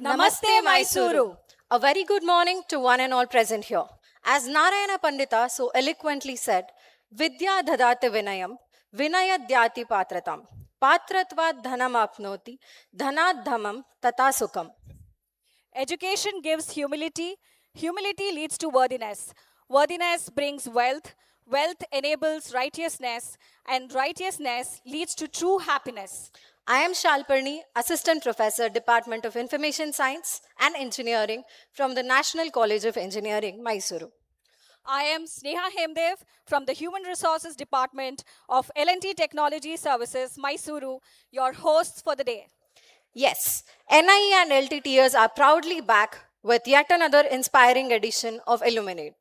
Namaste, Mysuru. A very good morning to one and all present here. As Narayana Pandita so eloquently said, Vidya dadate vinayam, vinaya dhyati patratam, patratva dhanam apnoti, dhanat dhamam tata sukham. Education gives humility, humility leads to worthiness. Worthiness brings wealth, wealth enables righteousness, and righteousness leads to true happiness. I am Shalparni, Assistant Professor, Department of Information Science and Engineering from the National College of Engineering, Mysuru. I am Sneha Hemdev from the Human Resources Department of L&T Technology Services, Mysuru, your hosts for the day. Yes, NIE and LTTS are proudly back with yet another inspiring edition of Illuminate.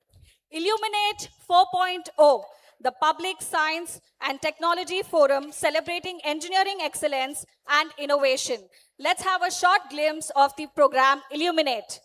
Illuminate 4.0, the Public Science and Technology Forum celebrating engineering excellence and innovation. Let's have a short glimpse of the program Illuminate.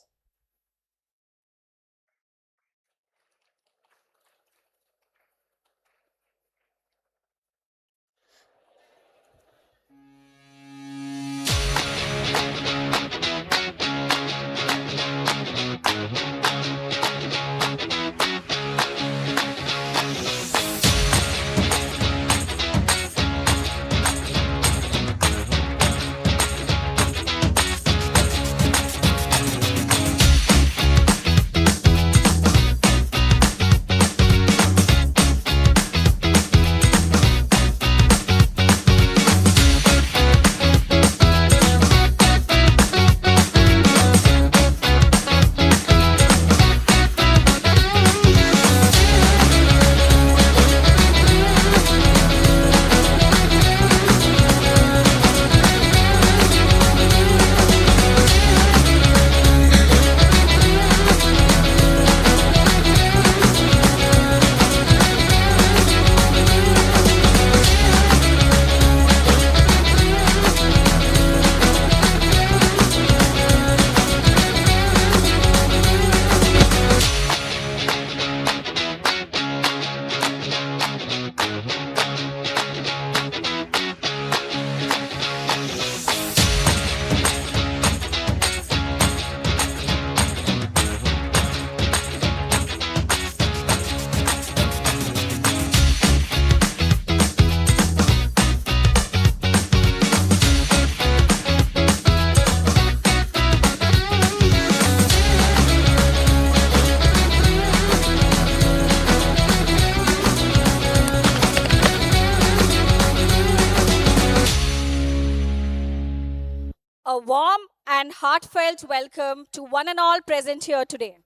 A warm and heartfelt welcome to one and all present here today.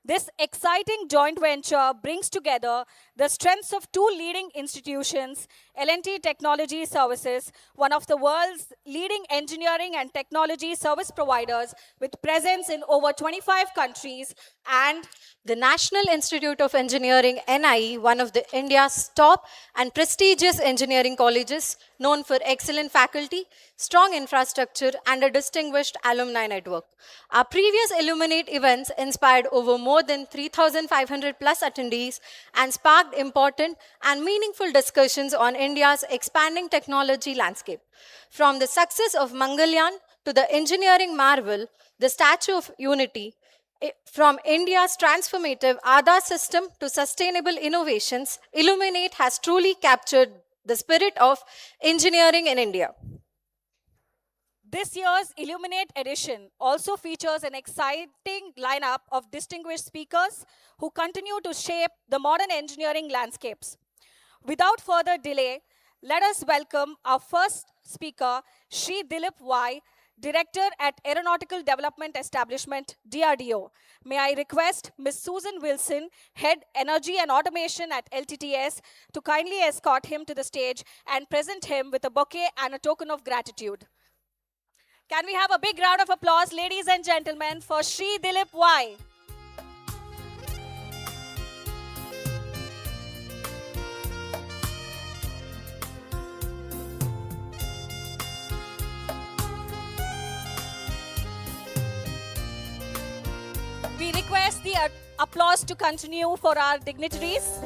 This exciting joint venture brings together the strengths of two leading institutions, L&T Technology Services, one of the world's leading engineering and technology service providers with presence in over 25 countries, and the National Institute of Engineering, NIE, one of India's top and prestigious engineering colleges, known for excellent faculty, strong infrastructure, and a distinguished alumni network. Our previous Illuminate events inspired over more than 3,500 plus attendees and sparked important and meaningful discussions on India's expanding technology landscape. From the success of Mangalyaan to the engineering marvel, the Statue of Unity, from India's transformative Aadhaar system to sustainable innovations, Illuminate has truly captured the spirit of engineering in India. This year's Illuminate edition also features an exciting lineup of distinguished speakers who continue to shape the modern engineering landscapes. Without further delay, let us welcome our first speaker, Shri Dilip Y, Director at Aeronautical Development Establishment, DRDO. May I request Ms. Susan Wilson, Head Energy and Automation at LTTS, to kindly escort him to the stage and present him with a bouquet and a token of gratitude. Can we have a big round of applause, ladies and gentlemen, for Shri Dilip Y. We request the applause to continue for our dignitaries.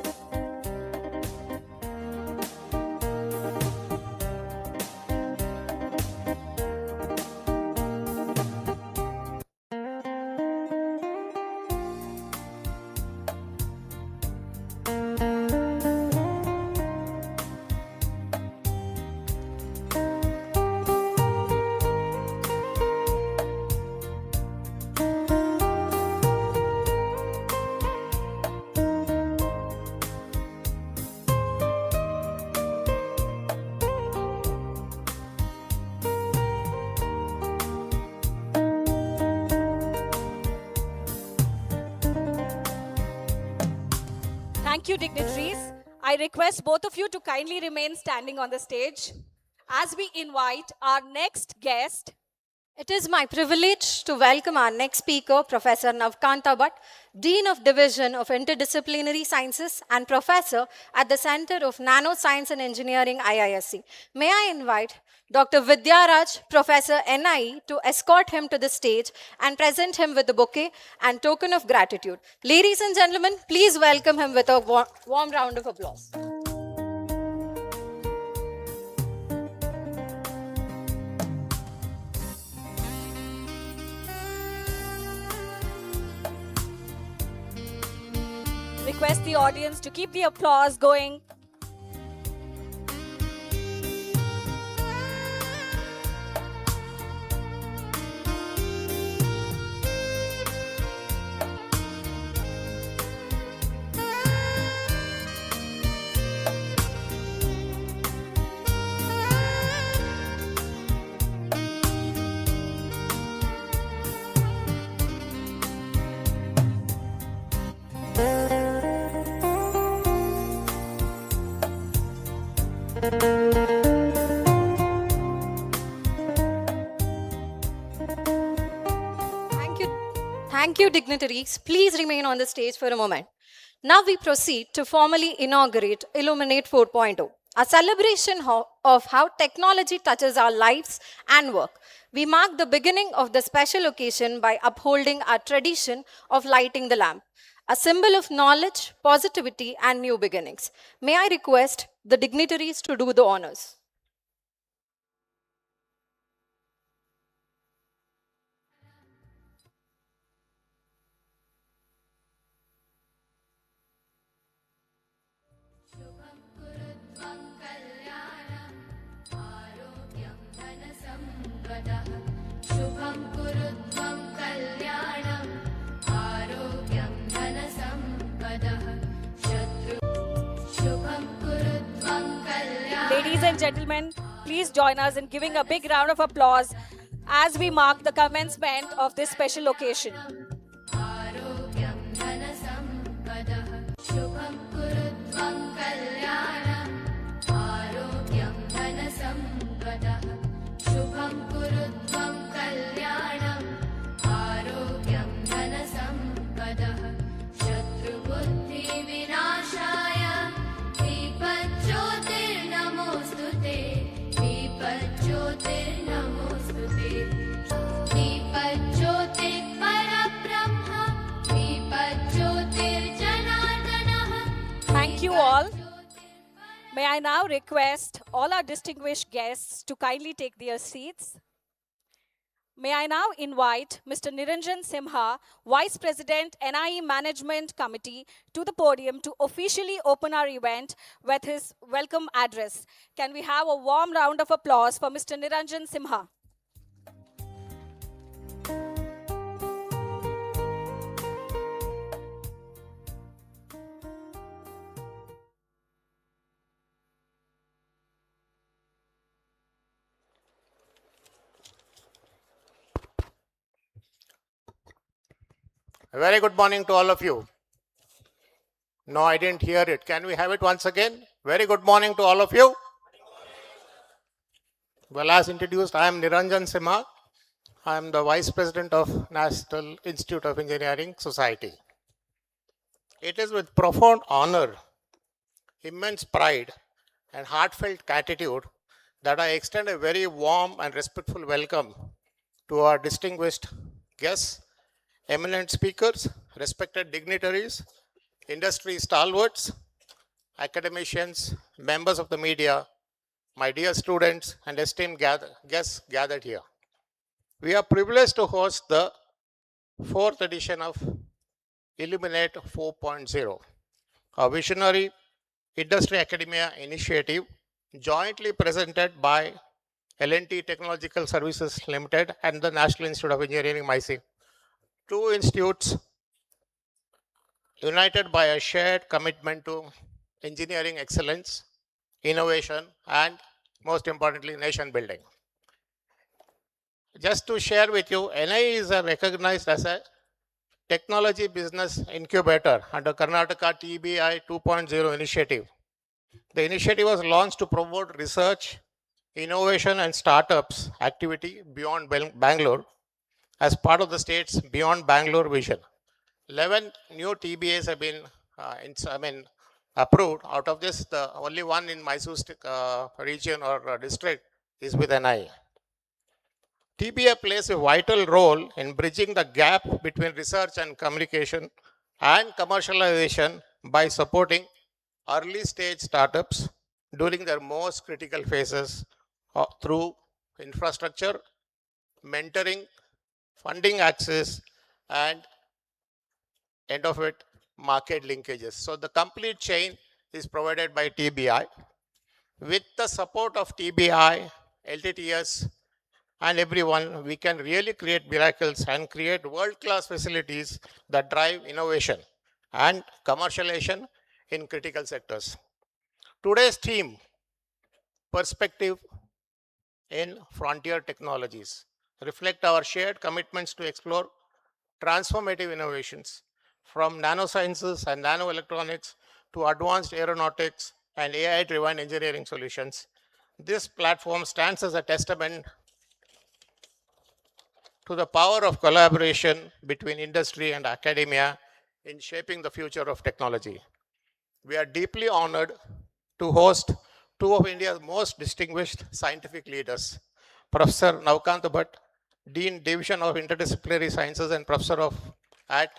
Thank you, dignitaries. I request both of you to kindly remain standing on the stage as we invite our next guest. It is my privilege to welcome our next speaker, Professor Navakanta Bhat, Dean of Division of Interdisciplinary Sciences and Professor at the Center of Nanoscience and Engineering, IISc. May I invite Dr. Vidyaraj, Professor NIE, to escort him to the stage and present him with a bouquet and token of gratitude. Ladies and gentlemen, please welcome him with a warm round of applause. Request the audience to keep the applause going. Thank you, dignitaries. Please remain on the stage for a moment. Now we proceed to formally inaugurate Illuminate 4.0, a celebration of how technology touches our lives and work. We mark the beginning of the special occasion by upholding our tradition of lighting the lamp, a symbol of knowledge, positivity, and new beginnings. May I request the dignitaries to do the honors. Ladies and gentlemen, please join us in giving a big round of applause as we mark the commencement of this special occasion. Thank you all. May I now request all our distinguished guests to kindly take their seats. May I now invite Mr. Niranjan Simha, Vice President, NIE Management Committee, to the podium to officially open our event with his welcome address. Can we have a warm round of applause for Mr. Niranjan Simha? A very good morning to all of you. No, I didn't hear it. Can we have it once again? Very good morning to all of you. Well, as introduced, I am Niranjan Simha. I am the Vice President of National Institute of Engineering Society. It is with profound honor, immense pride, and heartfelt gratitude that I extend a very warm and respectful welcome to our distinguished guests, eminent speakers, respected dignitaries, industry stalwarts, academicians, members of the media, my dear students, and esteemed guests gathered here. We are privileged to host the 4th edition of Illuminate 4.0, a visionary industry academia initiative jointly presented by L&T Technology Services Limited and the National Institute of Engineering, Mysuru. Two institutes united by a shared commitment to engineering excellence, innovation, and most importantly, nation building. Just to share with you, NIE is recognized as a Technology Business Incubator under Karnataka TBI 2.0 initiative. The initiative was launched to promote research, innovation and startups activity beyond Bangalore as part of the state's Beyond Bangalore vision. 11 new TBAs have been approved. Out of this, the only one in Mysuru region or district is with NIE. TBA plays a vital role in bridging the gap between research and communication and commercialization by supporting early stage startups during their most critical phases through infrastructure, mentoring, funding access, and end of it, market linkages. So the complete chain is provided by TBI. With the support of TBI, LTTS, and everyone, we can really create miracles and create world-class facilities that drive innovation and commercialization in critical sectors. Today's theme, perspective in frontier technologies, reflect our shared commitments to explore transformative innovations from nanosciences and nanoelectronics to advanced aeronautics and AI-driven engineering solutions. This platform stands as a testament to the power of collaboration between industry and academia in shaping the future of technology. We are deeply honored to host two of India's most distinguished scientific leaders, Professor Navakanta Bhat, Dean Division of Interdisciplinary Sciences and Professor at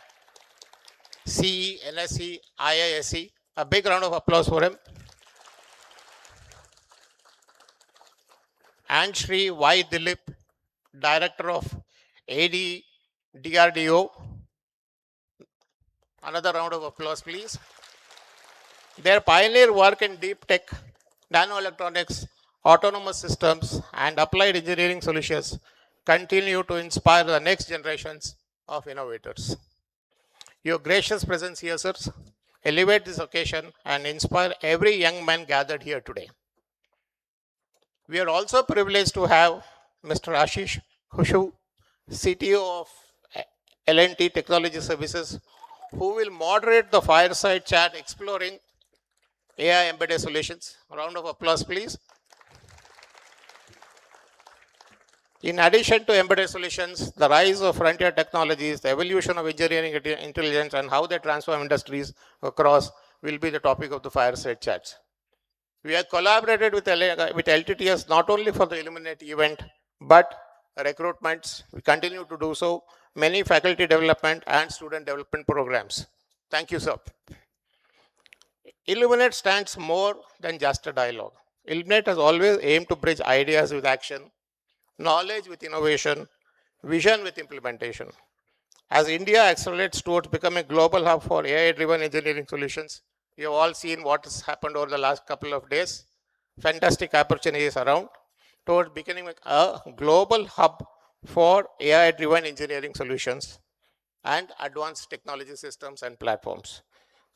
CeNSE, IISc. A big round of applause for him. And Shri Y. Dilip, Director of AD DRDO. Another round of applause, please. Their pioneer work in deep tech, nanoelectronics, autonomous systems, and applied engineering solutions continue to inspire the next generations of innovators. Your gracious presence here, sirs, elevate this occasion and inspire every young man gathered here today. We are also privileged to have Mr. Ashish Khushu, CTO of L&T Technology Services, who will moderate the fireside chat exploring AI embedded solutions. A round of applause, please. In addition to embedded solutions, the rise of frontier technologies, the evolution of engineering intelligence, and how they transform industries across will be the topic of the fireside chats. We have collaborated with LTTS not only for the Illuminate event, but recruitments. We continue to do so, many faculty development and student development programs. Thank you, sir. Illuminate stands more than just a dialogue. Illuminate has always aimed to bridge ideas with action, knowledge with innovation, vision with implementation. As India accelerates towards becoming a global hub for AI-driven engineering solutions, you have all seen what has happened over the last couple of days. Fantastic opportunities around towards becoming a global hub for AI-driven engineering solutions and advanced technology systems and platforms.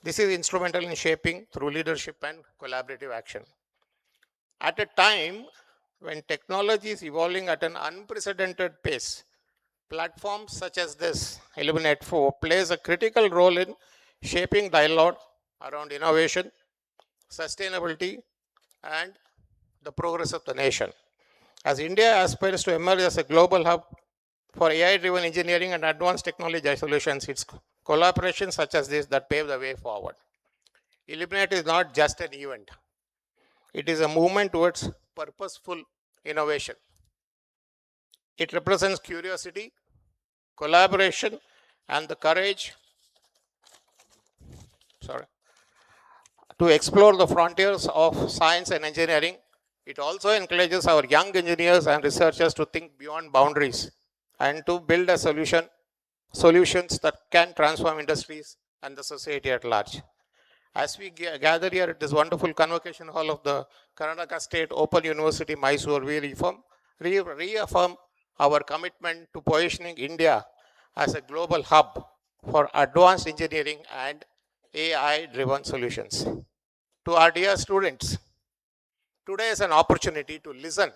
This is instrumental in shaping through leadership and collaborative action. At a time when technology is evolving at an unprecedented pace, platforms such as this, Illuminate 4, plays a critical role in shaping dialogue around innovation, sustainability, and the progress of the nation. As India aspires to emerge as a global hub for AI-driven engineering and advanced technology solutions, it's collaborations such as this that pave the way forward. Illuminate is not just an event. It is a movement towards purposeful innovation. It represents curiosity, collaboration, and the courage to explore the frontiers of science and engineering. It also encourages our young engineers and researchers to think beyond boundaries and to build solutions that can transform industries and the society at large. As we gather here at this wonderful Convocation Hall of the Karnataka State Open University, Mysuru, we reaffirm our commitment to positioning India as a global hub for advanced engineering and AI-driven solutions. To our dear students, today is an opportunity to listen,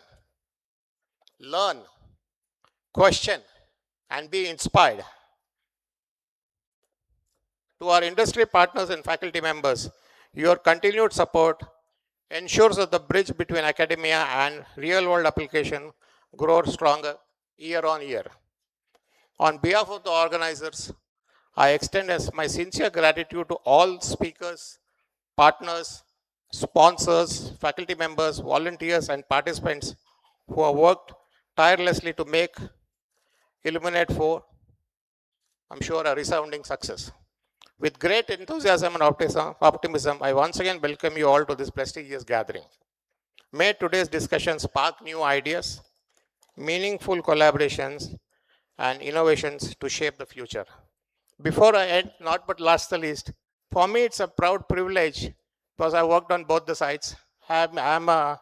learn, question, and be inspired. To our industry partners and faculty members, your continued support ensures that the bridge between academia and real-world application grows stronger year on year. On behalf of the organizers, I extend my sincere gratitude to all speakers, partners, sponsors, faculty members, volunteers, and participants who have worked tirelessly to make Illuminate 4, I'm sure, a resounding success. With great enthusiasm and optimism, I once again welcome you all to this prestigious gathering. May today's discussion spark new ideas, meaningful collaborations, and innovations to shape the future. Before I end, not but last the least, for me it's a proud privilege because I worked on both the sides. I'm a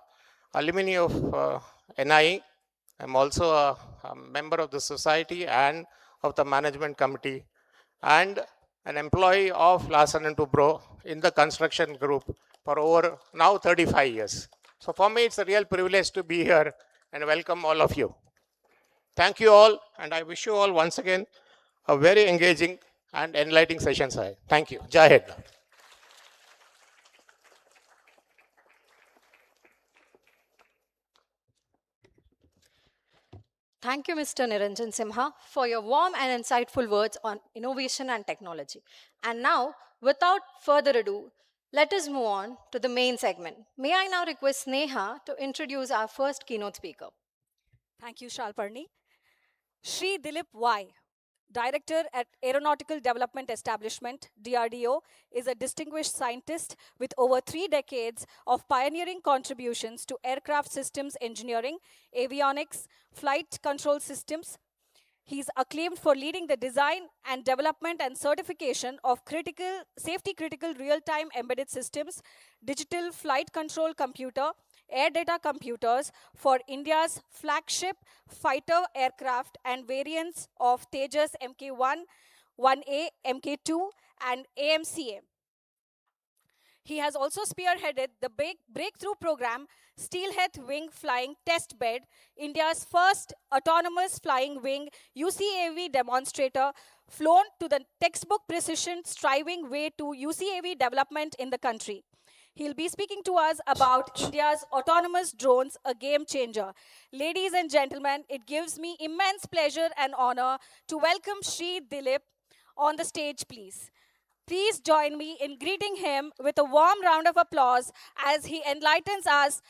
alumni of NIE. I'm also a member of the society and of the management committee and an employee of Larsen & Toubro in the construction group for over now 35 years. So for me, it's a real privilege to be here and welcome all of you. Thank you all, and I wish you all once again a very engaging and enlightening session. Thank you. Jai Hind. Thank you, Mr. Niranjan Simha, for your warm and insightful words on innovation and technology. And now, without further ado, let us move on to the main segment. May I now request Neha to introduce our first keynote speaker. Thank you, Shalparni. Shri Dilip Y, Director at Aeronautical Development Establishment, DRDO, is a distinguished scientist with over 3 decades of pioneering contributions to aircraft systems engineering, avionics, flight control systems. He is acclaimed for leading the design and development and certification of safety-critical real-time embedded systems, digital flight control computer, air data computers for India's flagship fighter aircraft and variants of Tejas Mk1, 1A, Mk2, and AMCA. He has also spearheaded the breakthrough program Steelhead Wing Flying Test Bed, India's first autonomous flying wing UCAV demonstrator, flown to the textbook precision striving way to UCAV development in the country. He'll be speaking to us about India's autonomous drones, a game changer. Ladies and gentlemen, it gives me immense pleasure and honor to welcome Shri Dilip on the stage, please. Please join me in greeting him with a warm round of applause as he enlightens us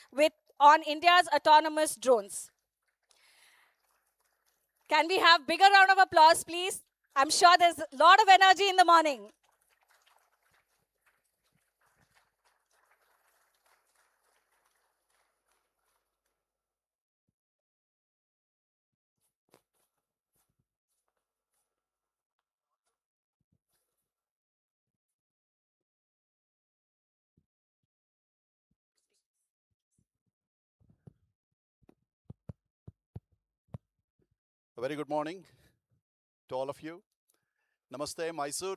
on India's autonomous drones. Can we have bigger round of applause, please? I'm sure there's a lot of energy in the morning. A very good morning to all of you. Namaste, Mysuru.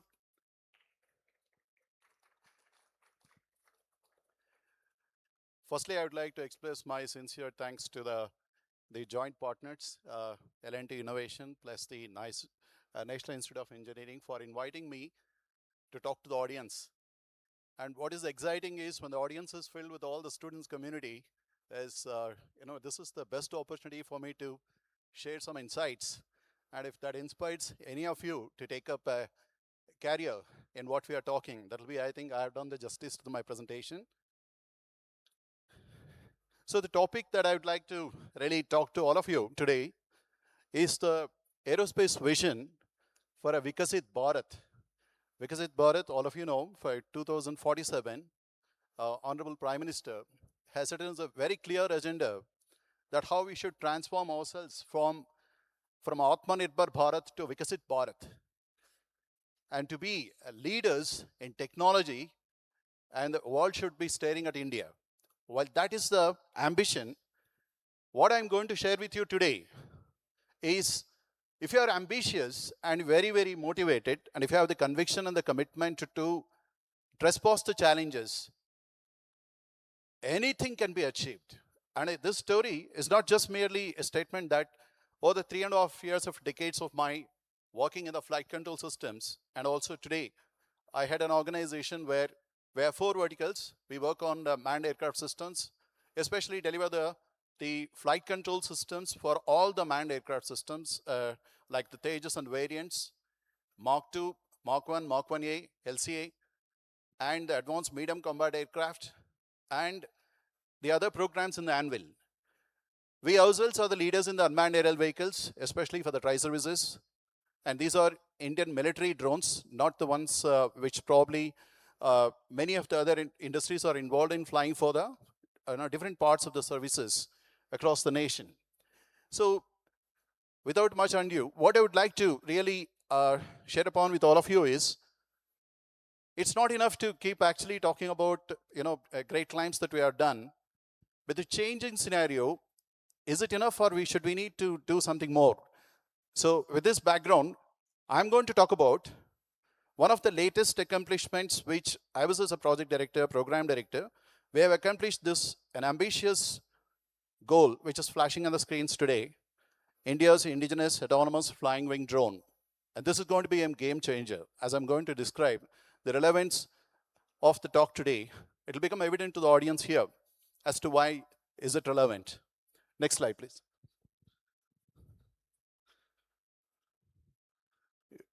Firstly, I would like to express my sincere thanks to the joint partners, L&T Innovation plus the National Institute of Engineering for inviting me to talk to the audience. And what is exciting is when the audience is filled with all the students community, this is the best opportunity for me to share some insights. And if that inspires any of you to take up a career in what we are talking, that'll be, I think I have done the justice to my presentation. So the topic that I would like to really talk to all of you today is the aerospace vision for a Vikasit Bharat. Vikasit Bharat, all of you know, for 2047, Honorable Prime Minister has set as a very clear agenda that how we should transform ourselves from Atmanirbhar Bharat to Vikasit Bharat, and to be leaders in technology, and the world should be staring at India. While that is the ambition, what I'm going to share with you today is, if you are ambitious and very, very motivated, and if you have the conviction and the commitment to trespass the challenges, anything can be achieved. And this story is not just merely a statement that over the 3.5 years of decades of my working in the flight control systems, and also today I had an organization where we have 4 verticals. We work on the manned aircraft systems, especially deliver the flight control systems for all the manned aircraft systems, like the Tejas and variants, Mark II, Mark 1, Mark 1A, LCA, and the advanced medium combat aircraft, and the other programs in the anvil. We ourselves are the leaders in the unmanned aerial vehicles, especially for the tri-services. And these are Indian military drones, not the ones which probably many of the other industries are involved in flying for the different parts of the services across the nation. So without much ado, what I would like to really share upon with all of you is, it's not enough to keep actually talking about great climbs that we have done. With the changing scenario, is it enough, or should we need to do something more? So with this background, I'm going to talk about one of the latest accomplishments which I was as a project director, program director. We have accomplished an ambitious goal, which is flashing on the screens today, India's indigenous autonomous flying wing drone. And this is going to be a game changer. As I'm going to describe the relevance of the talk today, it will become evident to the audience here as to why is it relevant. Next slide, please.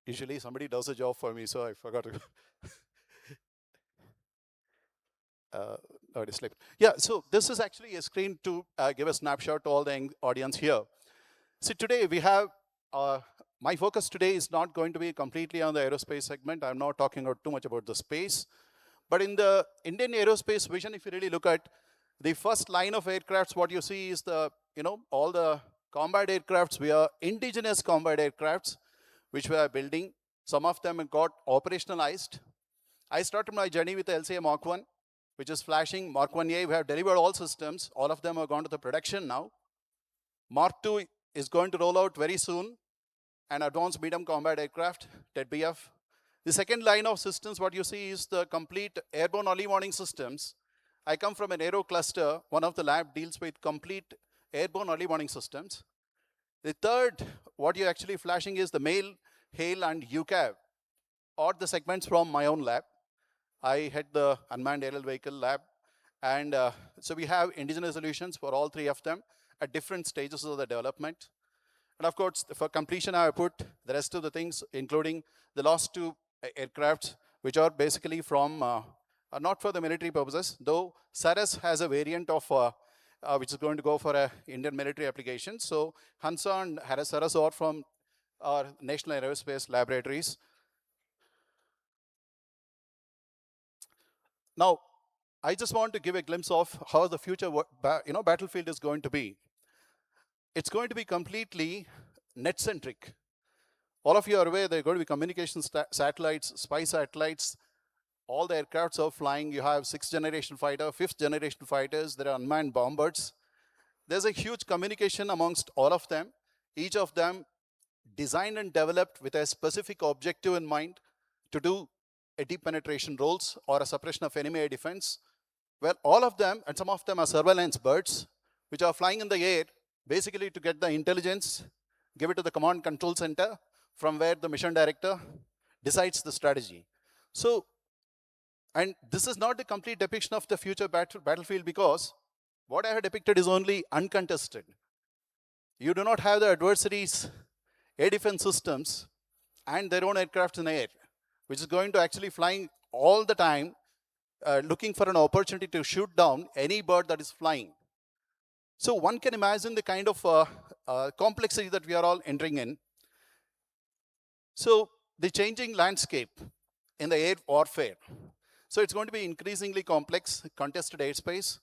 Usually somebody does a job for me, so I forgot to. It slipped. Yeah, so this is actually a screen to give a snapshot to all the audience here. See, today we have, my focus today is not going to be completely on the aerospace segment. I'm not talking too much about the space. But in the Indian aerospace vision, if you really look at the first line of aircrafts, what you see is all the combat aircrafts. We are indigenous combat aircrafts, which we are building. Some of them got operationalized. I started my journey with the LCA Mark 1, which is flashing. Mark 1A, we have delivered all systems. All of them have gone to the production now. Mark 2 is going to roll out very soon, an advanced medium combat aircraft, TEDBF. The second line of systems, what you see is the complete airborne early warning systems. I come from an aero cluster. One of the lab deals with complete airborne early warning systems. The third, what you're actually flashing is the MAIL, HAIL, and UCAV, or the segments from my own lab. I head the unmanned aerial vehicle lab. And so we have indigenous solutions for all 3 of them at different stages of the development. And of course, for completion, I have put the rest of the things, including the last 2 aircrafts, which are basically from, not for the military purposes, though Saras has a variant of, which is going to go for Indian military application. So Hansa and Saras are from our National Aerospace Laboratories. Now, I just want to give a glimpse of how the future battlefield is going to be. It's going to be completely net-centric. All of you are aware there are going to be communication satellites, spy satellites. All the aircrafts are flying. You have 6th generation fighter, 5th generation fighters. There are unmanned bombers. There's a huge communication amongst all of them. Each of them designed and developed with a specific objective in mind to do a deep penetration roles or a suppression of enemy air defense. Well, all of them, and some of them are surveillance birds, which are flying in the air, basically to get the intelligence, give it to the command control center, from where the mission director decides the strategy. So, and this is not the complete depiction of the future battlefield, because what I have depicted is only uncontested. You do not have the adversaries' air defense systems and their own aircraft in the air, which is going to actually flying all the time, looking for an opportunity to shoot down any bird that is flying. So one can imagine the kind of complexity that we are all entering in. So the changing landscape in the air warfare. So it's going to be increasingly complex, contested airspace.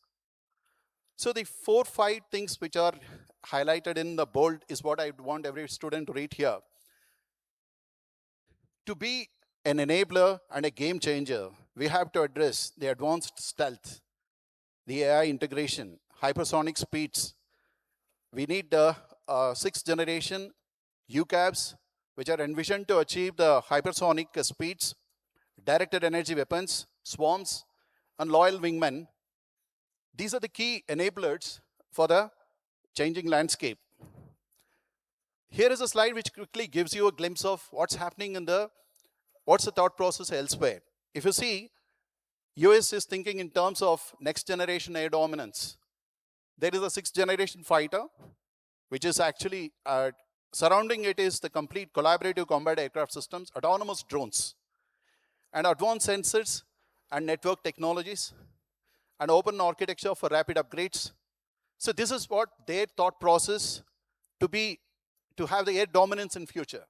So the 4 or 5 things which are highlighted in the bold is what I want every student to read here. To be an enabler and a game changer, we have to address the advanced stealth, the AI integration, hypersonic speeds. We need the 6th generation UCAVs, which are envisioned to achieve the hypersonic speeds, directed energy weapons, swarms, and loyal wingmen. These are the key enablers for the changing landscape. Here is a slide which quickly gives you a glimpse of what's happening in what's the thought process elsewhere. if you see, US is thinking in terms of next generation air dominance. There is a 6th generation fighter, which is actually surrounding it is the complete collaborative combat aircraft systems, autonomous drones, and advanced sensors and network technologies, and open architecture for rapid upgrades. So this is what their thought process to have the air dominance in future.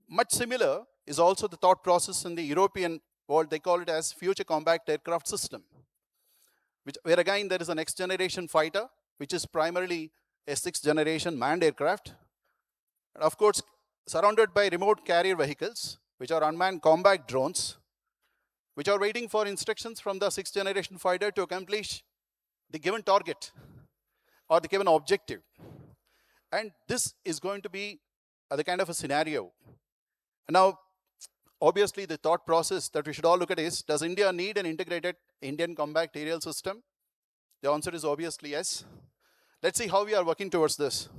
Much similar is also the thought process in the European world. They call it as future combat aircraft system, where again there is a next generation fighter, which is primarily a 6th generation manned aircraft. And of course, surrounded by remote carrier vehicles, which are unmanned combat drones, which are waiting for instructions from the 6th generation fighter to accomplish the given target or the given objective. And this is going to be the kind of a scenario. Now, obviously, the thought process that we should all look at is, does India need an integrated Indian combat aerial system? The answer is obviously yes. Let's see how we are working towards this.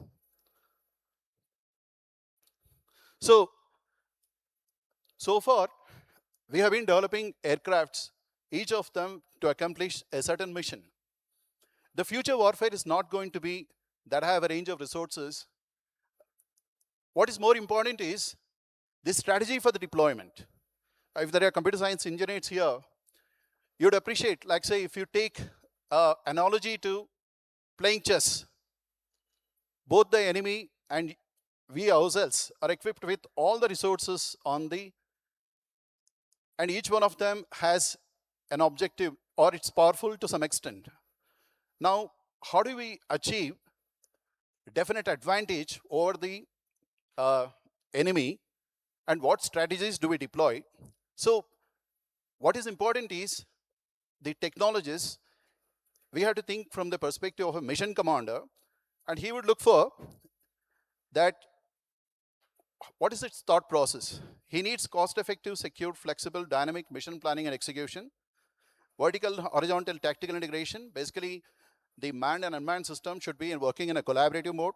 So far, we have been developing aircrafts, each of them to accomplish a certain mission. The future warfare is not going to be that I have a range of resources. What is more important is the strategy for the deployment. If there are computer science engineers here, you'd appreciate, like say, if you take analogy to playing chess, both the enemy and we ourselves are equipped with all the resources on the, and each one of them has an objective, or it's powerful to some extent. Now, how do we achieve definite advantage over the enemy, and what strategies do we deploy? So what is important is the technologies. We have to think from the perspective of a mission commander, and he would look for that, what is its thought process? He needs cost-effective, secure, flexible, dynamic mission planning and execution, vertical, horizontal, tactical integration. Basically, the manned and unmanned system should be working in a collaborative mode.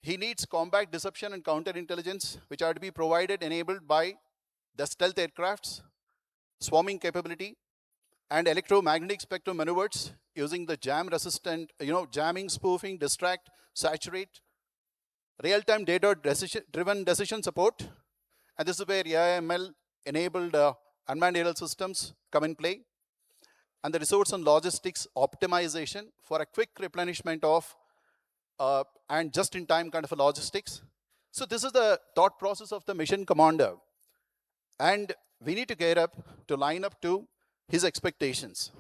He needs combat deception and counterintelligence, which are to be provided, enabled by the stealth aircrafts, swarming capability, and electromagnetic spectrum maneuvers using the jam-resistant, jamming, spoofing, distract, saturate, real-time data-driven decision support. And this is where AI/ML-enabled unmanned aerial systems come in play. And the resource and logistics optimization for a quick replenishment of and just-in-time kind of a logistics. So this is the thought process of the mission commander. And we need to gear up to line up to his expectations.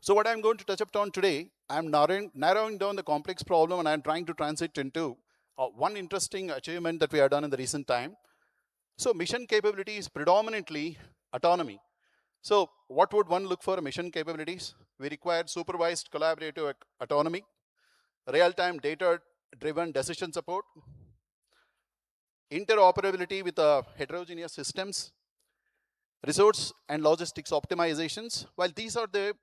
So what I'm going to touch upon today, I'm narrowing down the complex problem, and I'm trying to transit into one interesting achievement that we have done in the recent time. So mission capability is predominantly autonomy. So what would one look for mission capabilities? We require supervised collaborative autonomy, real-time data-driven decision support, interoperability with heterogeneous systems, resource and logistics optimizations. While these are the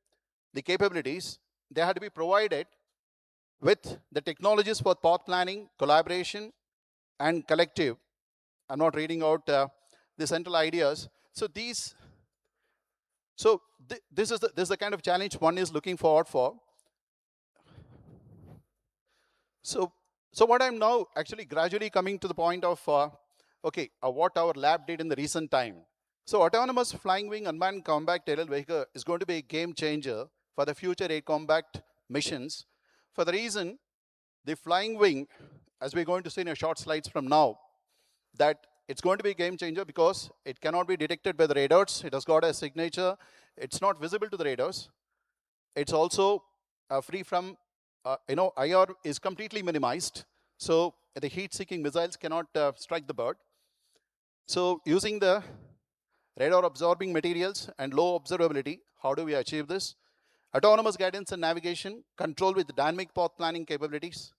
capabilities, they had to be provided with the technologies for path planning, collaboration, and collective. I'm not reading out the central ideas. So this is the kind of challenge one is looking forward for. So what I'm now actually gradually coming to the point of, what our lab did in the recent time. So autonomous flying wing unmanned combat aerial vehicle is going to be a game changer for the future air combat missions. For the reason, the flying wing, as we're going to see in a short slides from now, that it's going to be a game changer because it cannot be detected by the radars. It has got a signature. It's not visible to the radars. It's also free from, IR is completely minimized. So the heat-seeking missiles cannot strike the bird. So using the radar absorbing materials and low observability, how do we achieve this? Autonomous guidance and navigation, control with dynamic path planning capabilities,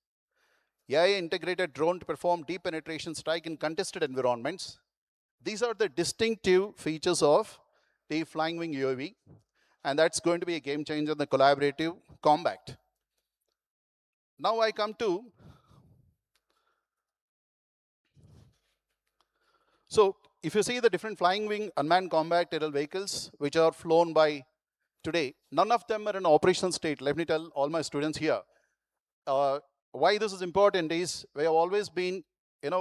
AI integrated drone to perform deep penetration strike in contested environments. These are the distinctive features of the flying wing UAV, and that's going to be a game changer in the collaborative combat. Now I come to, so if you see the different flying wing unmanned combat aerial vehicles which are flown by today, none of them are in operational state. Let me tell all my students here. Why this is important is we have always been,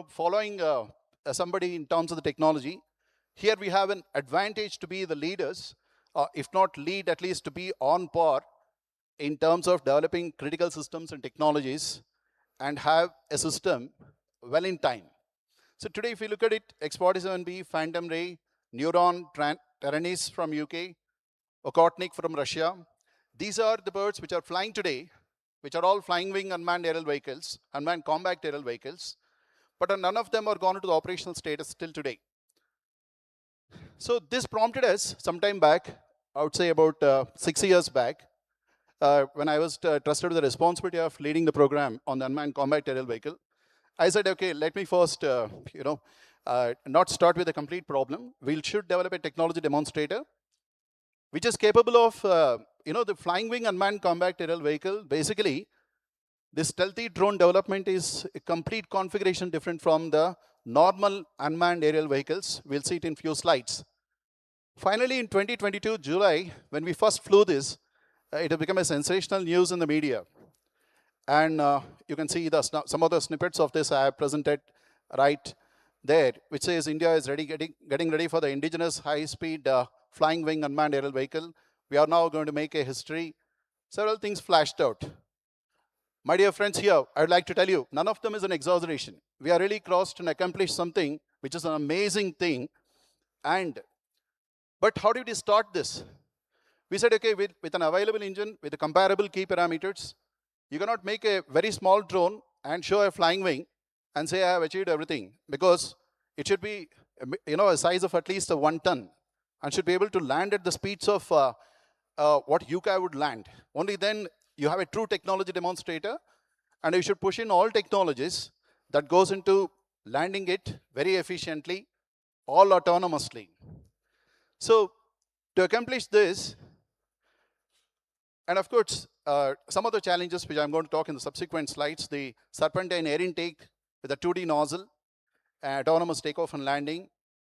following somebody in terms of the technology. Here we have an advantage to be the leaders, if not lead, at least to be on par in terms of developing critical systems and technologies and have a system well in time. So today, if you look at it, X-47B, Phantom Ray, Neuron, Taranis from UK, Okotnik from Russia. These are the birds which are flying today, which are all flying wing unmanned aerial vehicles, unmanned combat aerial vehicles, but none of them are gone into the operational status till today. So this prompted us some time back, I would say about 6 years back, when I was trusted with the responsibility of leading the program on the unmanned combat aerial vehicle. I said, okay, let me first, not start with a complete problem. We should develop a technology demonstrator which is capable of, the flying wing unmanned combat aerial vehicle. Basically, this stealthy drone development is a complete configuration different from the normal unmanned aerial vehicles. We'll see it in few slides. Finally, in 2022, July, when we first flew this, it has become a sensational news in the media. And you can see some of the snippets of this I have presented right there, which says India is getting ready for the indigenous high-speed flying wing unmanned aerial vehicle. We are now going to make a history. Several things flashed out. My dear friends here, I would like to tell you, none of them is an exaggeration. We are really crossed and accomplished something, which is an amazing thing. But how did we start this? We said, okay, with an available engine, with the comparable key parameters, you cannot make a very small drone and show a flying wing and say I have achieved everything, because it should be, a size of at least 1 ton and should be able to land at the speeds of what UCAV would land. Only then you have a true technology demonstrator, and you should push in all technologies that goes into landing it very efficiently, all autonomously. So to accomplish this, and of course, some of the challenges which I'm going to talk in the subsequent slides, the serpentine air intake with a 2D nozzle, autonomous takeoff and landing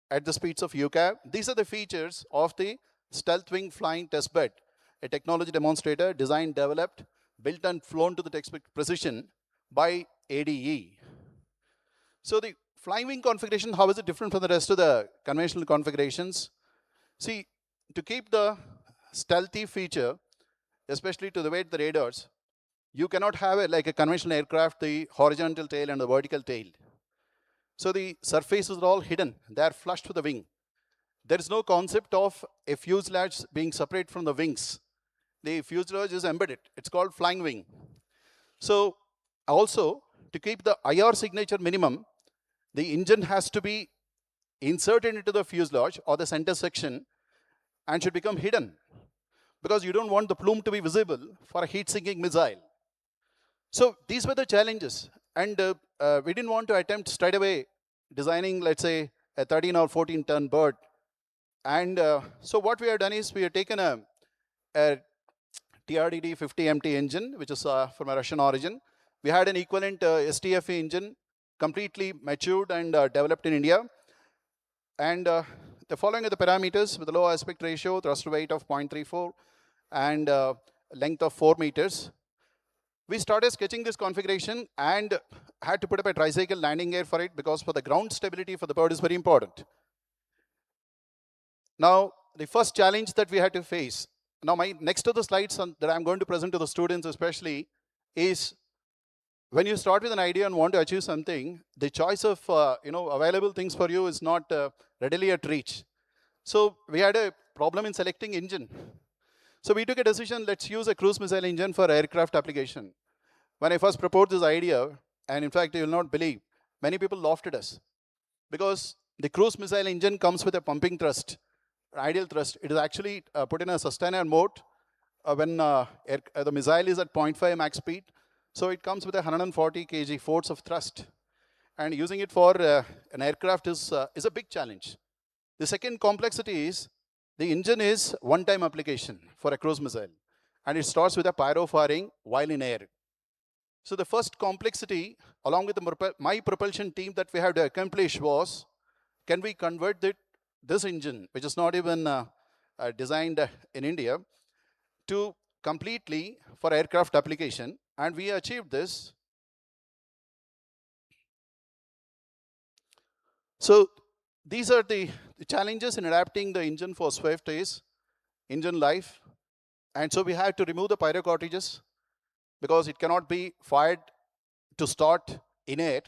at the speeds of UCAV. These are the features of the stealth wing flying testbed, a technology demonstrator designed, developed, built and flown to the textbook precision by ADE. So the flying wing configuration, how is it different from the rest of the conventional configurations? See, to keep the stealthy feature, especially to the way the radars, you cannot have it like a conventional aircraft, the horizontal tail and the vertical tail. So the surfaces are all hidden. They are flushed with the wing. There is no concept of a fuselage being separate from the wings. The fuselage is embedded. It's called flying wing. So also, to keep the IR signature minimum, the engine has to be inserted into the fuselage or the center section and should become hidden, because you don't want the plume to be visible for a heat-sinking missile. So these were the challenges. And we didn't want to attempt straight away designing, let's say, a 13 or 14 ton bird. And so what we have done is we have taken a DRDO 50MT engine, which is from a Russian origin. We had an equivalent STFE engine, completely matured and developed in India. And the following are the parameters with a low aspect ratio, thrust weight of 0.34, and length of 4 meters. We started sketching this configuration and had to put up a tricycle landing gear for it, because for the ground stability for the bird is very important. Now, the first challenge that we had to face, now my next to the slides that I'm going to present to the students especially, is when you start with an idea and want to achieve something, the choice of available things for you is not readily at reach. So we had a problem in selecting engine. So we took a decision, let's use a cruise missile engine for aircraft application. When I first proposed this idea, and in fact, you will not believe, many people laughed at us, because the cruise missile engine comes with a pumping thrust, ideal thrust. It is actually put in a sustainer mode when the missile is at 0.5 max speed. So it comes with a 140 kg force of thrust. And using it for an aircraft is a big challenge. The second complexity is the engine is one-time application for a cruise missile. And it starts with a pyro firing while in air. So the first complexity, along with my propulsion team that we had to accomplish, was can we convert this engine, which is not even designed in India, to completely for aircraft application? And we achieved this. So these are the challenges in adapting the engine for Swift is engine life. And so we had to remove the pyro cartridges because it cannot be fired to start in air.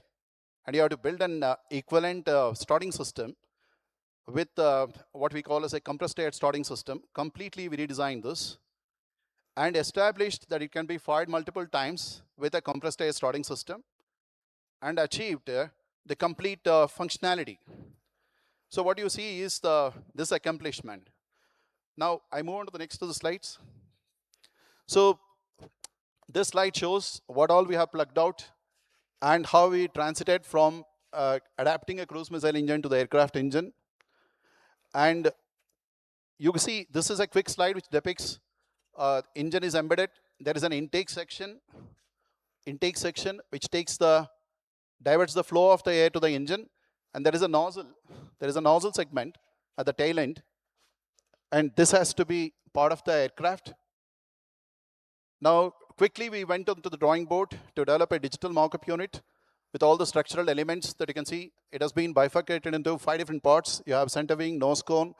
And you have to build an equivalent starting system with what we call as a compressed air starting system. Completely we redesigned this and established that it can be fired multiple times with a compressed air starting system and achieved the complete functionality. So what you see is this accomplishment. Now I move on to the next of the slides. So this slide shows what all we have plugged out and how we transited from adapting a cruise missile engine to the aircraft engine. And you can see this is a quick slide which depicts engine is embedded. There is an intake section which diverts the flow of the air to the engine, and there is a nozzle. There is a nozzle segment at the tail end, and this has to be part of the aircraft. Now, quickly we went onto the drawing board to develop a digital mock-up unit with all the structural elements that you can see. It has been bifurcated into 5 different parts. You have center wing, nose cone,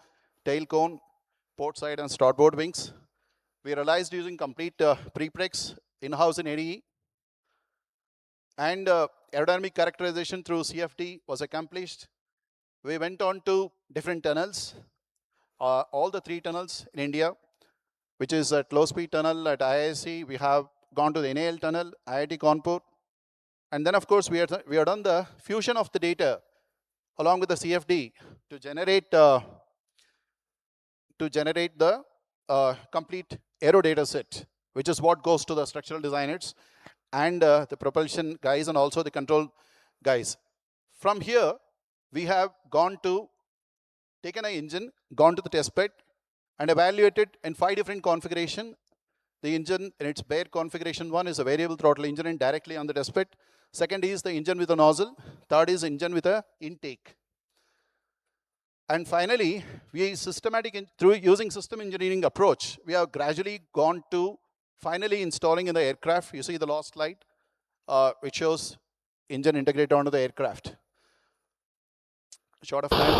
tail cone, port side and starboard wings. We realized using complete prepregs in-house in NIE. And aerodynamic characterization through CFD was accomplished. We went on to different tunnels, all the 3 tunnels in India, which is at low speed tunnel at IISc. We have gone to the NAL tunnel, IIT Kanpur. And then of course we have done the fusion of the data along with the CFD to generate the complete aero data set, which is what goes to the structural designers and the propulsion guys and also the control guys. From here, we have taken an engine, gone to the test bed and evaluated in 5 different configurations. The engine in its bare configuration 1 is a variable throttle engine directly on the test bed. Second is the engine with a nozzle. Third is engine with a intake. And finally, through using system engineering approach, we have gradually gone to finally installing in the aircraft. You see the last slide, which shows engine integrated onto the aircraft. Short of time.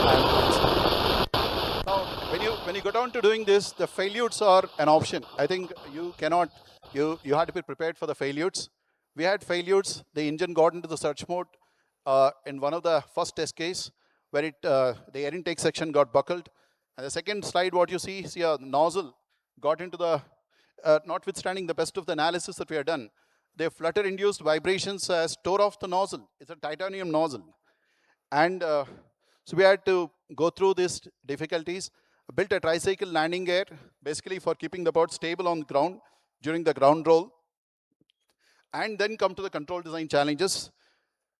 Now, when you go down to doing this, the failures are an option. I think you had to be prepared for the failures. We had failures. The engine got into the search mode in one of the first test case where the air intake section got buckled. And the second slide, what you see is here, the nozzle got into the, notwithstanding the best of the analysis that we have done, the flutter-induced vibrations tore off the nozzle. It's a titanium nozzle. And so we had to go through these difficulties, built a tricycle landing gear, basically for keeping the bird stable on the ground during the ground roll, and then come to the control design challenges.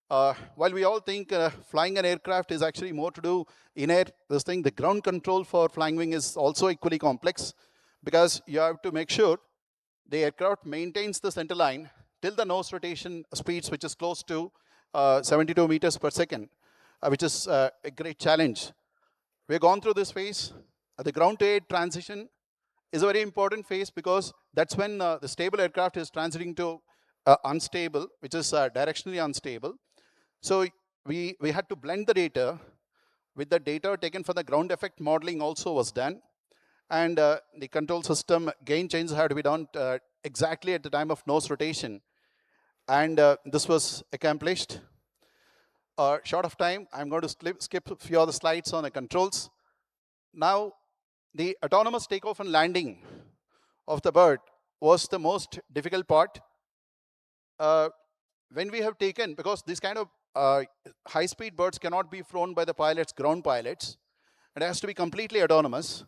While we all think flying an aircraft is actually more to do in air, the ground control for flying wing is also equally complex because you have to make sure the aircraft maintains the center line till the nose rotation speeds, which is close to 72 meters per second, which is a great challenge. We've gone through this phase. The ground to air transition is a very important phase because that's when the stable aircraft is transiting to unstable, which is directionally unstable. So we had to blend the data with the data taken from the ground effect modeling also was done. And the control system gain changes had to be done exactly at the time of nose rotation. And this was accomplished. Short of time, I'm going to skip a few other slides on the controls. Now, the autonomous takeoff and landing of the bird was the most difficult part. When we have taken, because this kind of high-speed birds cannot be flown by the pilots, ground pilots, it has to be completely autonomous.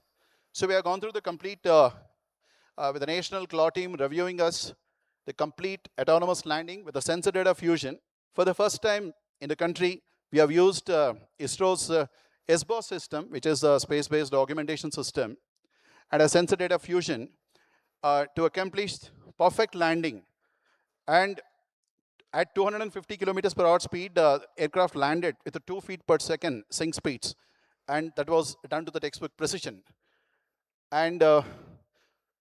So we have gone through the complete, with the National Claw team reviewing us, the complete autonomous landing with the sensor data fusion. For the first time in the country, we have used ISRO's SBOS system, which is a space-based augmentation system, and a sensor data fusion to accomplish perfect landing. And At 250 kilometers per hour speed, aircraft landed with a 2 feet per second sync speeds. And that was done to the textbook precision. And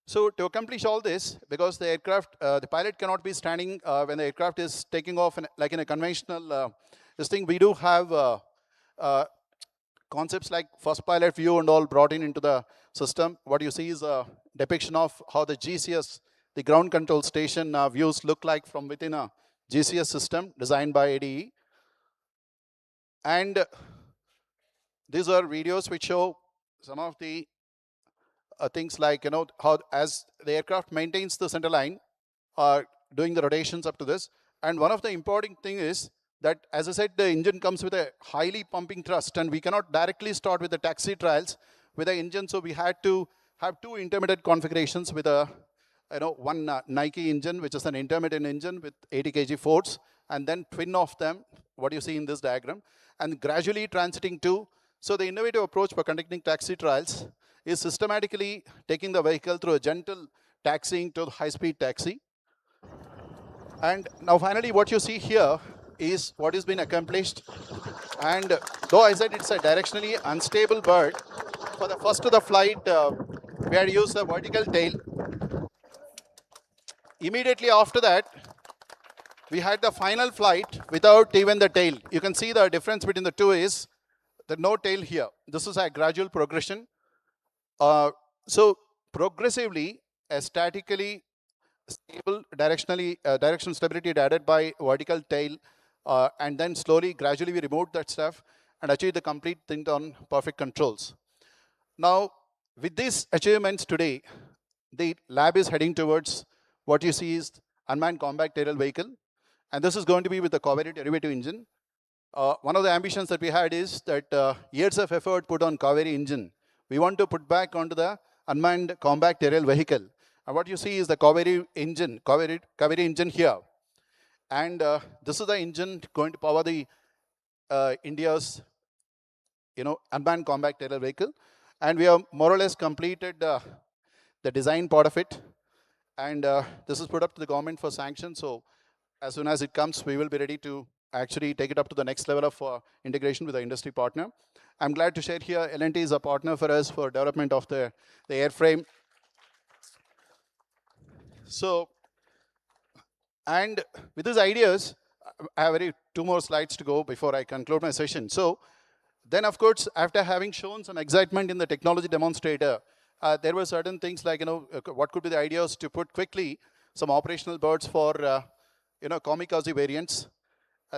so to accomplish all this, because the aircraft, the pilot cannot be standing when the aircraft is taking off, like in a conventional this thing, we do have concepts like first pilot view and all brought into the system. What you see is a depiction of how the GCS, the ground control station views look like from within a GCS system designed by ADE. And these are videos which show some of the things like, how as the aircraft maintains the center line, doing the rotations up to this. And one of the important thing is that, as I said, the engine comes with a highly pumping thrust, and we cannot directly start with the taxi trials with the engine, so we had to have two intermediate configurations with a one Nike engine, which is an intermediate engine with 80 kg force, and then twin of them, what you see in this diagram, and gradually transiting to. So the innovative approach for conducting taxi trials is systematically taking the vehicle through a gentle taxiing to high-speed taxi. And now finally what you see here is what has been accomplished. And though I said it's a directionally unstable bird, for the first of the flight, we had used a vertical tail. Immediately after that, we had the final flight without even the tail. You can see the difference between the two is the no tail here. This is a gradual progression. So progressively, a statically stable directional stability added by vertical tail, and then slowly, gradually we removed that stuff and achieved the complete thing on perfect controls. Now, with these achievements today, the lab is heading towards what you see is unmanned combat aerial vehicle, and this is going to be with the Kaveri derivative engine. One of the ambitions that we had is that years of effort put on Kaveri engine, we want to put back onto the unmanned combat aerial vehicle. And what you see is the Kaveri engine here. And this is the engine going to power the India's unmanned combat aerial vehicle. And we have more or less completed the design part of it. And this is put up to the government for sanction. So as soon as it comes, we will be ready to actually take it up to the next level of integration with the industry partner. I'm glad to share here, L&T is a partner for us for development of the airframe. So, and with these ideas, I have two more slides to go before I conclude my session. So, then of course, after having shown some excitement in the technology demonstrator, there were certain things like, what could be the ideas to put quickly some operational birds for, kamikaze variants.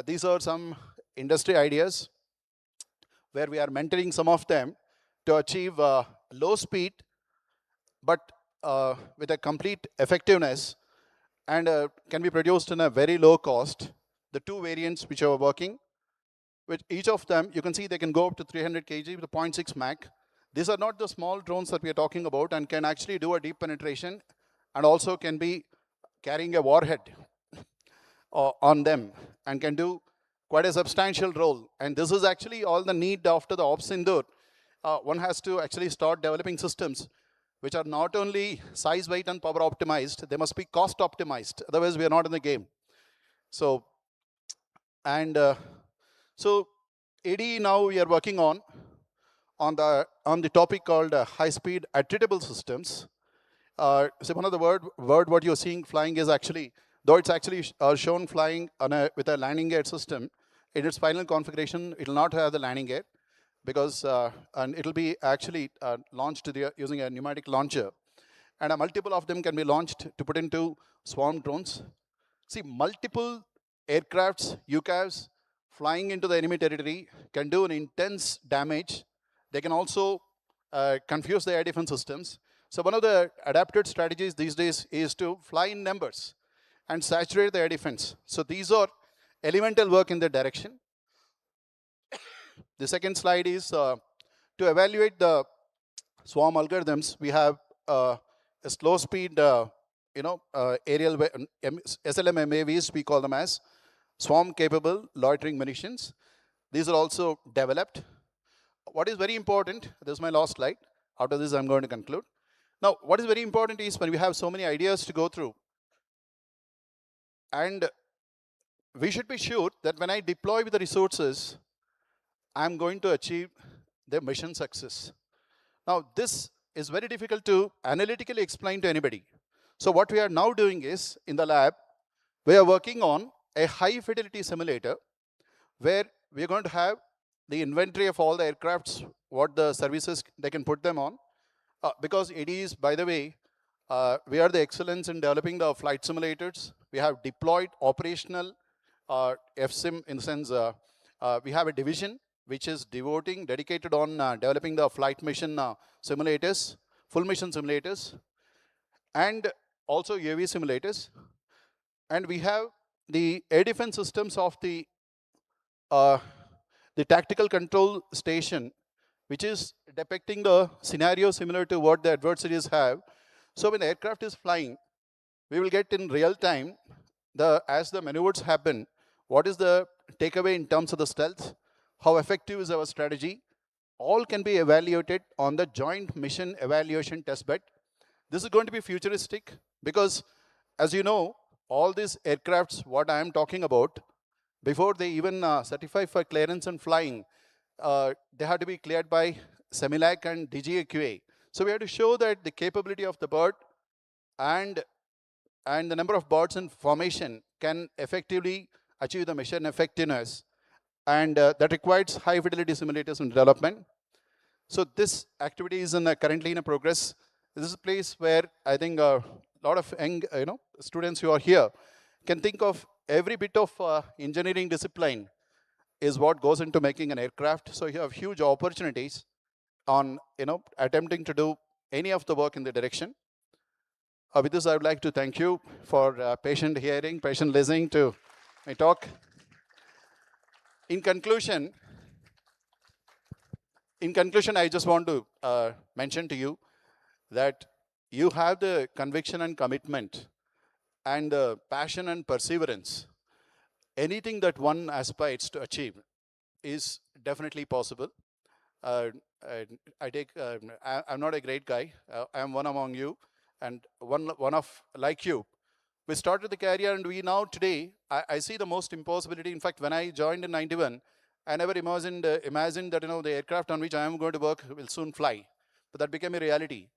These are some industry ideas where we are mentoring some of them to achieve low speed, but with a complete effectiveness, and can be produced in a very low cost. The two variants which are working, with each of them, you can see they can go up to 300 kg with a 0.6 Mach. These are not the small drones that we are talking about, and can actually do a deep penetration, and also can be carrying a warhead on them, and can do quite a substantial role. And this is actually all the need after the Ops Sindoor. One has to actually start developing systems which are not only size, weight, and power optimized, they must be cost optimized. Otherwise, we are not in the game. So, and so ADE now we are working on the topic called high-speed attritable systems. So one of the word what you're seeing flying is actually, though it's actually shown flying on with a landing gear system, in its final configuration, it will not have the landing gear, because and it will be actually launched using a pneumatic launcher. And a multiple of them can be launched to put into swarm drones. See, multiple aircrafts, UCAVs, flying into the enemy territory can do an intense damage. They can also confuse the air defense systems. So one of the adapted strategies these days is to fly in numbers and saturate the air defense. So these are elemental work in that direction. The second slide is to evaluate the swarm algorithms. We have a slow speed, aerial SLM MAVs, we call them as swarm capable loitering munitions. These are also developed. What is very important, this is my last slide. After this, I'm going to conclude. Now, what is very important is when we have so many ideas to go through, and we should be sure that when I deploy with the resources, I'm going to achieve the mission success. Now, this is very difficult to analytically explain to anybody. So what we are now doing is, in the lab, we are working on a high fidelity simulator where we are going to have the inventory of all the aircrafts, what the services they can put them on. Because it is, by the way, we are the excellence in developing the flight simulators. We have deployed operational FSIM in the sense, we have a division which is dedicated on developing the flight mission simulators, full mission simulators, and also UAV simulators. And we have the air defense systems of the tactical control station, which is depicting the scenario similar to what the adversaries have. So when the aircraft is flying, we will get in real time, as the maneuvers happen, what is the takeaway in terms of the stealth, how effective is our strategy, all can be evaluated on the joint mission evaluation testbed. This is going to be futuristic because, as you know, all these aircrafts, what I am talking about, before they even certify for clearance and flying, they have to be cleared by Semilac and DGAQA. So we have to show that the capability of the bird and the number of birds in formation can effectively achieve the mission effectiveness, and that requires high fidelity simulators in development. So this activity is currently in a progress. This is a place where I think a lot of young students who are here can think of every bit of engineering discipline is what goes into making an aircraft. So you have huge opportunities on attempting to do any of the work in the direction. With this, I would like to thank you for patient hearing, patient listening to my talk. In conclusion, I just want to mention to you that you have the conviction and commitment and the passion and perseverance. Anything that one aspires to achieve is definitely possible. I'm not a great guy. I'm one among you, and one of like you. We started the career, and we now today, I see the most impossibility. In fact, when I joined in 91, I never imagined that the aircraft on which I am going to work will soon fly. But that became a reality.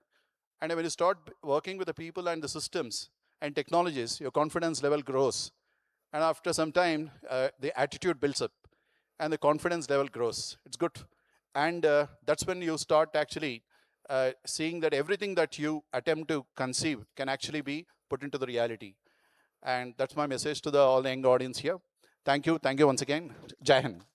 And when you start working with the people and the systems and technologies, your confidence level grows. And after some time, the attitude builds up and the confidence level grows. It's good. And that's when you start actually seeing that everything that you attempt to conceive can actually be put into the reality. And that's my message to all the young audience here. Thank you. Thank you once again. Jai Hind.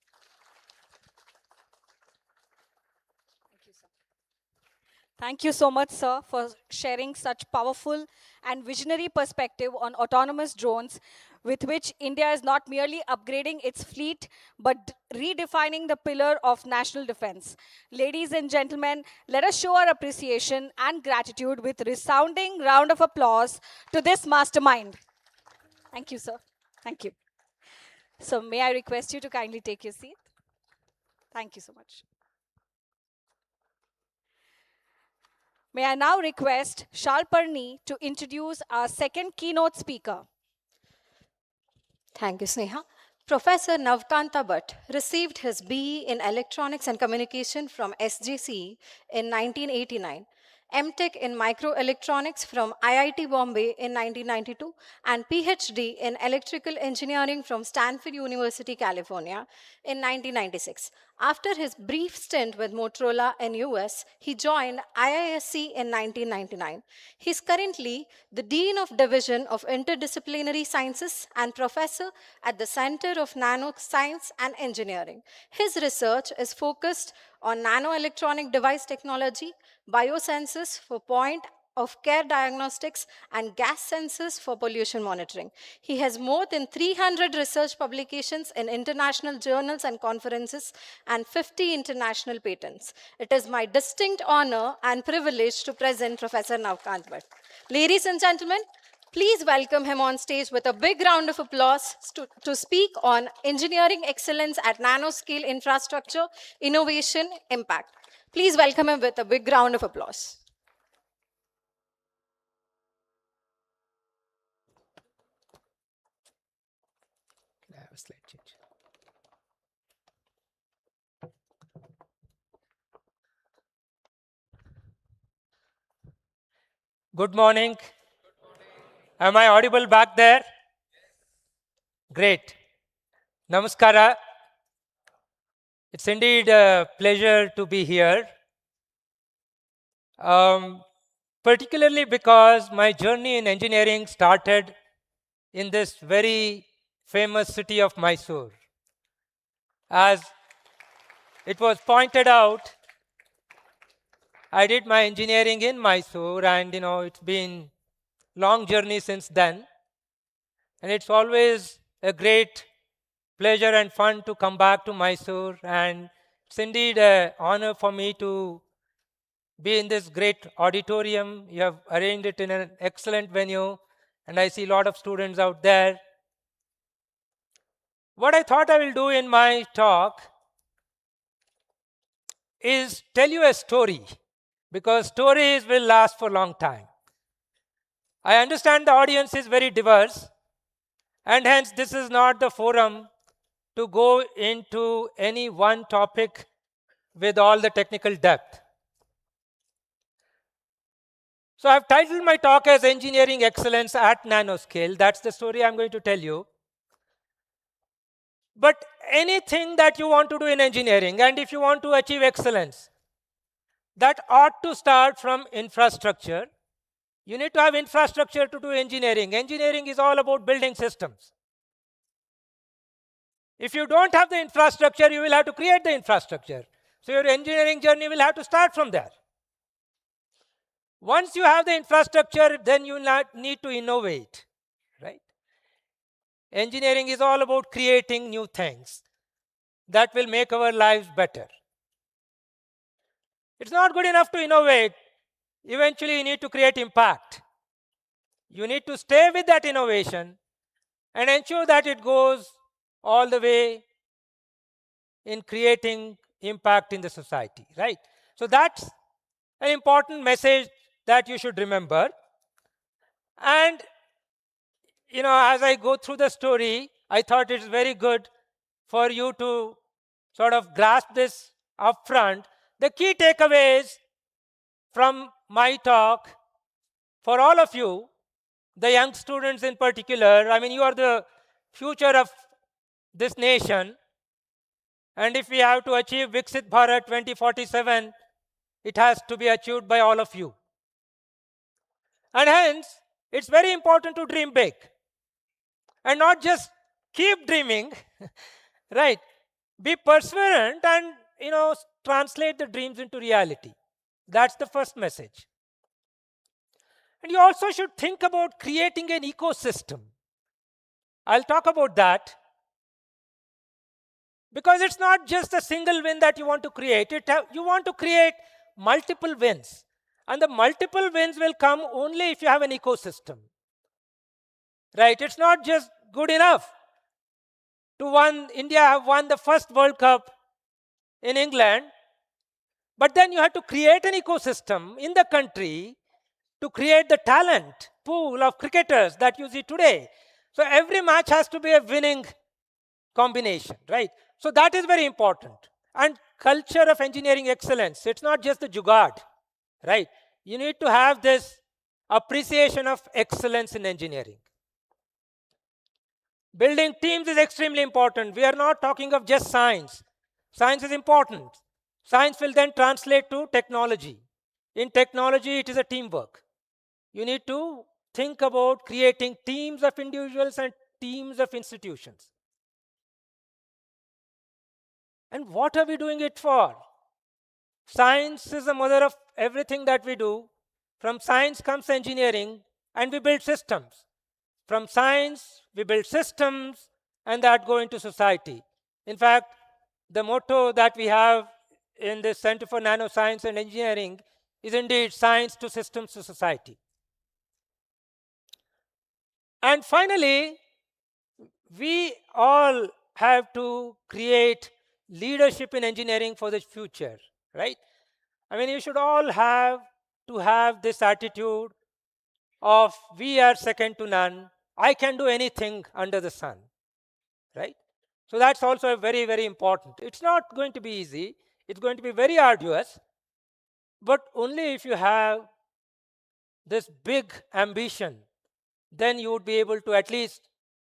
Thank you so much, sir, for sharing such powerful and visionary perspective on autonomous drones, with which India is not merely upgrading its fleet, but redefining the pillar of national defense. Ladies and gentlemen, let us show our appreciation and gratitude with a resounding round of applause to this mastermind. Thank you, sir. Thank you. So may I request you to kindly take your seat? Thank you so much. May I now request Shalparni to introduce our second keynote speaker. Thank you, Sneha. Professor Navakanta Bhat received his BE in Electronics and Communication from SJC in 1989, MTech in Microelectronics from IIT Bombay in 1992, and PhD in Electrical Engineering from Stanford University, California in 1996. After his brief stint with Motorola in US, he joined IISc in 1999. He is currently the Dean of Division of Interdisciplinary Sciences and Professor at the Center of Nanoscience and Engineering. His research is focused on nanoelectronic device technology, biosensors for point of care diagnostics, and gas sensors for pollution monitoring. He has more than 300 research publications in international journals and conferences and 50 international patents. It is my distinct honor and privilege to present Professor Navakanta Bhat. Ladies and gentlemen, please welcome him on stage with a big round of applause to speak on engineering excellence at nanoscale infrastructure, innovation, impact. Please welcome him with a big round of applause. have a slide change. Good morning. Am I audible back there? Great. Namaskara. It's indeed a pleasure to be here. Particularly because my journey in engineering started in this very famous city of Mysuru. As it was pointed out, I did my engineering in Mysuru, and it's been long journey since then. And it's always a great pleasure and fun to come back to Mysuru, and it's indeed an honor for me to be in this great auditorium. You have arranged it in an excellent venue, and I see a lot of students out there. What I thought I will do in my talk is tell you a story, because stories will last for a long time. I understand the audience is very diverse, and hence this is not the forum to go into any one topic with all the technical depth. So I've titled my talk as Engineering Excellence at Nanoscale. That's the story I'm going to tell you. But anything that you want to do in engineering, and if you want to achieve excellence, that ought to start from infrastructure. You need to have infrastructure to do engineering. Engineering is all about building systems. If you don't have the infrastructure, you will have to create the infrastructure. So your engineering journey will have to start from there. Once you have the infrastructure, then you need to innovate, right? Engineering is all about creating new things that will make our lives better. It's not good enough to innovate. Eventually, you need to create impact. You need to stay with that innovation and ensure that it goes all the way in creating impact in the society, right? So that's an important message that you should remember. And, as I go through the story, I thought it's very good for you to sort of grasp this upfront. The key takeaways from my talk for all of you, the young students in particular, you are the future of this nation. And if we have to achieve Viksit Bharat 2047, it has to be achieved by all of you. And hence, it's very important to dream big. And not just keep dreaming, right? Be perseverant and, translate the dreams into reality. That's the first message. And you also should think about creating an ecosystem. I'll talk about that. Because it's not just a single win that you want to create. You want to create multiple wins. And the multiple wins will come only if you have an ecosystem. Right? It's not just good enough to India have won the first World Cup in England, but then you have to create an ecosystem in the country to create the talent pool of cricketers that you see today. So every match has to be a winning combination, right? So that is very important. And culture of engineering excellence, it's not just the jugaad, right? You need to have this appreciation of excellence in engineering. Building teams is extremely important. We are not talking of just science. Science is important. Science will then translate to technology. In technology, it is a teamwork. You need to think about creating teams of individuals and teams of institutions. And what are we doing it for? Science is the mother of everything that we do. From science comes engineering, and we build systems. From science, we build systems, and that go into society. In fact, the motto that we have in the Center for Nanoscience and Engineering is indeed science to systems to society. And finally, we all have to create leadership in engineering for the future, right? You should all have to have this attitude of we are second to none. I can do anything under the sun, right? So that's also very, very important. It's not going to be easy. It's going to be very arduous. But only if you have this big ambition, then you would be able to at least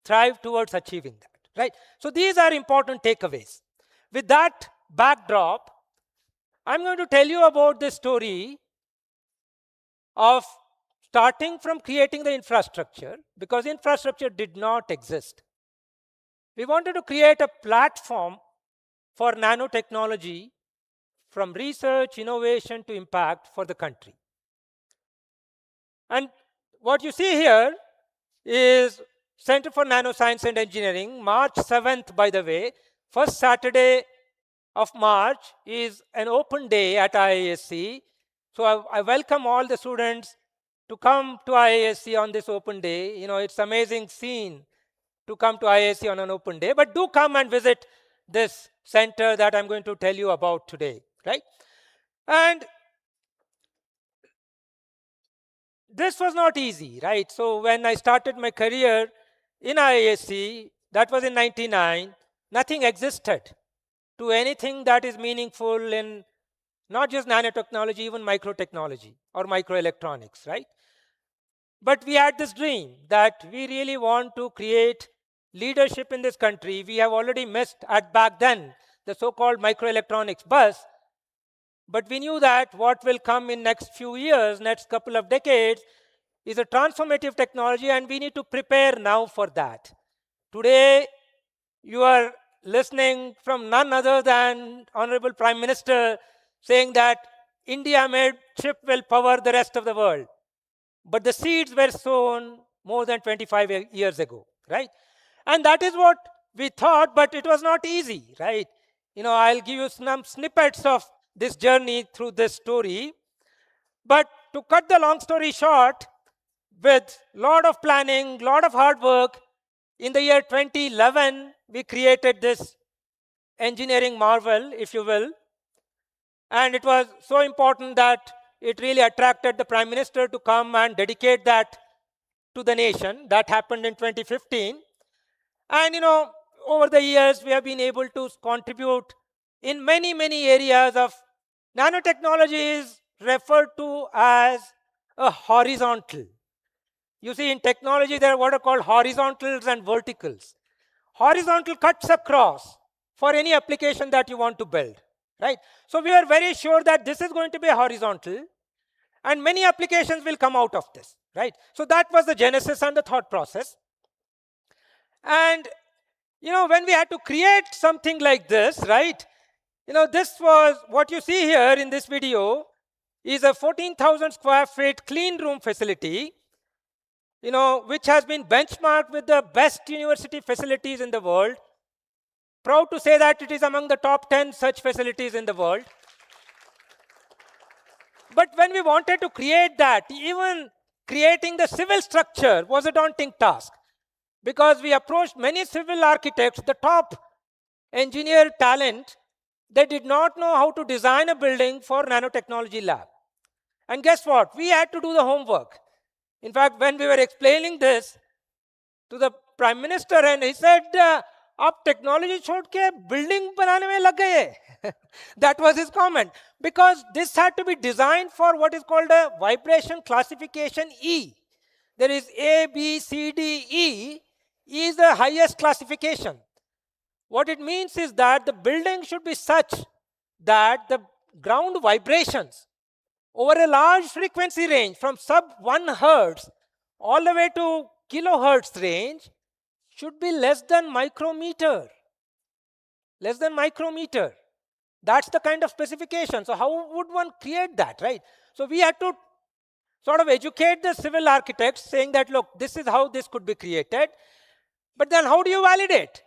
thrive towards achieving that, right? So these are important takeaways. With that backdrop, I'm going to tell you about the story of starting from creating the infrastructure, because infrastructure did not exist. We wanted to create a platform for nanotechnology from research, innovation to impact for the country. And what you see here is Center for Nanoscience and Engineering, March 7th, by the way. First Saturday of March is an open day at IISc. So I welcome all the students to come to IISc on this open day. You know, it's amazing scene to come to IISc on an open day. But do come and visit this center that I'm going to tell you about today, right? And this was not easy, right? So when I started my career in IISc, that was in 99, nothing existed to anything that is meaningful in not just nanotechnology, even microtechnology or microelectronics, right? But we had this dream that we really want to create leadership in this country. We have already missed at back then the so-called microelectronics bus. But we knew that what will come in next few years, next couple of decades, is a transformative technology, and we need to prepare now for that. Today, you are listening from none other than Honorable Prime Minister saying that India-made chip will power the rest of the world. But the seeds were sown more than 25 years ago, right? And that is what we thought, but it was not easy, right? You know, I'll give you some snippets of this journey through this story. But to cut the long story short, with a lot of planning, lot of hard work, in the year 2011, we created this engineering marvel, if you will. And it was so important that it really attracted the Prime Minister to come and dedicate that to the nation. That happened in 2015. And, you know, over the years, we have been able to contribute in many, many areas of nanotechnology is referred to as a horizontal. You see, in technology, there are what are called horizontals and verticals. Horizontal cuts across for any application that you want to build, right? So we are very sure that this is going to be a horizontal, and many applications will come out of this, right? So that was the genesis and the thought process. And, you know, when we had to create something like this, right? You know, this was what you see here in this video is a 14,000 square feet clean room facility, you know, which has been benchmarked with the best university facilities in the world. Proud to say that it is among the top 10 such facilities in the world. But when we wanted to create that, even creating the civil structure was a daunting task, because we approached many civil architects, the top engineer talent. They did not know how to design a building for nanotechnology lab. And guess what? We had to do the homework. In fact, when we were explaining this to the Prime Minister, and he said, "Aap technology chhod ke building banane mein lag gaye." That was his comment, because this had to be designed for what is called a vibration classification E. There is A, B, C, D, E. E is the highest classification. What it means is that the building should be such that the ground vibrations over a large frequency range from sub 1 hertz all the way to kilohertz range should be less than micrometer. Less than micrometer. That's the kind of specification. So how would one create that, right? So we had to sort of educate the civil architects saying that, look, this is how this could be created. But then how do you validate?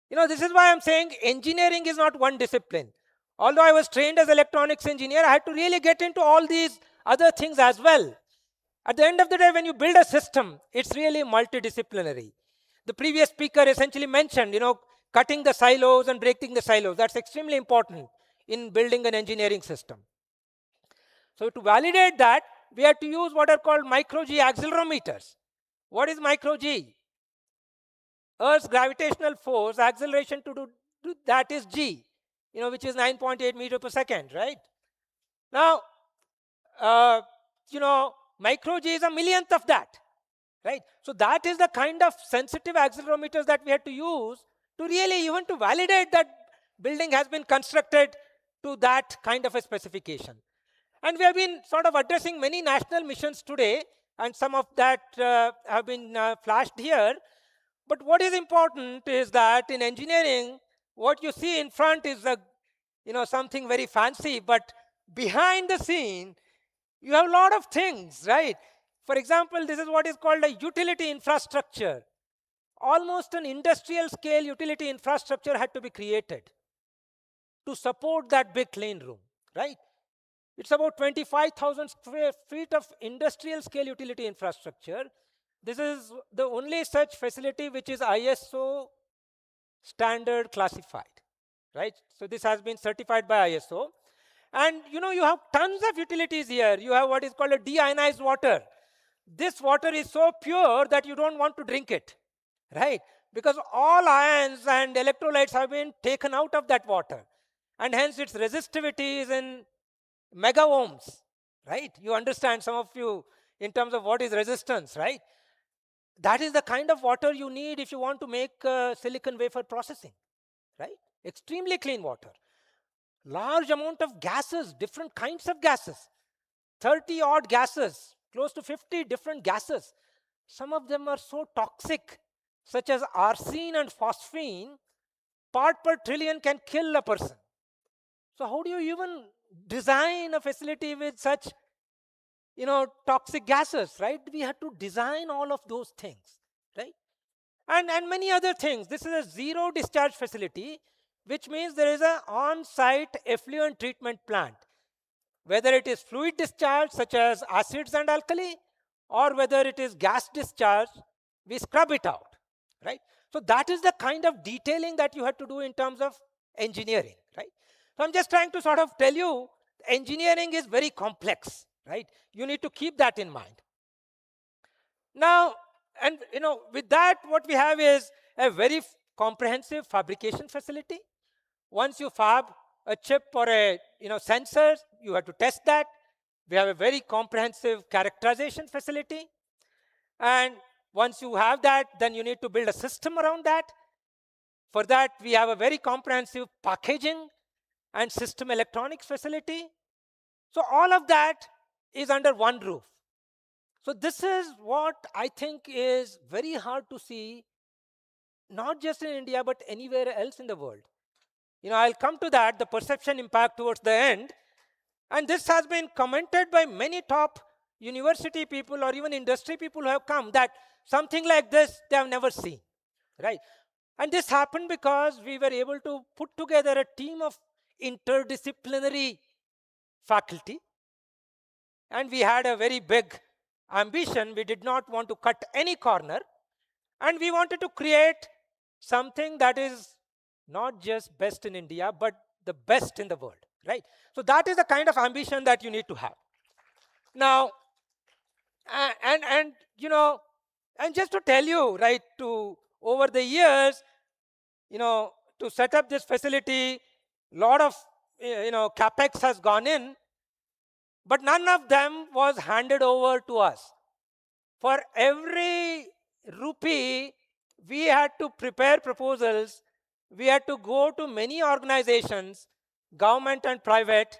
You know, this is why I'm saying engineering is not one discipline. Although I was trained as electronics engineer, I had to really get into all these other things as well. At the end of the day, when you build a system, it's really multidisciplinary. The previous speaker essentially mentioned, you know, cutting the silos and breaking the silos. That's extremely important in building an engineering system. So to validate that, we had to use what are called micro-G accelerometers. What is micro-G? Earth's gravitational force, acceleration to do that is g, which is 9.8 meter per second, right? Now, micro g is a millionth of that, right? So that is the kind of sensitive accelerometers that we had to use to really even to validate that building has been constructed to that kind of a specification. And we have been sort of addressing many national missions today, and some of that have been flashed here. But what is important is that in engineering, what you see in front is something very fancy, but behind the scene, you have a lot of things, right? For example, this is what is called a utility infrastructure. Almost an industrial scale utility infrastructure had to be created to support that big clean room, right? It's about 25,000 square feet of industrial scale utility infrastructure. This is the only such facility which is ISO standard classified, right? So this has been certified by ISO. And you have tons of utilities here. You have what is called a deionized water. This water is so pure that you don't want to drink it, right? Because all ions and electrolytes have been taken out of that water. And hence its resistivity is in mega ohms, right? You understand, some of you, in terms of what is resistance, right? That is the kind of water you need if you want to make silicon wafer processing, right? Extremely clean water. Large amount of gases, different kinds of gases, 30 odd gases, close to 50 different gases. Some of them are so toxic, such as arsine and phosphine, part per trillion can kill a person. So how do you even design a facility with such toxic gases, right? We had to design all of those things, right? And many other things. This is a zero discharge facility, which means there is an on-site effluent treatment plant. Whether it is fluid discharge, such as acids and alkali, or whether it is gas discharge, we scrub it out, right? So that is the kind of detailing that you had to do in terms of engineering, right? So I'm just trying to sort of tell you, engineering is very complex, right? You need to keep that in mind. Now, and with that, what we have is a very comprehensive fabrication facility. Once you fab a chip or a sensor, you have to test that. We have a very comprehensive characterization facility. And once you have that, then you need to build a system around that. For that, we have a very comprehensive packaging and system electronics facility. So all of that is under one roof. So this is what I think is very hard to see, not just in India, but anywhere else in the world. I'll come to that, the perception impact towards the end. And this has been commented by many top university people or even industry people who have come, that something like this they have never seen, right? And this happened because we were able to put together a team of interdisciplinary faculty. And we had a very big ambition. We did not want to cut any corner. And we wanted to create something that is not just best in India, but the best in the world, right? So that is the kind of ambition that you need to have. Now, and just to tell you, right, over the years, to set up this facility, lot of capex has gone in, but none of them was handed over to us. For every rupee, we had to prepare proposals. We had to go to many organizations, government and private,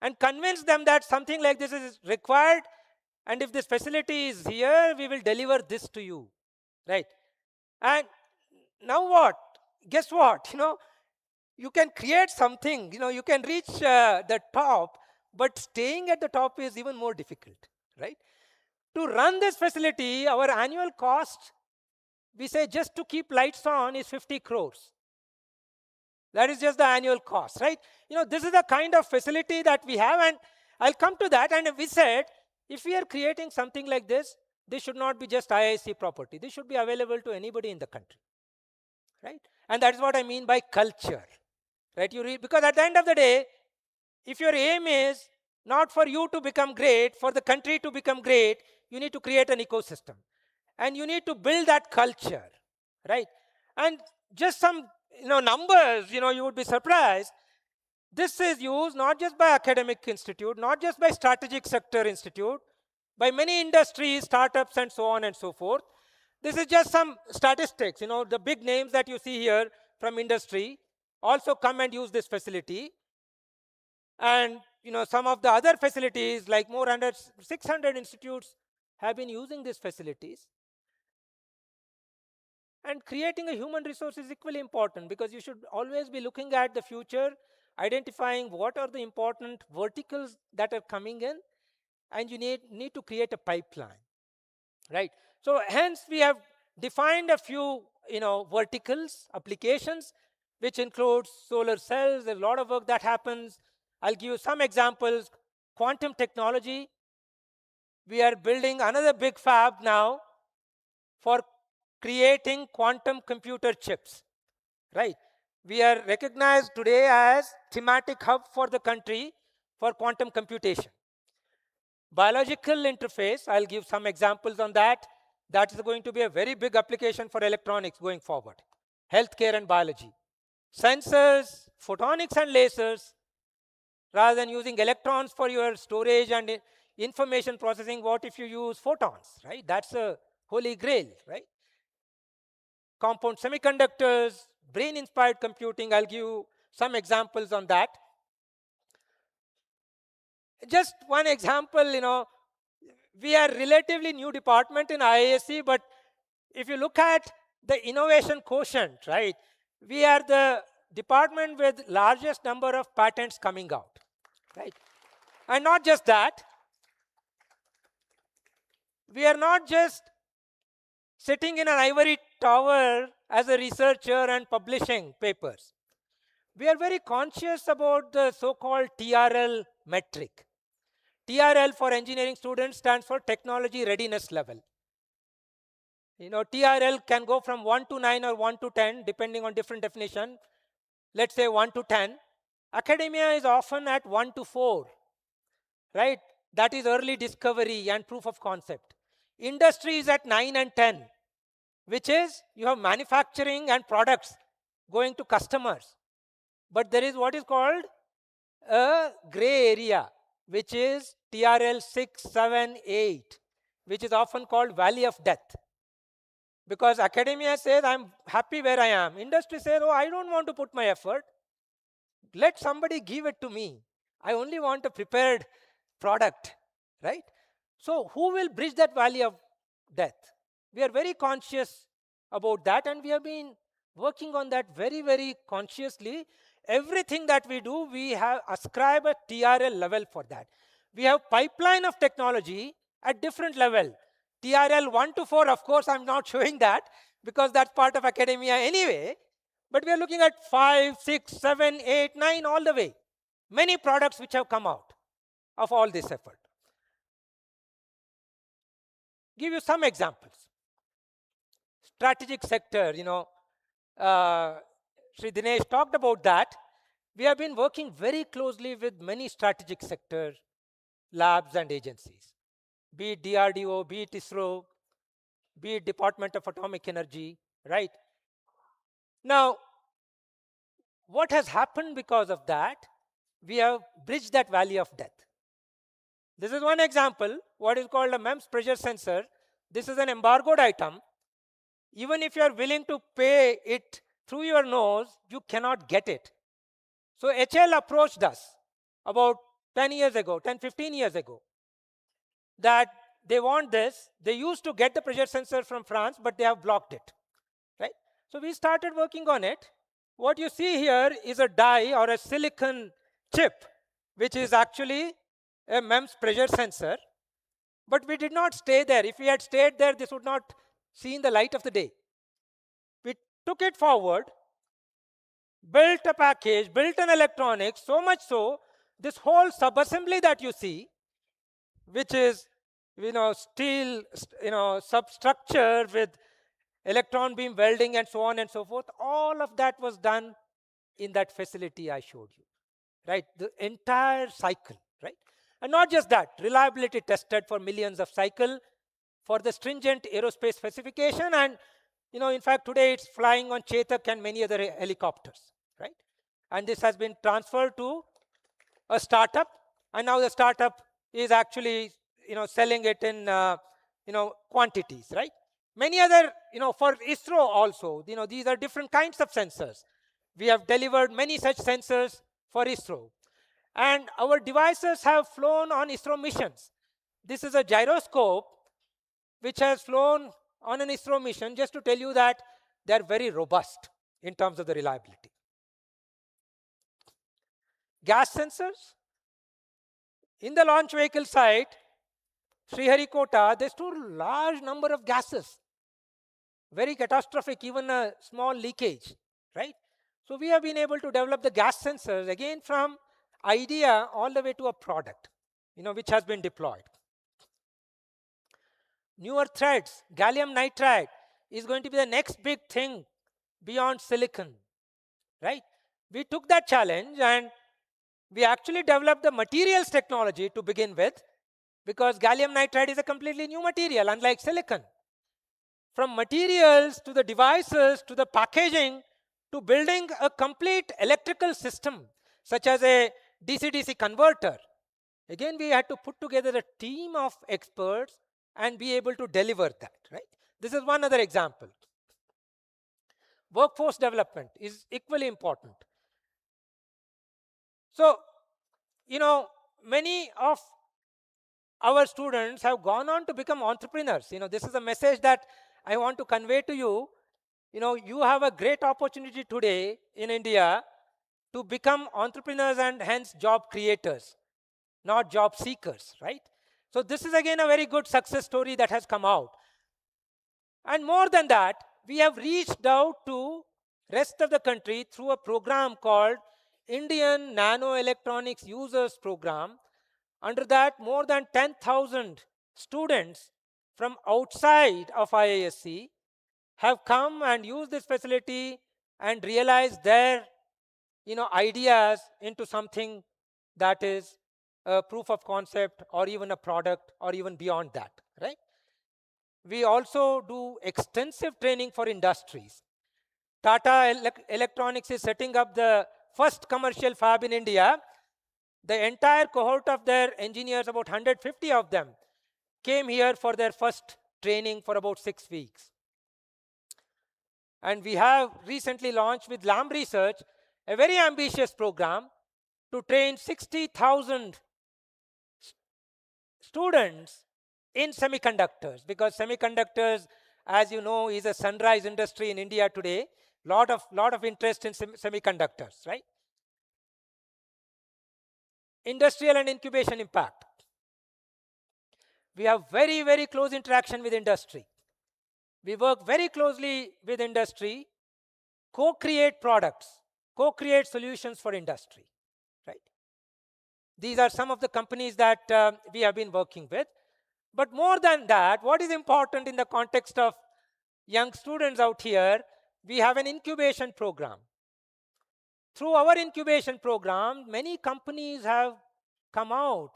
and convince them that something like this is required. And if this facility is here, we will deliver this to you, right? And now what? Guess what? You can create something, you can reach the top, but staying at the top is even more difficult, right? To run this facility, our annual cost, we say just to keep lights on is 50 crores. That is just the annual cost, right? This is the kind of facility that we have, and I'll come to that. And we said, if we are creating something like this should not be just IISc property. This should be available to anybody in the country, right? And that is what I mean by culture, right? Because at the end of the day, if your aim is not for you to become great, for the country to become great, you need to create an ecosystem. And you need to build that culture, right? And just some numbers, you would be surprised. This is used not just by academic institute, not just by strategic sector institute, by many industries, startups, and so on and so forth. This is just some statistics. The big names that you see here from industry also come and use this facility. And some of the other facilities, like more than 600 institutes have been using these facilities. And creating a human resource is equally important, because you should always be looking at the future, identifying what are the important verticals that are coming in, and you need to create a pipeline, right? So hence we have defined a few verticals, applications, which includes solar cells. There's a lot of work that happens. I'll give you some examples. Quantum technology. We are building another big fab now for creating quantum computer chips, right? We are recognized today as thematic hub for the country for quantum computation. Biological interface, I'll give some examples on that. That is going to be a very big application for electronics going forward. Healthcare and biology. Sensors, photonics and lasers. Rather than using electrons for your storage and information processing, what if you use photons, right? That's a holy grail, right? Compound semiconductors, brain-inspired computing. I'll give you some examples on that. Just one example, we are relatively new department in IISc, but if you look at the innovation quotient, right, we are the department with largest number of patents coming out, right? And not just that, we are not just sitting in an ivory tower as a researcher and publishing papers. We are very conscious about the so-called TRL metric. TRL for engineering students stands for technology readiness level. TRL can go from 1 to 9 or 1 to 10, depending on different definition. Let's say 1 to 10. Academia is often at 1 to 4, right? That is early discovery and proof of concept. Industry is at 9 and 10, which is you have manufacturing and products going to customers. But there is what is called a gray area, which is TRL 6, 7, 8, which is often called valley of death. Because academia says, I'm happy where I am. Industry says, oh, I don't want to put my effort. Let somebody give it to me. I only want a prepared product, right? So who will bridge that valley of death? We are very conscious about that, and we have been working on that very, very consciously. Everything that we do, we have ascribed a TRL level for that. We have pipeline of technology at different level. TRL 1 to 4, of course, I'm not showing that because that's part of academia anyway. But we are looking at 5, 6, 7, 8, 9, all the way. Many products which have come out of all this effort. Give you some examples. Strategic sector, Sri Dinesh talked about that. We have been working very closely with many strategic sector labs and agencies, be it DRDO, be it ISRO, be it Department of Atomic Energy, right? Now, what has happened because of that? We have bridged that valley of death. This is one example, what is called a MEMS pressure sensor. This is an embargoed item. Even if you are willing to pay it through your nose, you cannot get it. So HL approached us about 10 years ago, 10, 15 years ago, that they want this. They used to get the pressure sensor from France, but they have blocked it, right? So we started working on it. What you see here is a die or a silicon chip, which is actually a MEMS pressure sensor. But we did not stay there. If we had stayed there, this would not see the light of the day. We took it forward, built a package, built an electronics, so much so, this whole subassembly that you see, which is, steel, substructure with electron beam welding and so on and so forth, all of that was done in that facility I showed you, right? The entire cycle, right? And not just that, reliability tested for millions of cycles for the stringent aerospace specification, and In fact, today it's flying on Chetak and many other helicopters, right? And this has been transferred to a startup, and now the startup is actually, selling it in, quantities, right? Many other, for ISRO also, these are different kinds of sensors. We have delivered many such sensors for ISRO. And our devices have flown on ISRO missions. This is a gyroscope which has flown on an ISRO mission, just to tell you that they are very robust in terms of the reliability. Gas sensors. In the launch vehicle site, Sriharikota, they store a large number of gases. Very catastrophic, even a small leakage, right? So we have been able to develop the gas sensors, again from idea all the way to a product, which has been deployed. Newer threads, gallium nitride is going to be the next big thing beyond silicon, right? We took that challenge and we actually developed the materials technology to begin with, because gallium nitride is a completely new material, unlike silicon. From materials to the devices to the packaging to building a complete electrical system, such as a DC-DC converter. Again, we had to put together a team of experts and be able to deliver that, right? This is one other example. Workforce development is equally important. So, many of our students have gone on to become entrepreneurs. This is a message that I want to convey to you. You have a great opportunity today in India to become entrepreneurs and hence job creators, not job seekers, right? So this is again a very good success story that has come out. And more than that, we have reached out to rest of the country through a program called Indian Nanoelectronics Users Program. Under that, more than 10,000 students from outside of IISc have come and used this facility and realized their ideas into something that is a proof of concept or even a product or even beyond that, right? We also do extensive training for industries. Tata Electronics is setting up the first commercial fab in India. The entire cohort of their engineers, about 150 of them, came here for their first training for about 6 weeks. And we have recently launched with LAM Research a very ambitious program to train 60,000 students in semiconductors, because semiconductors, as you know, is a sunrise industry in India today. Lot of interest in semiconductors, right? Industrial and incubation impact. We have very, very close interaction with industry. We work very closely with industry, co-create products, co-create solutions for industry, right? These are some of the companies that we have been working with. But more than that, what is important in the context of young students out here, we have an incubation program. Through our incubation program, many companies have come out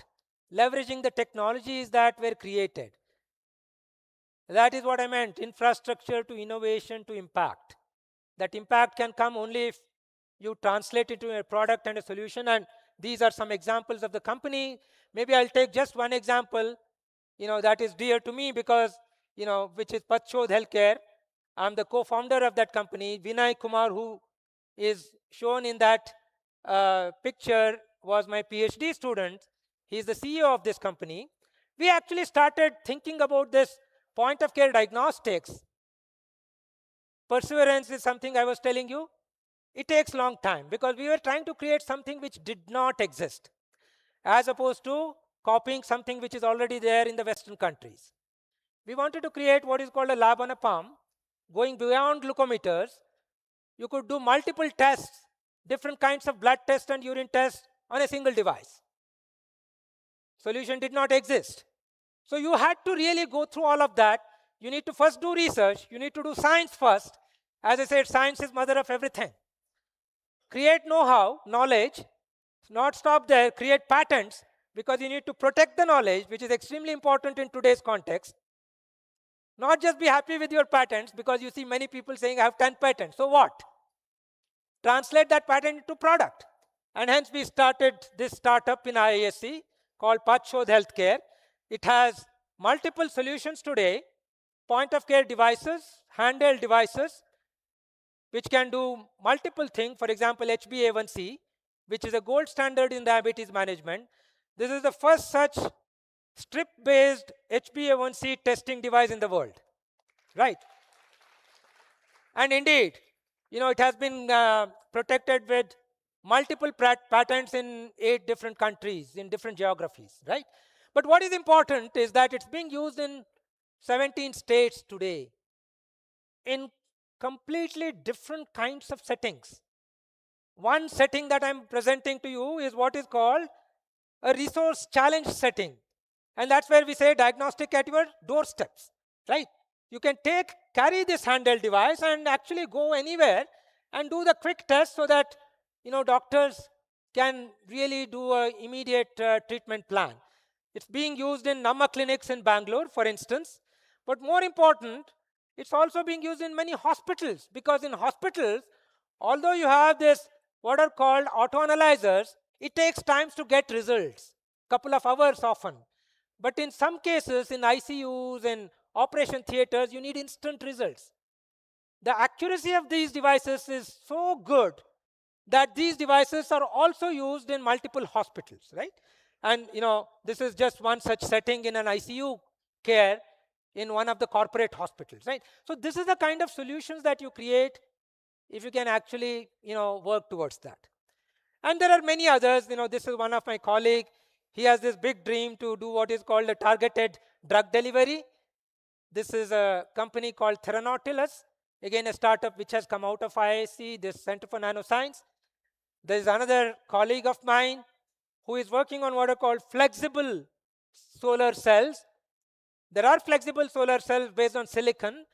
leveraging the technologies that were created. That is what I meant, infrastructure to innovation to impact. That impact can come only if you translate it to a product and a solution, and these are some examples of the company. Maybe I'll take just one example, that is dear to me because, which is Pathshodh Healthcare. I'm the co-founder of that company. Vinay Kumar, who is shown in that picture, was my PhD student. He's the CEO of this company. We actually started thinking about this point-of-care diagnostics. Perseverance is something I was telling you. It takes a long time because we were trying to create something which did not exist, as opposed to copying something which is already there in the Western countries. We wanted to create what is called a lab on a palm, going beyond glucometers. You could do multiple tests, different kinds of blood tests and urine tests on a single device. Solution did not exist. So you had to really go through all of that. You need to first do research. You need to do science first. As I said, science is mother of everything. Create know-how, knowledge, not stop there, create patents, because you need to protect the knowledge, which is extremely important in today's context. Not just be happy with your patents, because you see many people saying, I have 10 patents. So what? Translate that patent into product. And hence we started this startup in IISc called Pathbreaking Healthcare. It has multiple solutions today, point-of-care devices, handheld devices, which can do multiple things. For example, HbA1c, which is a gold standard in diabetes management. This is the first such strip-based HbA1c testing device in the world, right? And indeed, it has been protected with multiple patents in 8 different countries, in different geographies, right? But what is important is that it's being used in 17 states today in completely different kinds of settings. One setting that I'm presenting to you is what is called a resource challenge setting. And that's where we say diagnostic at your doorsteps, right? You can carry this handheld device and actually go anywhere and do the quick test so that, doctors can really do an immediate treatment plan. It's being used in Namma clinics in Bangalore, for instance. But more important, it's also being used in many hospitals, because in hospitals, although you have this what are called autoanalyzers, it takes time to get results, couple of hours often. But in some cases, in ICUs and operation theaters, you need instant results. The accuracy of these devices is so good that these devices are also used in multiple hospitals, right? And, this is just one such setting in an ICU care in one of the corporate hospitals, right? So this is the kind of solutions that you create if you can actually, work towards that. And there are many others. This is one of my colleagues. He has this big dream to do what is called a targeted drug delivery. This is a company called Theranautilus, again a startup which has come out of IISc, this Center for Nanoscience. There is another colleague of mine who is working on what are called flexible solar cells. There are flexible solar cells based on silicon,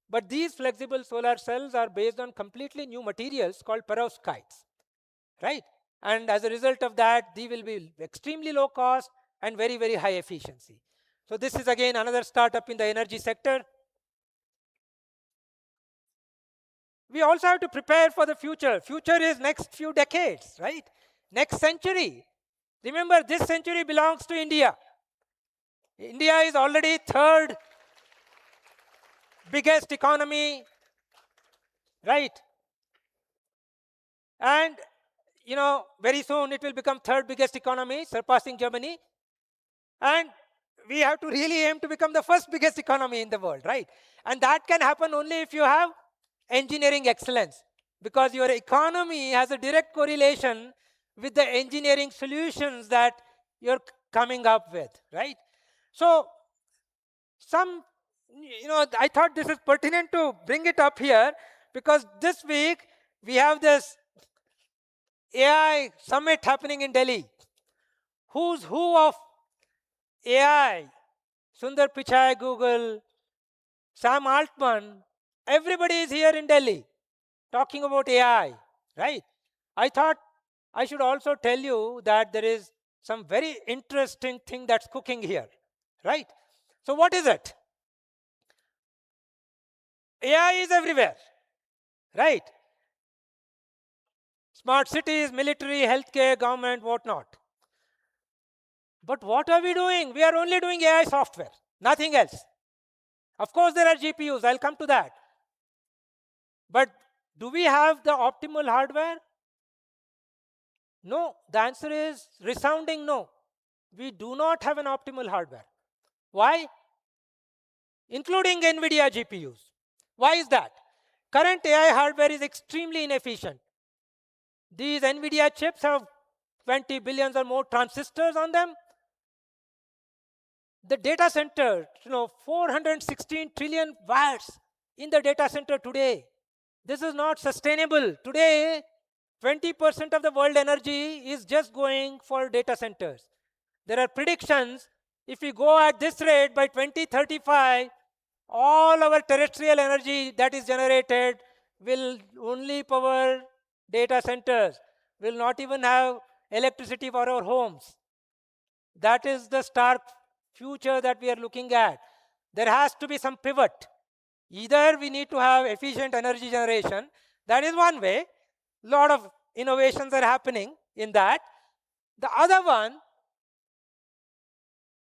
but these flexible solar cells are based on completely new materials called perovskites, right? And as a result of that, they will be extremely low cost and very, very high efficiency. So this is again another startup in the energy sector. We also have to prepare for the future. Future is next few decades, right? Next century. Remember, this century belongs to India. India is already 3rd biggest economy, right? And, very soon it will become 3rd biggest economy, surpassing Germany. And we have to really aim to become the 1st biggest economy in the world, right? And that can happen only if you have engineering excellence, because your economy has a direct correlation with the engineering solutions that you're coming up with, right? So I thought this is pertinent to bring it up here, because this week we have this AI summit happening in Delhi. Who's who of AI? Sundar Pichai, Google, Sam Altman, everybody is here in Delhi talking about AI, right? I thought I should also tell you that there is some very interesting thing that's cooking here, right? So what is it? AI is everywhere, right? Smart cities, military, healthcare, government, whatnot. But what are we doing? We are only doing AI software, nothing else. Of course, there are GPUs. I'll come to that. But do we have the optimal hardware? No. The answer is resounding no. We do not have an optimal hardware. Why? Including NVIDIA GPUs. Why is that? Current AI hardware is extremely inefficient. These NVIDIA chips have 20 billion or more transistors on them. The data center, 416 trillion watts in the data center today. This is not sustainable. Today, 20% of the world energy is just going for data centers. There are predictions, if we go at this rate by 2035, all our terrestrial energy that is generated will only power data centers, will not even have electricity for our homes. That is the stark future that we are looking at. there has to be some pivot. Either we need to have efficient energy generation, that is one way. A lot of innovations are happening in that. The other one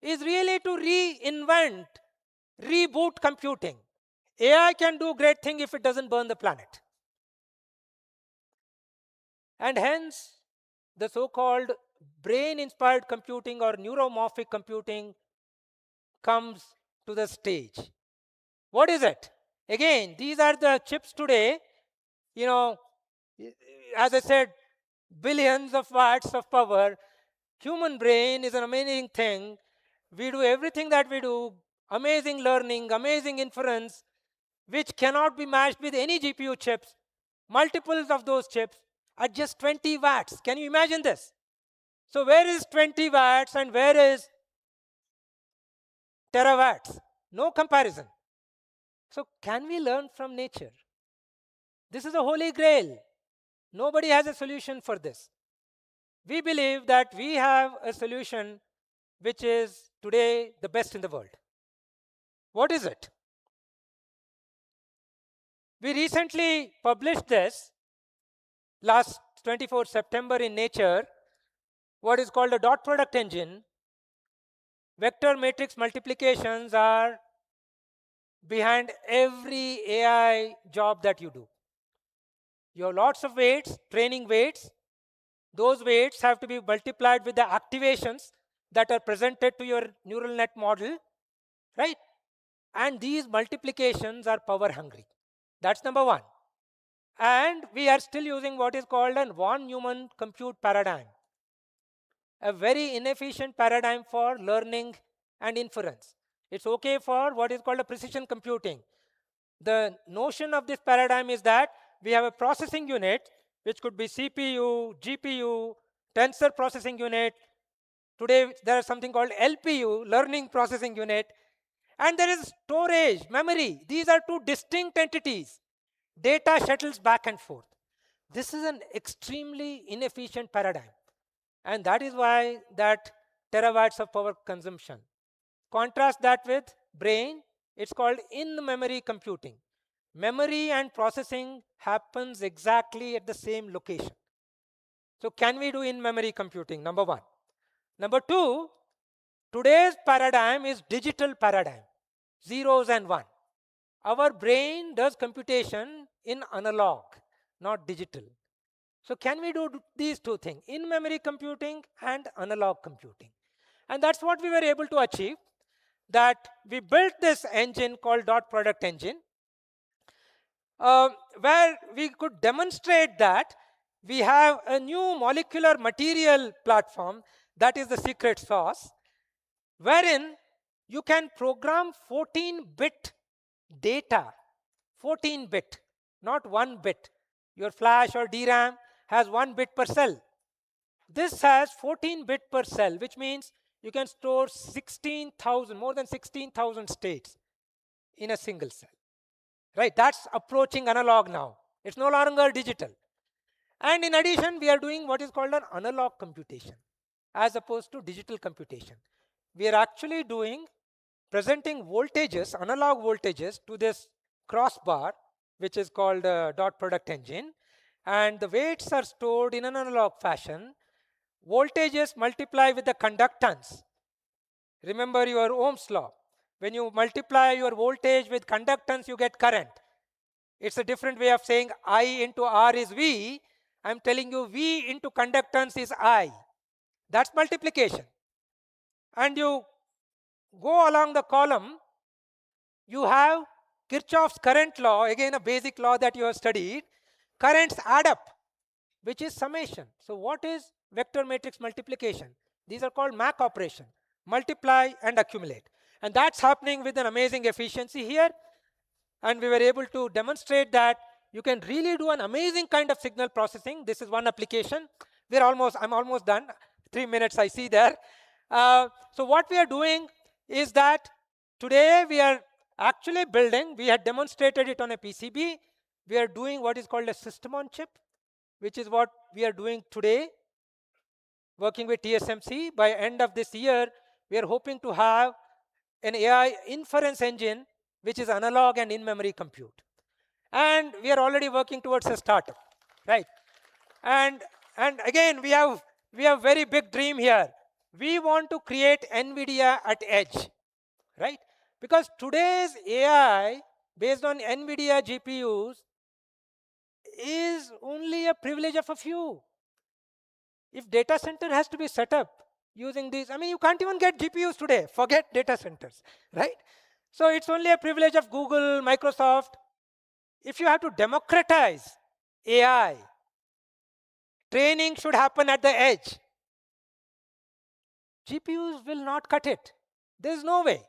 is really to reinvent, reboot computing. AI can do great thing if it doesn't burn the planet. And hence, the so-called brain-inspired computing or neuromorphic computing comes to the stage. What is it? Again, these are the chips today. You know, as I said, billions of watts of power. Human brain is an amazing thing. We do everything that we do, amazing learning, amazing inference, which cannot be matched with any GPU chips, multiples of those chips at just 20 watts. Can you imagine this? So where is 20 watts and where is terawatts? No comparison. So can we learn from nature? This is a holy grail. Nobody has a solution for this. We believe that we have a solution which is today the best in the world. What is it? We recently published this last 24 September in Nature, what is called a dot product engine. Vector matrix multiplications are behind every AI job that you do. You have lots of weights, training weights. Those weights have to be multiplied with the activations that are presented to your neural net model, right? And these multiplications are power hungry. That's number one. And we are still using what is called a von Neumann compute paradigm, a very inefficient paradigm for learning and inference. It's okay for what is called a precision computing. The notion of this paradigm is that we have a processing unit, which could be CPU, GPU, tensor processing unit. Today, there is something called LPU, learning processing unit. And there is storage, memory. These are two distinct entities. Data shuttles back and forth. This is an extremely inefficient paradigm. And that is why that terawatts of power consumption. Contrast that with brain. It's called in-memory computing. Memory and processing happens exactly at the same location. So can we do in-memory computing? Number one. Number two, today's paradigm is digital paradigm, zeros and one. Our brain does computation in analog, not digital. So can we do these two things, in-memory computing and analog computing? And that's what we were able to achieve, that we built this engine called dot product engine, where we could demonstrate that we have a new molecular material platform, that is the secret sauce, wherein you can program 14-bit data, 14-bit, not 1 bit. Your flash or DRAM has 1 bit per cell. This has 14-bit per cell, which means you can store 16,000, more than 16,000 states in a single cell. Right, that's approaching analog now. It's no longer digital. And in addition, we are doing what is called an analog computation as opposed to digital computation. We are actually presenting voltages, analog voltages to this crossbar, which is called a dot product engine. And the weights are stored in an analog fashion. Voltages multiply with the conductance. Remember your Ohm's law. When you multiply your voltage with conductance, you get current. It's a different way of saying I into R is V. I'm telling you V into conductance is I. That's multiplication. And you go along the column, you have Kirchhoff's current law, again a basic law that you have studied. Currents add up, which is summation. So what is vector matrix multiplication? These are called MAC operation, multiply and accumulate. And that's happening with an amazing efficiency here. And we were able to demonstrate that you can really do an amazing kind of signal processing. This is one application. I'm almost done. 3 minutes I see there. So what we are doing is that today we are actually building, we had demonstrated it on a PCB. We are doing what is called a system on chip, which is what we are doing today, working with TSMC. By end of this year, we are hoping to have an AI inference engine, which is analog and in-memory compute. And we are already working towards a startup, right? And again, we have very big dream here. We want to create NVIDIA at edge, right? Because today's AI based on NVIDIA GPUs is only a privilege of a few. If data center has to be set up using these, I mean, you can't even get GPUs today. Forget data centers, right? So it's only a privilege of Google, Microsoft. If you have to democratize AI, training should happen at the edge. GPUs will not cut it. There's no way.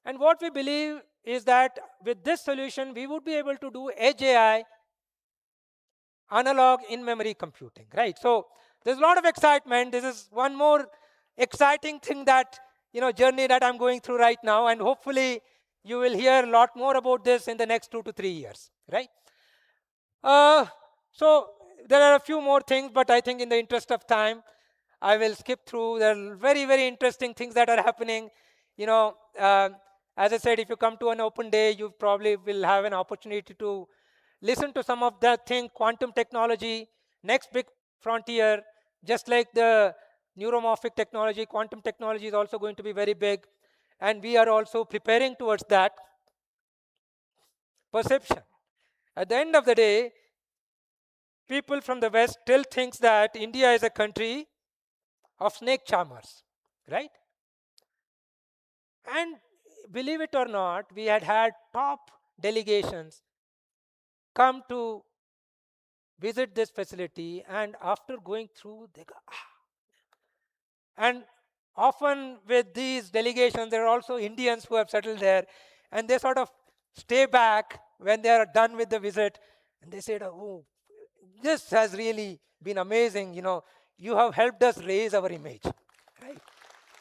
And what we believe is that with this solution, we would be able to do edge AI, analog in-memory computing, right? So there's a lot of excitement. This is one more exciting thing that, journey that I'm going through right now. And hopefully you will hear a lot more about this in the next 2 to 3 years, right? So there are a few more things, but I think in the interest of time, I will skip through. There are very, very interesting things that are happening. As I said, if you come to an open day, you probably will have an opportunity to listen to some of that thing, quantum technology, next big frontier, just like the neuromorphic technology, quantum technology is also going to be very big. And we are also preparing towards that. Perception. At the end of the day, people from the West still think that India is a country of snake charmers, right? And believe it or not, we had top delegations come to visit this facility, and after going through, they go, ah. And often with these delegations, there are also Indians who have settled there, and they sort of stay back when they are done with the visit, and they said, oh, this has really been amazing. You have helped us raise our image, right?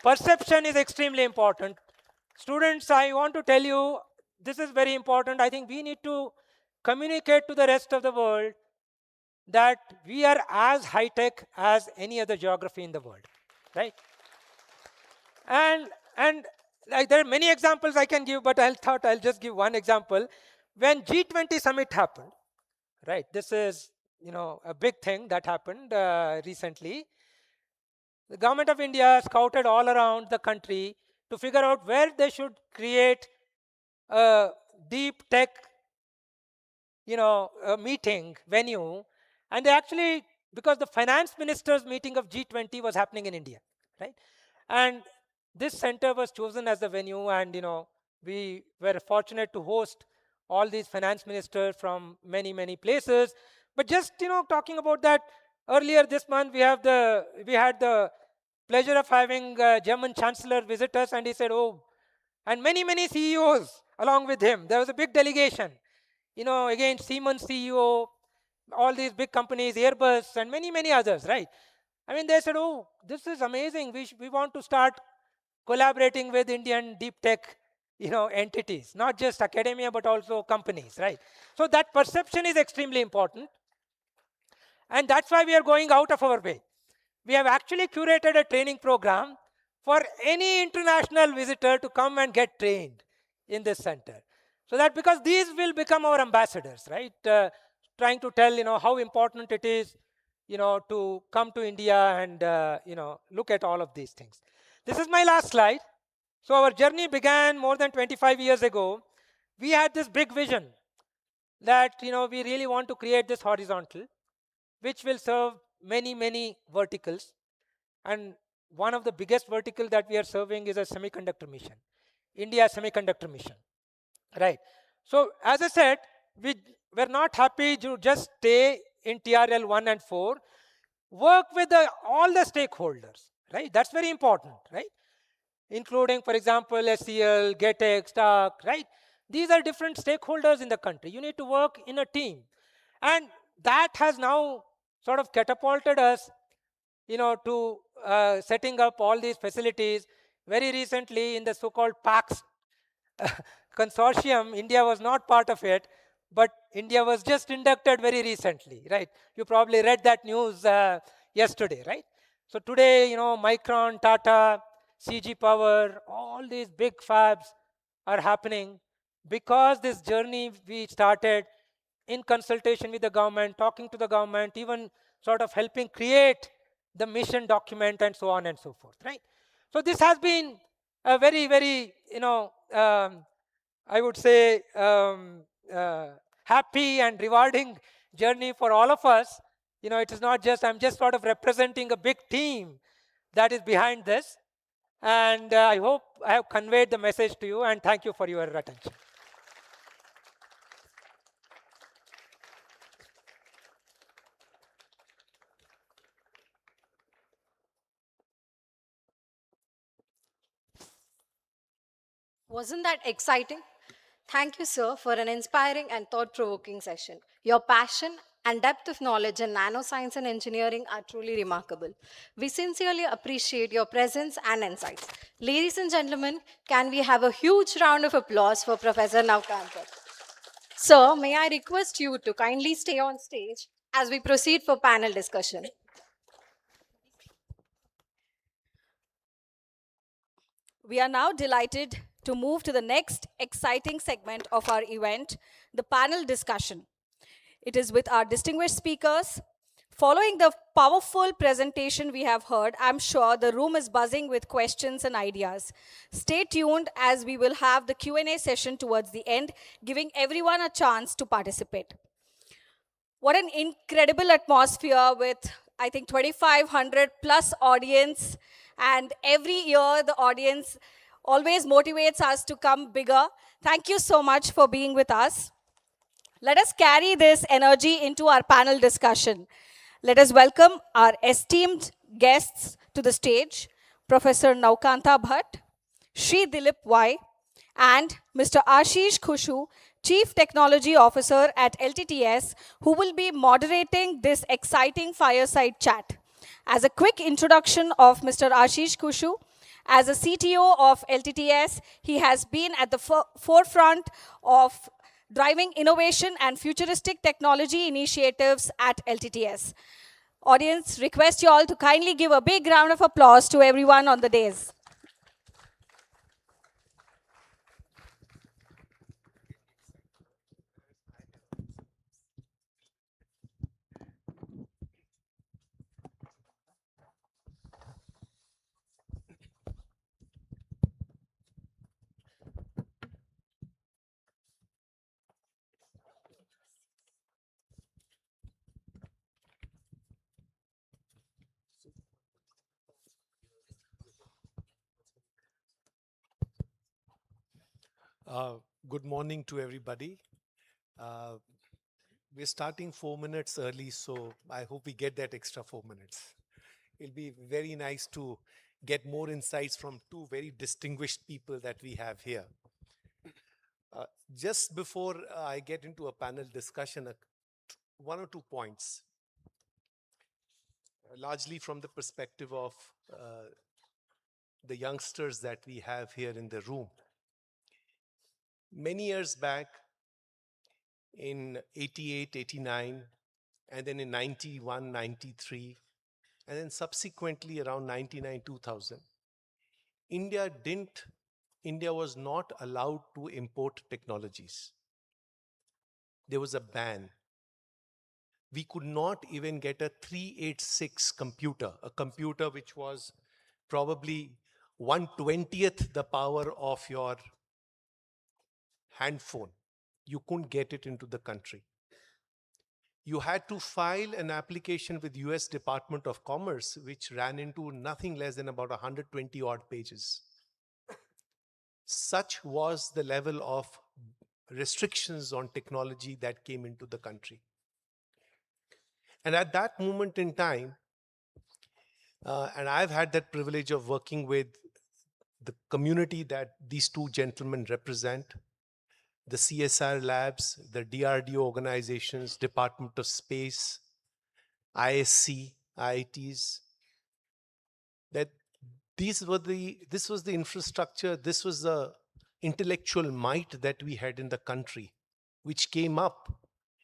Perception is extremely important. Students, I want to tell you, this is very important. I think we need to communicate to the rest of the world that we are as high-tech as any other geography in the world, right? And like there are many examples I can give, but I thought I'll just give one example. When G20 summit happened, right? This is, a big thing that happened recently. The government of India scouted all around the country to figure out where they should create a deep tech, a meeting venue. And they actually, because the finance ministers meeting of G20 was happening in India, right? And this center was chosen as the venue, and we were fortunate to host all these finance ministers from many, many places. But just talking about that, earlier this month we had the pleasure of having German Chancellor visit us, and he said, oh, and many, many CEOs along with him. There was a big delegation. Again, Siemens CEO, all these big companies, Airbus, and many, many others, right? I mean, they said, oh, this is amazing. We want to start collaborating with Indian deep tech, entities, not just academia, but also companies, right? So that perception is extremely important. And that's why we are going out of our way. We have actually curated a training program for any international visitor to come and get trained in this center. So that because these will become our ambassadors, right? Trying to tell, how important it is, to come to India and, look at all of these things. This is my last slide. So our journey began more than 25 years ago. We had this big vision that, we really want to create this horizontal, which will serve many, many verticals. And one of the biggest verticals that we are serving is a semiconductor mission, India semiconductor mission, right? So as I said, we're not happy to just stay in TRL 1 and 4. Work with all the stakeholders, right? That's very important, right? Including, for example, SCL, GETEC, STARK, right? These are different stakeholders in the country. You need to work in a team. And that has now sort of catapulted us, to setting up all these facilities. Very recently, in the so-called PACS consortium, India was not part of it, but India was just inducted very recently, right? You probably read that news yesterday, right? So today, Micron, Tata, CG Power, all these big fabs are happening because this journey we started in consultation with the government, talking to the government, even sort of helping create the mission document and so on and so forth, right? So this has been a very, very, I would say, happy and rewarding journey for all of us. It is not just, I'm just sort of representing a big team that is behind this. And I hope I have conveyed the message to you, and thank you for your attention. Wasn't that exciting? Thank you, sir, for an inspiring and thought-provoking session. Your passion and depth of knowledge in nanoscience and engineering are truly remarkable. We sincerely appreciate your presence and insights. Ladies and gentlemen, can we have a huge round of applause for Professor Navakanta? Sir, may I request you to kindly stay on stage as we proceed for panel discussion. We are now delighted to move to the next exciting segment of our event, the panel discussion. It is with our distinguished speakers. Following the powerful presentation we have heard, I'm sure the room is buzzing with questions and ideas. Stay tuned as we will have the Q&A session towards the end, giving everyone a chance to participate. What an incredible atmosphere with, I think, 2,500 plus audience. And every year, the audience always motivates us to come bigger. Thank you so much for being with us. Let us carry this energy into our panel discussion. Let us welcome our esteemed guests to the stage, Professor Navakanta Bhat, Shri Dilip Y, and Mr. Ashish Khushu, Chief Technology Officer at LTTS, who will be moderating this exciting fireside chat. As a quick introduction of Mr. Ashish Khushu, as a CTO of LTTS, he has been at the forefront of driving innovation and futuristic technology initiatives at LTTS. Audience, request you all to kindly give a big round of applause to everyone on the dais. Good morning to everybody. We're starting 4 minutes early, so I hope we get that extra 4 minutes. It'll be very nice to get more insights from two very distinguished people that we have here. Just before I get into a panel discussion, one or two points, largely from the perspective of the youngsters that we have here in the room. Many years back, in 88, 89, and then in 91, 93, and then subsequently around 99, 2000, India was not allowed to import technologies. There was a ban. We could not even get a 386 computer, a computer which was probably 1/20th the power of your handphone. You couldn't get it into the country. You had to file an application with US Department of Commerce, which ran into nothing less than about 120 odd pages. Such was the level of restrictions on technology that came into the country. And at that moment in time, and I've had that privilege of working with the community that these two gentlemen represent, the CSR labs, the DRDO organizations, Department of Space, IISc, IITs, that this was the infrastructure, this was the intellectual might that we had in the country, which came up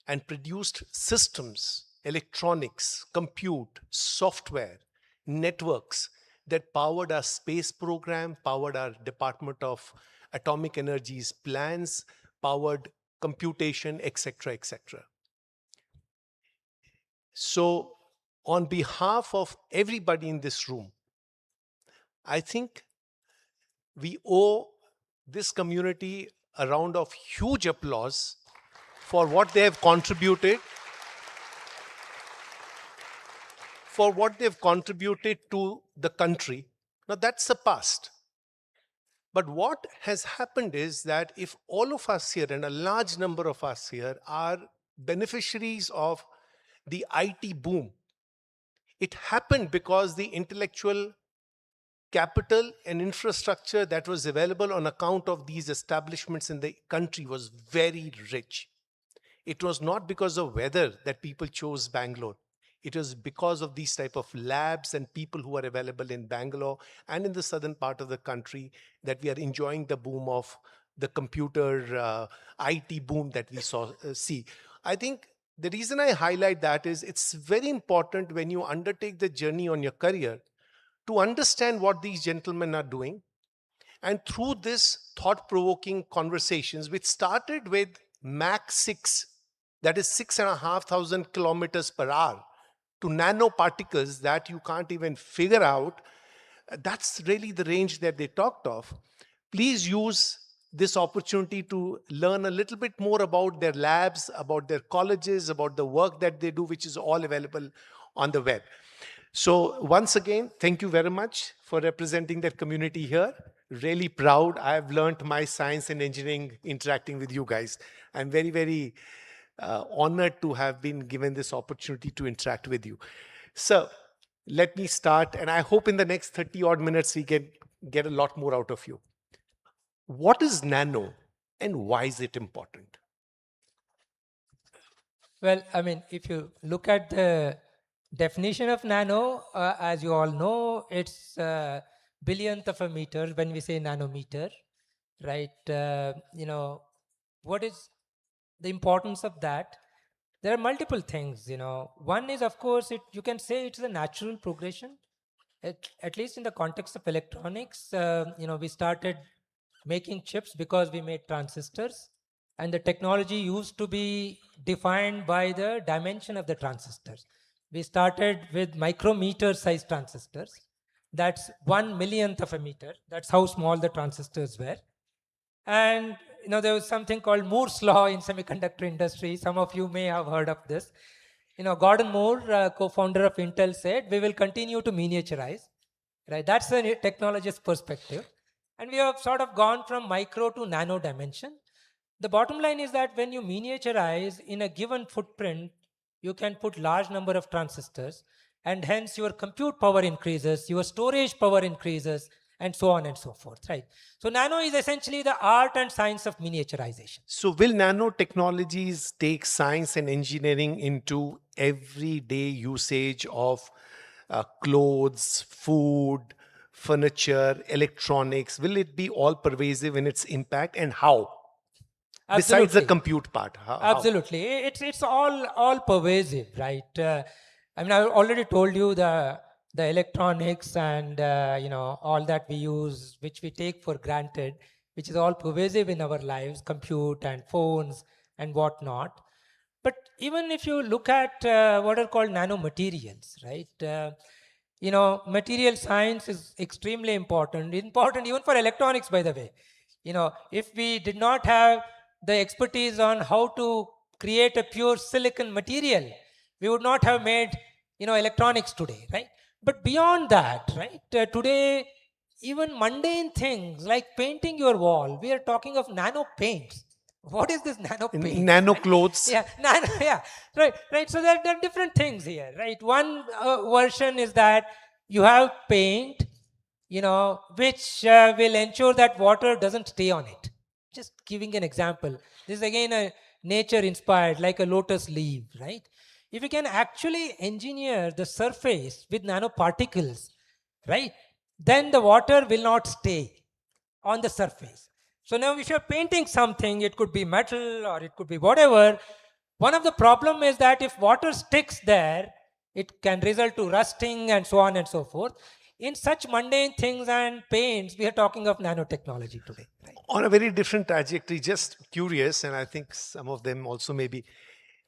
and produced systems, electronics, compute, software, networks that powered our space program, powered our Department of Atomic Energy's plans, powered computation, etc., etc. So, on behalf of everybody in this room, I think we owe this community a round of huge applause for what they have contributed, to the country. Now, that's the past. But what has happened is that if all of us here, and a large number of us here, are beneficiaries of the IT boom, it happened because the intellectual capital and infrastructure that was available on account of these establishments in the country was very rich. It was not because of weather that people chose Bangalore. It was because of these type of labs and people who are available in Bangalore and in the southern part of the country that we are enjoying the boom of the computer IT boom that we see. I think the reason I highlight that is it's very important when you undertake the journey on your career to understand what these gentlemen are doing. And through this thought-provoking conversations, which started with Mach 6, that is 6,500 kilometers per hour, to nanoparticles that you can't even figure out, that's really the range that they talked of. Please use this opportunity to learn a little bit more about their labs, about their colleges, about the work that they do, which is all available on the web. So once again, thank you very much for representing that community here. Really proud. I have learned my science and engineering interacting with you guys. I'm very, very honored to have been given this opportunity to interact with you. So let me start, and I hope in the next 30 odd minutes we can get a lot more out of you. What is nano and why is it important? Well, I mean, if you look at the definition of nano, as you all know, it's billionth of a meter when we say nanometer, right? What is the importance of that? There are multiple things, One is, of course, you can say it's a natural progression, at least in the context of electronics. We started making chips because we made transistors, and the technology used to be defined by the dimension of the transistors. We started with micrometer sized transistors. That's 1/1,000,000th of a meter. That's how small the transistors were. And there was something called Moore's law in semiconductor industry. Some of you may have heard of this. Gordon Moore, co-founder of Intel, said we will continue to miniaturize. Right? That's the technologist's perspective. And we have sort of gone from micro to nano dimension. The bottom line is that when you miniaturize in a given footprint, you can put large number of transistors, and hence your compute power increases, your storage power increases, and so on and so forth, right? So nano is essentially the art and science of miniaturization. So will nanotechnologies take science and engineering into everyday usage of clothes, food, furniture, electronics? Will it be all pervasive in its impact, and how? Absolutely. Besides the compute part. Absolutely. It's all pervasive, right? I already told you the electronics and all that we use, which we take for granted, which is all pervasive in our lives, compute and phones and whatnot. But even if you look at what are called nanomaterials, right? Material science is extremely important even for electronics, by the way. If we did not have the expertise on how to create a pure silicon material, we would not have made, electronics today, right? But beyond that, right, today, even mundane things like painting your wall, we are talking of nano paints. What is this nano paint? Nano clothes. Yeah, right. So there are different things here, right? One version is that you have paint, which will ensure that water doesn't stay on it. Just giving an example. This is again a nature inspired, like a lotus leaf, right? If you can actually engineer the surface with nanoparticles, right, then the water will not stay on the surface. So now if you're painting something, it could be metal or it could be whatever. One of the problem is that if water sticks there, it can result to rusting and so on and so forth. In such mundane things and paints, we are talking of nanotechnology today. Right? On a very different trajectory, just curious, and I think some of them also maybe,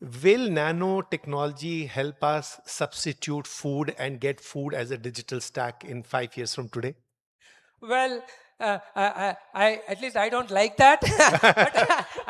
will nanotechnology help us substitute food and get food as a digital stack in 5 years from today? Well, at least I don't like that.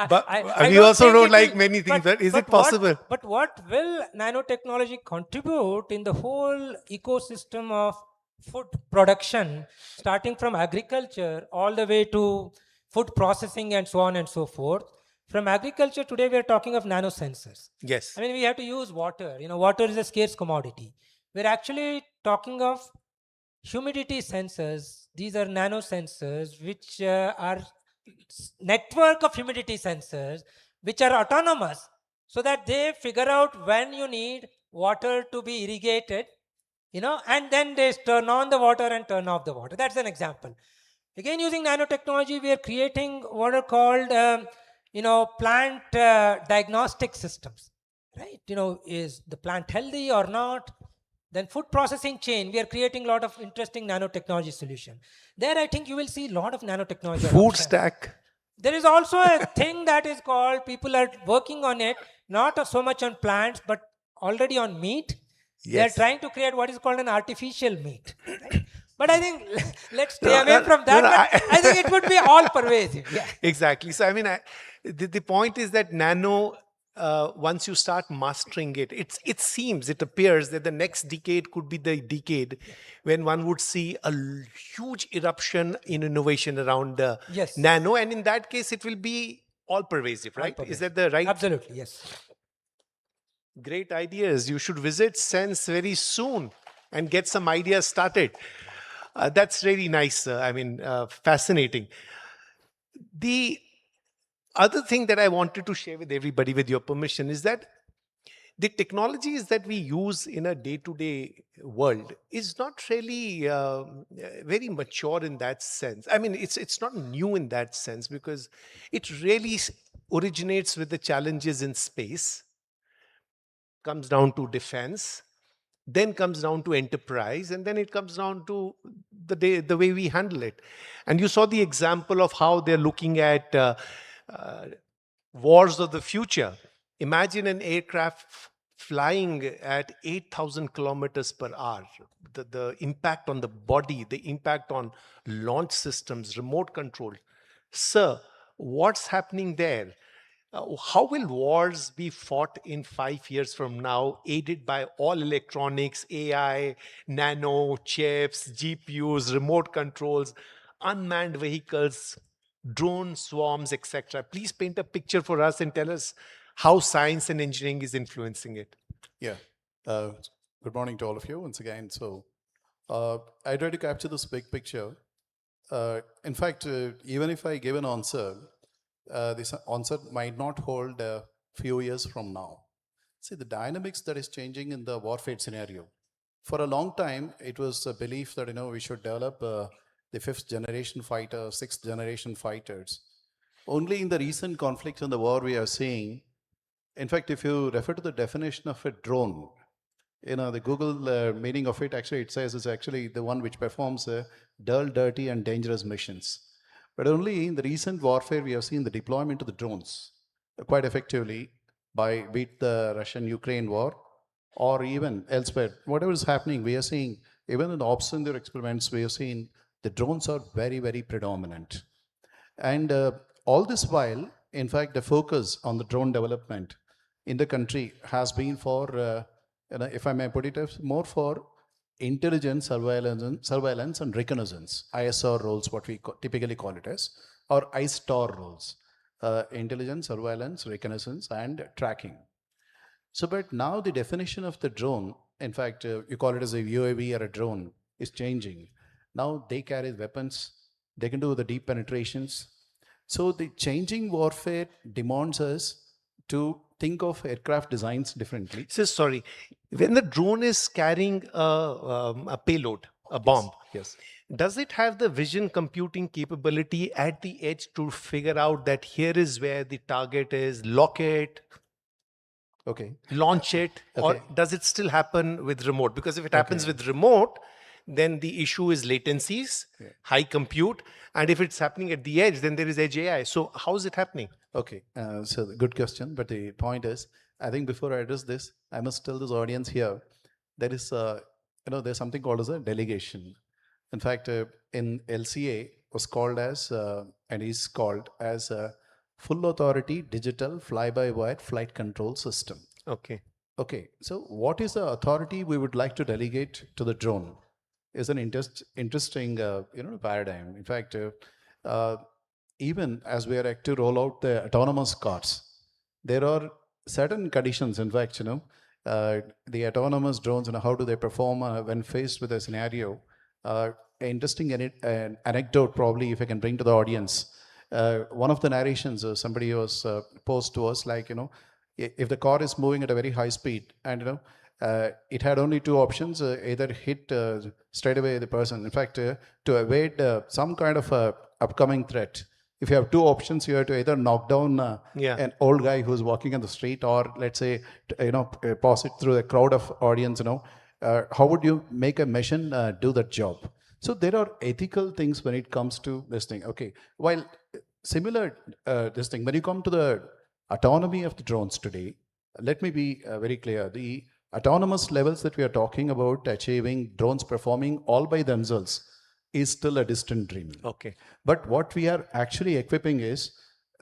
But I we don't also think don't it like will- many things, but is it what- possible? But what will nanotechnology contribute in the whole ecosystem of food production, starting from agriculture all the way to food processing and so on and so forth? From agriculture today, we are talking of nanosensors. Yes. I mean, we have to use water. Water is a scarce commodity. We're actually talking of humidity sensors. These are nanosensors, which are network of humidity sensors, which are autonomous, so that they figure out when you need water to be irrigated, and then they turn on the water and turn off the water. That's an example. Again, using nanotechnology, we are creating what are called, plant diagnostic systems, right? Is the plant healthy or not? Then food processing chain, we are creating a lot of interesting nanotechnology solution. There, I think you will see a lot of nanotechnology. Food adoption. stack. There is also a thing that is called, people are working on it, not so much on plants, but already on meat. They are Yes. trying to create what is called an artificial meat. Right? But I think let's stay No, away from that. no, But I think it would be all pervasive. Yeah. Exactly. So, I mean, the point is that nano, once you start mastering it, it appears that the next decade could be the decade when one would see a huge eruption in innovation around Yes. nano. And in that case, it will be all pervasive, right? Is that the right? Absolutely, yes. Great ideas. You should visit CeNSE very soon and get some ideas started. That's really nice. Fascinating. The other thing that I wanted to share with everybody, with your permission, is that the technologies that we use in a day-to-day world is not really very mature in that sense. I mean, it's not new in that sense, because it really originates with the challenges in space, comes down to defense, then comes down to enterprise, and then it comes down to the way we handle it. And you saw the example of how they're looking at wars of the future. Imagine an aircraft flying at 8,000 kilometers per hour. The impact on the body, the impact on launch systems, remote control. Sir, what's happening there? How will wars be fought in 5 years from now, aided by all electronics, AI, nano, chips, GPUs, remote controls, unmanned vehicles, drone swarms, etc.? Please paint a picture for us and tell us how science and engineering is influencing it. Yeah. Good morning to all of you once again. So I try to capture this big picture. In fact, even if I give an answer, this answer might not hold a few years from now. See, the dynamics that is changing in the warfare scenario. For a long time, it was a belief that, we should develop the 5th generation fighter, 6th generation fighters. Only in the recent conflicts in the war we are seeing, in fact, if you refer to the definition of a drone, the Google meaning of it, actually, it says it's actually the one which performs dull, dirty, and dangerous missions. But only in the recent warfare, we have seen the deployment of the drones quite effectively by be it the Russian-Ukraine war or even elsewhere. Whatever is happening, we are seeing, even in the ops and their experiments, we have seen the drones are very, very predominant. And all this while, in fact, the focus on the drone development in the country has been for, if I may put it, more for intelligence, surveillance and reconnaissance, ISR roles, what we typically call it as, or ISTAR roles, intelligence, surveillance, reconnaissance, and tracking. So, but now the definition of the drone, in fact, you call it as a UAV or a drone, is changing. Now they carry weapons, they can do the deep penetrations. So the changing warfare demands us to think of aircraft designs differently. So, sorry, when the drone is carrying a payload, a bomb, Yes. does it have the vision computing capability at the edge to figure out that here is where the target is, lock it, Okay. launch it, or Okay. does it still happen with remote? Because if it happens with remote, then the issue is latencies, high compute, and if it's happening at the edge, then there is edge AI. So how is it happening? Okay, so good question. But the point is, I think before I address this, I must tell this audience here, there is, there's something called as a delegation. In fact, in LCA was called as, and is called as a full authority digital fly-by-wire flight control system. Okay. Okay, so what is the authority we would like to delegate to the drone? Is an interesting paradigm. In fact, even as we are to roll out the autonomous cars, there are certain conditions. In fact, the autonomous drones and how do they perform when faced with a scenario. Interesting anecdote, probably, if I can bring to the audience. One of the narrations, somebody was posed to us, like, if the car is moving at a very high speed and it had only two options, either hit straight away the person. In fact, to evade some kind of upcoming threat, if you have two options, you have to either knock down an old guy who's walking on the street, or let's say, pass it through a crowd of audience. How would you make a machine do that job? So there are ethical things when it comes to this thing. Okay, while similar this thing, when you come to the autonomy of the drones today, let me be very clear. The autonomous levels that we are talking about achieving, drones performing all by themselves, is still a distant dream. Okay. But what we are actually equipping is,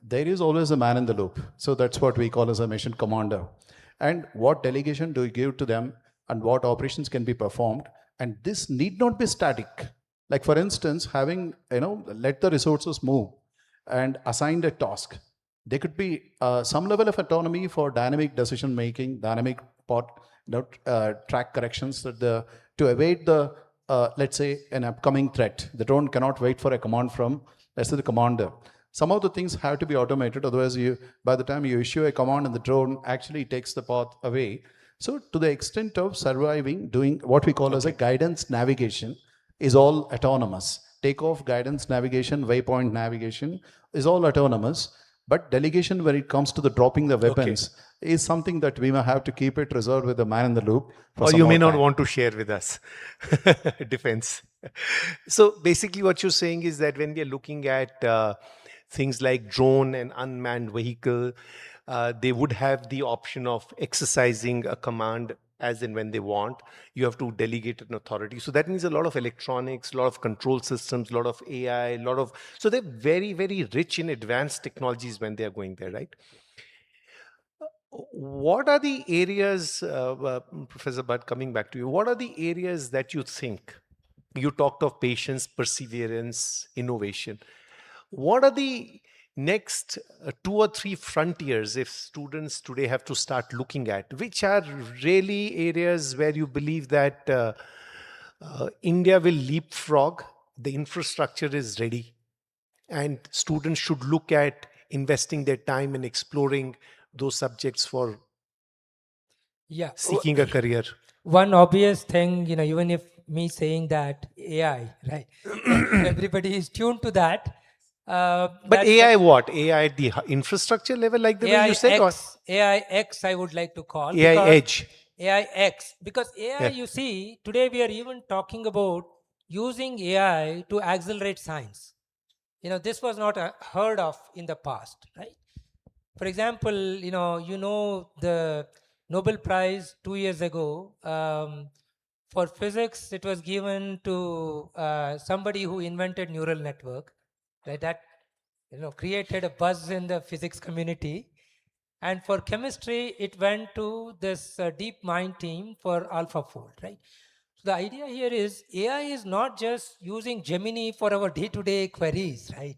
there is always a man in the loop. So that's what we call as a mission commander. And what delegation do we give to them, and what operations can be performed? And this need not be static. Like, for instance, having, let the resources move and assigned a task. There could be some level of autonomy for dynamic decision making, dynamic track corrections, that to evade the, let's say, an upcoming threat. The drone cannot wait for a command from, let's say, the commander. Some of the things have to be automated, otherwise by the time you issue a command and the drone actually takes the path away. So to the extent of surviving, doing what we call as a guidance navigation is all autonomous. Takeoff, guidance, navigation, waypoint navigation is all autonomous. But delegation, when it comes to the dropping the weapons, is something that we may have to keep it reserved with the man in the loop. Or you may not want to share with us. Defense. So basically what you're saying is that when we are looking at things like drone and unmanned vehicle, they would have the option of exercising a command as and when they want. You have to delegate an authority. So that means a lot of electronics, a lot of control systems, a lot of AI, so they're very, very rich in advanced technologies when they are going there, right? What are the areas, Professor Bhat, coming back to you, what are the areas that you think, you talked of patience, perseverance, innovation. What are the next 2 or 3 frontiers, if students today have to start looking at, which are really areas where you believe that India will leapfrog, the infrastructure is ready, and students should look at investing their time in exploring those subjects for seeking a career? One obvious thing, even if me saying that AI, right? Everybody is tuned to that. But AI what? AI at the infrastructure level, like the way you said? AIX, I would like to call. AI Edge. AIX. Because AI, you see, today we are even talking about using AI to accelerate science. This was not heard of in the past, right? For example, the Nobel Prize 2 years ago for physics, it was given to somebody who invented neural network, right? That created a buzz in the physics community. And for chemistry, it went to this DeepMind team for AlphaFold, right? So the idea here is AI is not just using Gemini for our day-to-day queries, right?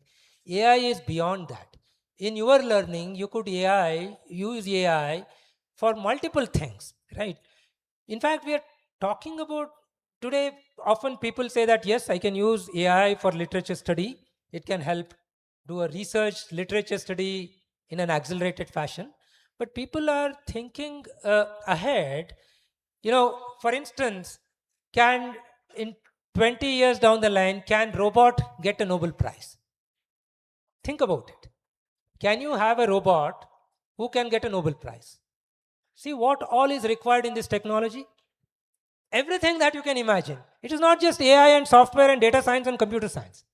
AI is beyond that. In your learning, you could use AI for multiple things, right? In fact, we are talking about today, often people say that, yes, I can use AI for literature study. It can help do a research literature study in an accelerated fashion. But people are thinking ahead. For instance, in 20 years down the line, can robot get a Nobel Prize? Think about it. Can you have a robot who can get a Nobel Prize? See what all is required in this technology? Everything that you can imagine. It is not just AI and software and data science and computer science.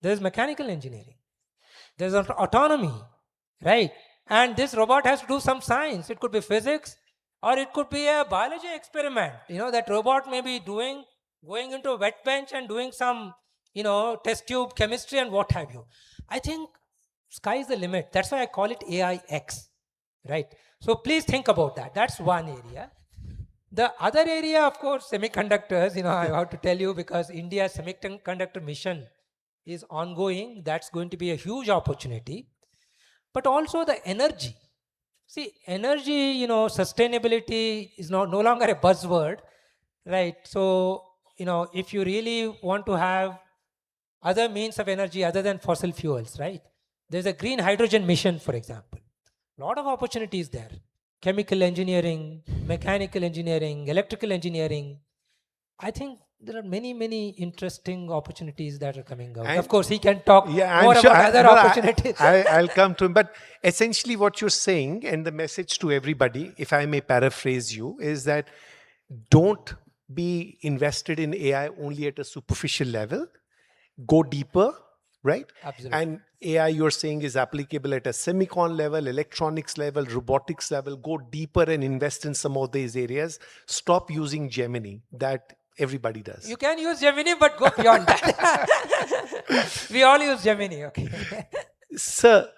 There's mechanical engineering. There's autonomy, right? And this robot has to do some science. It could be physics, or it could be a biology experiment. That robot may be going into a wet bench and doing some, test tube chemistry and what have you. I think sky is the limit. That's why I call it AIX, right? So please think about that. That's one area. The other area, of course, semiconductors, I have to tell you, because India's semiconductor mission is ongoing. That's going to be a huge opportunity. But also the energy. See, energy, sustainability is no longer a buzzword, right? So, if you really want to have other means of energy other than fossil fuels, right? There's a green hydrogen mission, for example. A lot of opportunities there. Chemical engineering, mechanical engineering, electrical engineering. I think there are many, many interesting opportunities that are coming out. And of course, he can talk more about other opportunities. I'll come to him. But essentially what you're saying, and the message to everybody, if I may paraphrase you, is that don't be invested in AI only at a superficial level. Go deeper, right? Absolutely. And AI, you're saying, is applicable at a semicon level, electronics level, robotics level. Go deeper and invest in some of these areas. Stop using Gemini. That everybody does. You can use Gemini, but go beyond that. We all use Gemini, okay? Sir,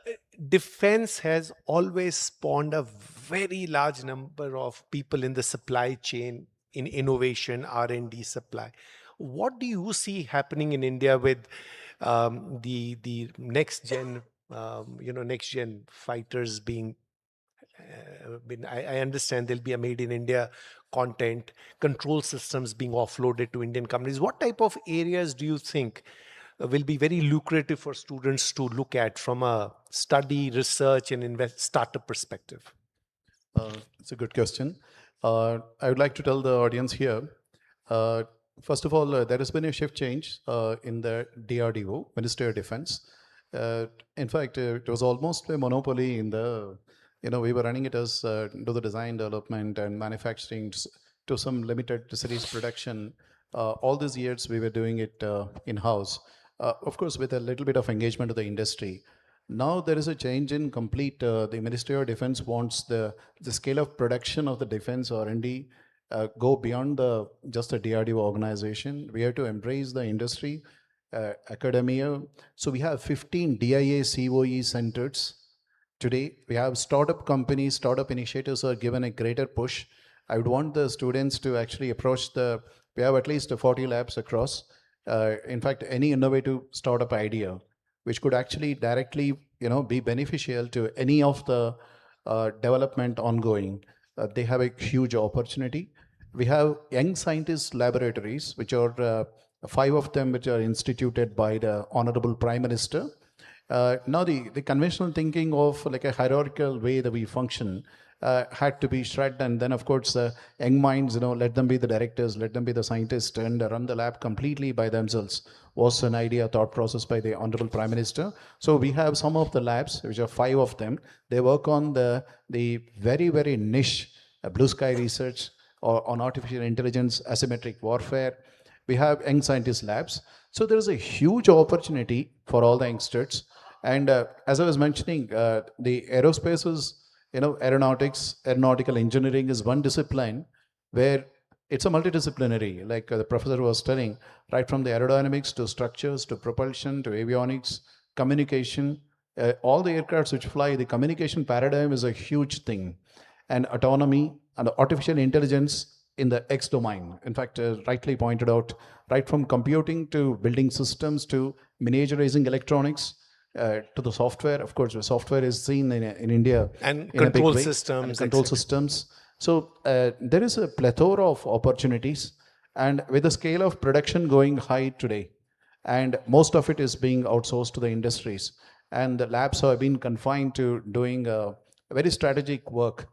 defense has always spawned a very large number of people in the supply chain, in innovation, R&D supply. What do you see happening in India with the next gen, next gen fighters being? I understand there'll be a made in India content, control systems being offloaded to Indian companies. What type of areas do you think will be very lucrative for students to look at from a study, research, and startup perspective? It's a good question. I would like to tell the audience here. First of all, there has been a shift change in the DRDO, Ministry of Defense. In fact, it was almost a monopoly in the, we were running it as do the design, development, and manufacturing to some limited series production. All these years, we were doing it in-house, of course, with a little bit of engagement of the industry. Now there is a change in complete, the Ministry of Defense wants the scale of production of the defense R&D go beyond just the DRDO organization. We have to embrace the industry, academia. So we have 15 DIA COE centers. Today, we have startup companies, startup initiatives are given a greater push. I would want the students to actually approach we have at least 40 labs across. In fact, any innovative startup idea, which could actually directly, be beneficial to any of the development ongoing, they have a huge opportunity. We have young scientist laboratories, which are 5 of them, which are instituted by the Honorable Prime Minister. Now the conventional thinking of like a hierarchical way that we function had to be shredded, and then of course young minds, let them be the directors, let them be the scientists, and run the lab completely by themselves was an idea, thought process by the Honorable Prime Minister. So we have some of the labs, which are 5 of them. They work on the very, very niche blue sky research or on artificial intelligence, asymmetric warfare. We have young scientist labs. So there is a huge opportunity for all the youngsters. And as I was mentioning, the aerospace is, aeronautical engineering is one discipline where it's a multidisciplinary, like the professor was telling, right from the aerodynamics to structures to propulsion to avionics, communication, all the aircrafts which fly, the communication paradigm is a huge thing. And autonomy and artificial intelligence in the X domain. In fact, rightly pointed out, right from computing to building systems to miniaturizing electronics, to the software. Of course, the software is seen in India. And in control a big way. systems. And control systems. So there is a plethora of opportunities. And with the scale of production going high today, and most of it is being outsourced to the industries, and the labs have been confined to doing very strategic work,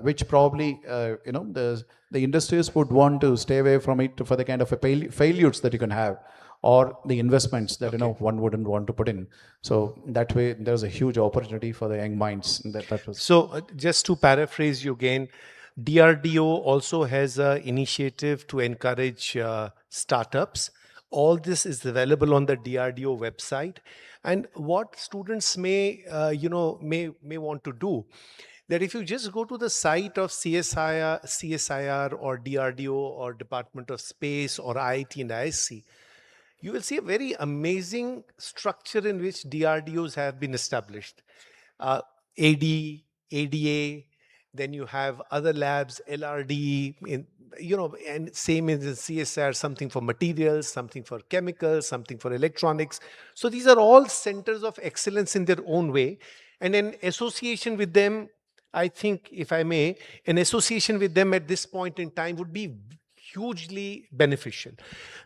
which probably, the industries would want to stay away from it for the kind of failures that you can have, or the investments that one wouldn't want to put in. So that way, there's a huge opportunity for the young minds. That was. So just to paraphrase you again, DRDO also has an initiative to encourage startups. All this is available on the DRDO website. And what students may want to do, that if you just go to the site of CSIR or DRDO or Department of Space or IIT and IISc, you will see a very amazing structure in which DRDOs have been established. AD, ADA, then you have other labs, LRD, and same in the CSR, something for materials, something for chemicals, something for electronics. So these are all centers of excellence in their own way. And in association with them, I think, if I may, an association with them at this point in time would be hugely beneficial.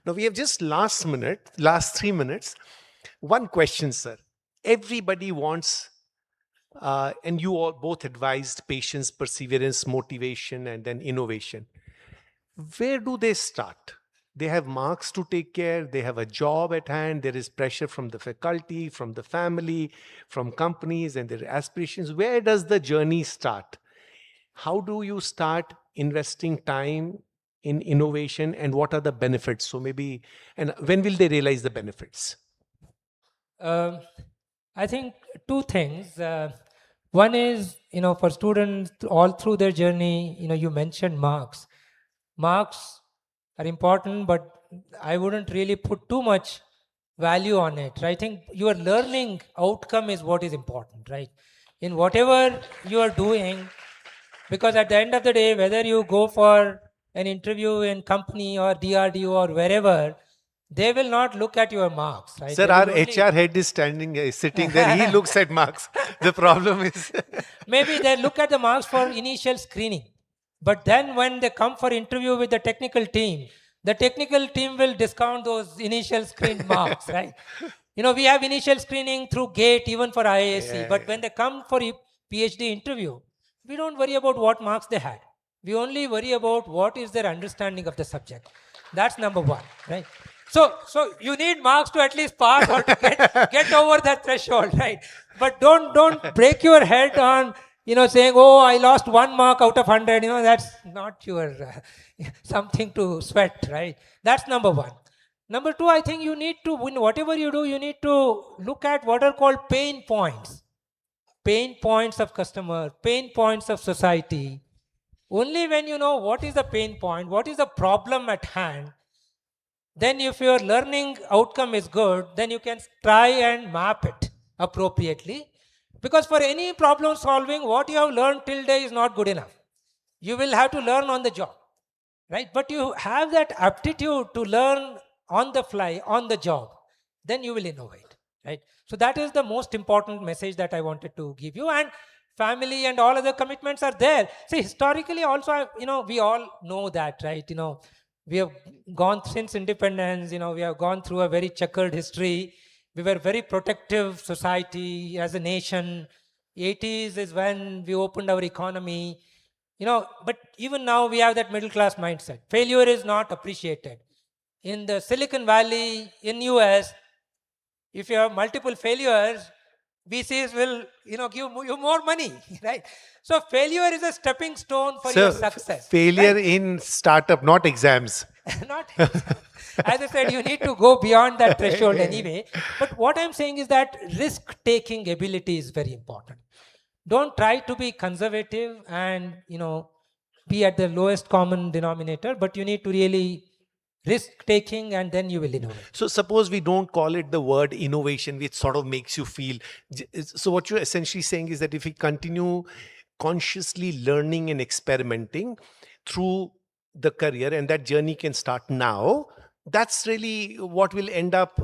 Now we have just last 3 minutes. One question, sir. Everybody wants, and you all both advised patience, perseverance, motivation, and then innovation. Where do they start? They have marks to take care, they have a job at hand, there is pressure from the faculty, from the family, from companies, and their aspirations. Where does the journey start? How do you start investing time in innovation, and what are the benefits? So maybe, and when will they realize the benefits? I think two things. One is, for students all through their journey, you mentioned marks. Marks are important, but I wouldn't really put too much value on it. I think your learning outcome is what is important, right? In whatever you are doing, because at the end of the day, whether you go for an interview in company or DRDO or wherever, they will not look at your marks, right? Sir, our HR head is sitting there. He looks at marks. The problem is... Maybe they look at the marks for initial screening. But then when they come for interview with the technical team will discount those initial screened marks, right? We have initial screening through GATE, even for IISc. But when they come for a PhD interview, we don't worry about what marks they had. We only worry about what is their understanding of the subject. That's number one, right? So you need marks to at least pass or to get over that threshold, right? But don't break your head on saying, oh, I lost 1 mark out of 100, that's not your something to sweat, right? That's number one. Number two, I think you need to, in whatever you do, you need to look at what are called pain points. Pain points of customer, pain points of society. Only when you know what is the pain point, what is the problem at hand, then if your learning outcome is good, then you can try and map it appropriately. Because for any problem solving, what you have learned till day is not good enough. You will have to learn on the job, right? But you have that aptitude to learn on the fly, on the job, then you will innovate, right? So that is the most important message that I wanted to give you. And family and all other commitments are there. See, historically also, we all know that, right? We have gone since independence, we have gone through a very checkered history. We were very protective society as a nation. 80s is when we opened our economy. But even now we have that middle class mindset. Failure is not appreciated. In the Silicon Valley, in US, if you have multiple failures, VCs will, give you more money, right? So failure is a stepping stone for your success. Failure, right? In startup, not exams. Not as I said, you need to go beyond that threshold anyway. But what I'm saying is that risk-taking ability is very important. Don't try to be conservative and, be at the lowest common denominator, but you need to really risk-taking, and then you will innovate. So suppose we don't call it the word innovation, which sort of makes you feel... So what you're essentially saying is that if we continue consciously learning and experimenting through the career, and that journey can start now, that's really what will end up,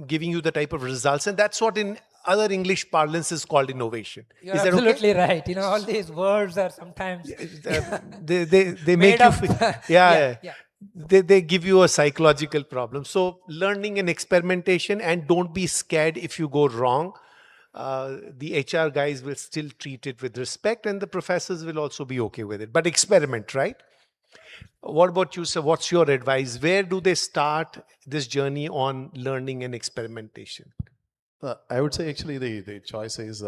giving you the type of results. And that's what in other English parlance is called innovation. You're absolutely right. All these words are sometimes they make you feel, yeah. They give you a psychological problem. So learning and experimentation, and don't be scared if you go wrong. The HR guys will still treat it with respect, and the professors will also be okay with it. But experiment, right? What about you, sir? What's your advice? Where do they start this journey on learning and experimentation? I would say actually the choice is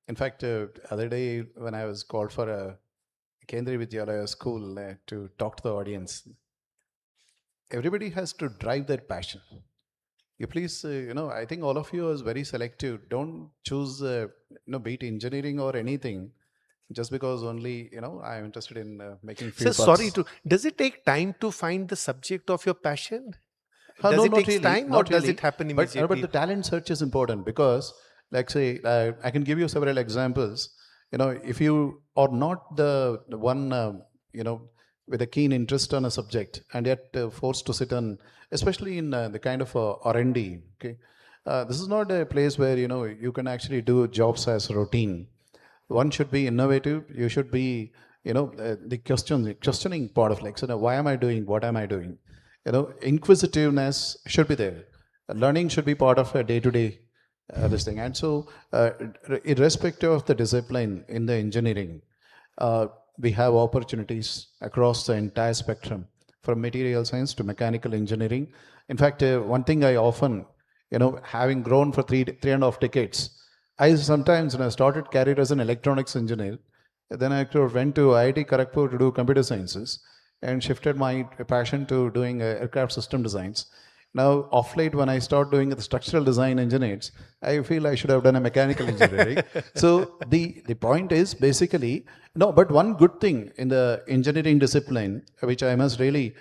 In fact, other day when I was called for a Kendriya Vidyalaya school to talk to the audience, everybody has to drive their passion. You please, I think all of you is very selective. Don't choose, be it engineering or anything, just because only, I'm interested in making few Sir, bucks. sorry to, does it take time to find the subject of your passion? No, Does it not take really, time or not does really. it happen But immediately? the talent search is important because, like say, I can give you several examples. If you are not the one, with a keen interest on a subject and yet forced to sit on, especially in the kind of R&D, okay, this is not a place where, you can actually do jobs as routine. One should be innovative. You should be, the questioning part of like, so why am I doing? What am I doing? Inquisitiveness should be there. Learning should be part of a day-to-day this thing. And so, irrespective of the discipline in the engineering, we have opportunities across the entire spectrum, from material science to mechanical engineering. In fact, one thing I often, having grown for three and a half decades, I sometimes, when I started career as an electronics engineer, then I went to IIT Kharagpur to do computer sciences and shifted my passion to doing aircraft system designs. Now, off late, when I start doing the structural design engineers, I feel I should have done a mechanical engineering. So the point is basically, no, but one good thing in the engineering discipline, which I must really,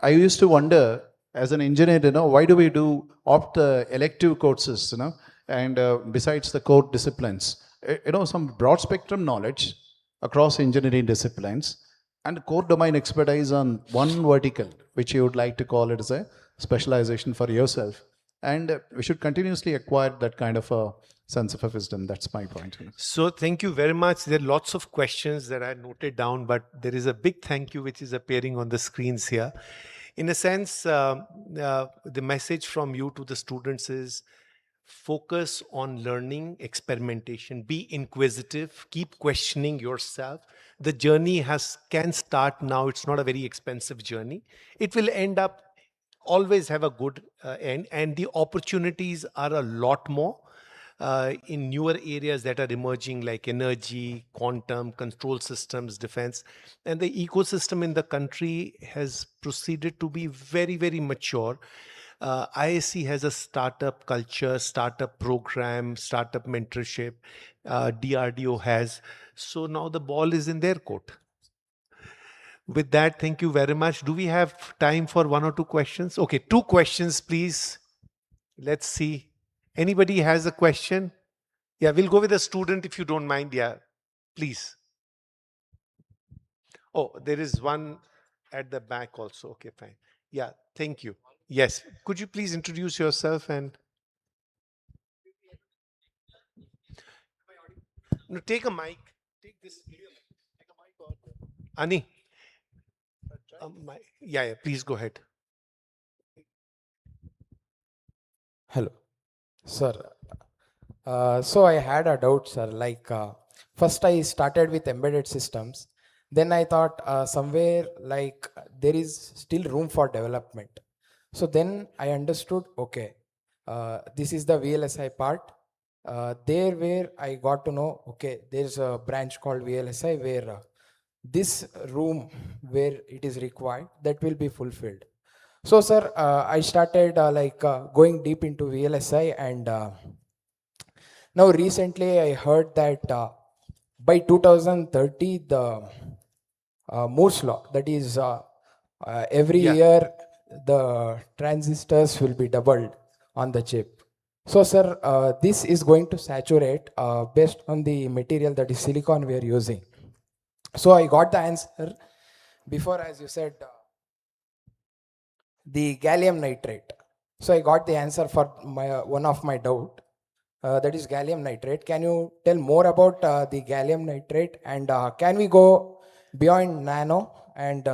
I used to wonder as an engineer, why do we do opt the elective courses, and besides the core disciplines, some broad spectrum knowledge across engineering disciplines and core domain expertise on one vertical, which you would like to call it as a specialization for yourself. And we should continuously acquire that kind of a sense of a wisdom. That's my point. So thank you very much. There are lots of questions that I noted down, but there is a big thank you which is appearing on the screens here. In a sense, the message from you to the students is focus on learning, experimentation, be inquisitive, keep questioning yourself. The journey can start now. It's not a very expensive journey. It will end up always have a good end, and the opportunities are a lot more in newer areas that are emerging, like energy, quantum, control systems, defense. And the ecosystem in the country has proceeded to be very, very mature. IISc has a startup culture, startup program, startup mentorship. DRDO has. So now the ball is in their court. With that, thank you very much. Do we have time for one or two questions? Okay, two questions, please. Let's see. Anybody has a question? Yeah, we'll go with a student if you don't mind. Yeah, please. Oh, there is one at the back also. Okay, fine. Yeah, thank you. Yes, could you please introduce yourself and no, take a mic. Take this. Ani. Yeah, please go ahead. Hello, sir. So I had a doubt, sir. First I started with embedded systems. Then I thought somewhere there is still room for development. So then I understood, okay, this is the VLSI part. There where I got to know, okay, there's a branch called VLSI where this room where it is required, that will be fulfilled. So sir, I started going deep into VLSI, and now recently I heard that by 2030 the Moore's law, that is every year the transistors will be doubled on the chip. So sir, this is going to saturate based on the material, that is silicon we are using. So I got the answer before, as you said, the gallium nitrate. So I got the answer for one of my doubt, that is gallium nitrate. Can you tell more about the gallium nitrate, and can we go beyond nano? And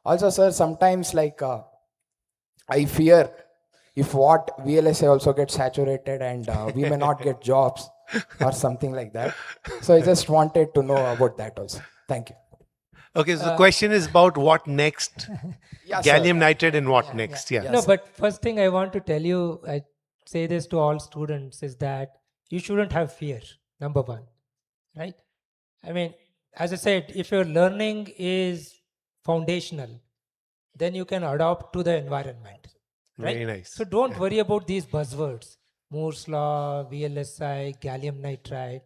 also sir, sometimes I fear if what VLSI also gets saturated and we may not get jobs or something like that. So I just wanted to know about that also. Thank you. Okay, so the question is about what next? Yeah, Gallium sir. nitrate and what next? Yeah. No, but first thing I want to tell you, I say this to all students, is that you shouldn't have fear. number one, right? I mean, as I said, if your learning is foundational, then you can adapt to the environment, right? Very nice. So don't worry about these buzzwords, Moore's law, VLSI, gallium nitride,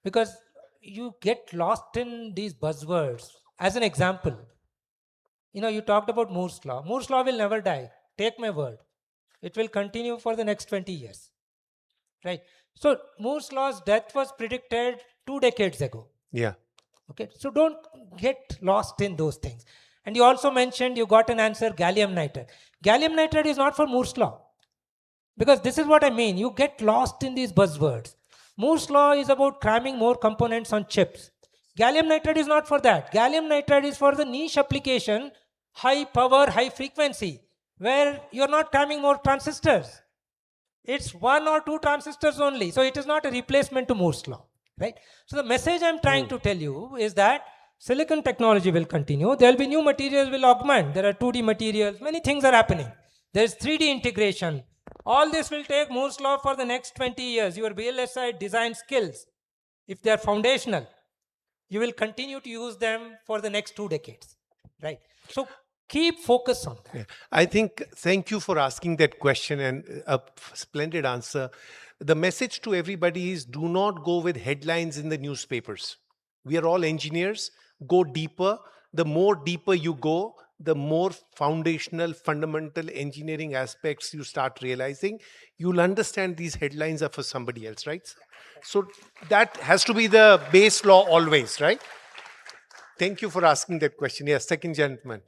because you get lost in these buzzwords. As an example, you talked about Moore's law. Moore's law will never die. Take my word. It will continue for the next 20 years, right? So Moore's law's death was predicted 2 decades ago. Yeah. Okay, so don't get lost in those things. And you also mentioned you got an answer, gallium nitride. Gallium nitride is not for Moore's law. Because this is what I mean. You get lost in these buzzwords. Moore's law is about cramming more components on chips. Gallium nitride is not for that. Gallium nitride is for the niche application, high power, high frequency, where you're not cramming more transistors. It's 1 or 2 transistors only. So it is not a replacement to Moore's law, right? So the message I'm trying to tell you is that silicon technology will continue. There will be new materials will augment. There are 2D materials. Many things are happening. There's 3D integration. All this will take Moore's law for the next 20 years. Your VLSI design skills, if they are foundational, you will continue to use them for the next 2 decades, right? So keep focus on that. Yeah. I think, thank you for asking that question and a splendid answer. The message to everybody is do not go with headlines in the newspapers. We are all engineers. Go deeper. The more deeper you go, the more foundational, fundamental engineering aspects you start realizing. You'll understand these headlines are for somebody else, right? So that has to be the base law always, right? Thank you for asking that question. Yes, second gentleman.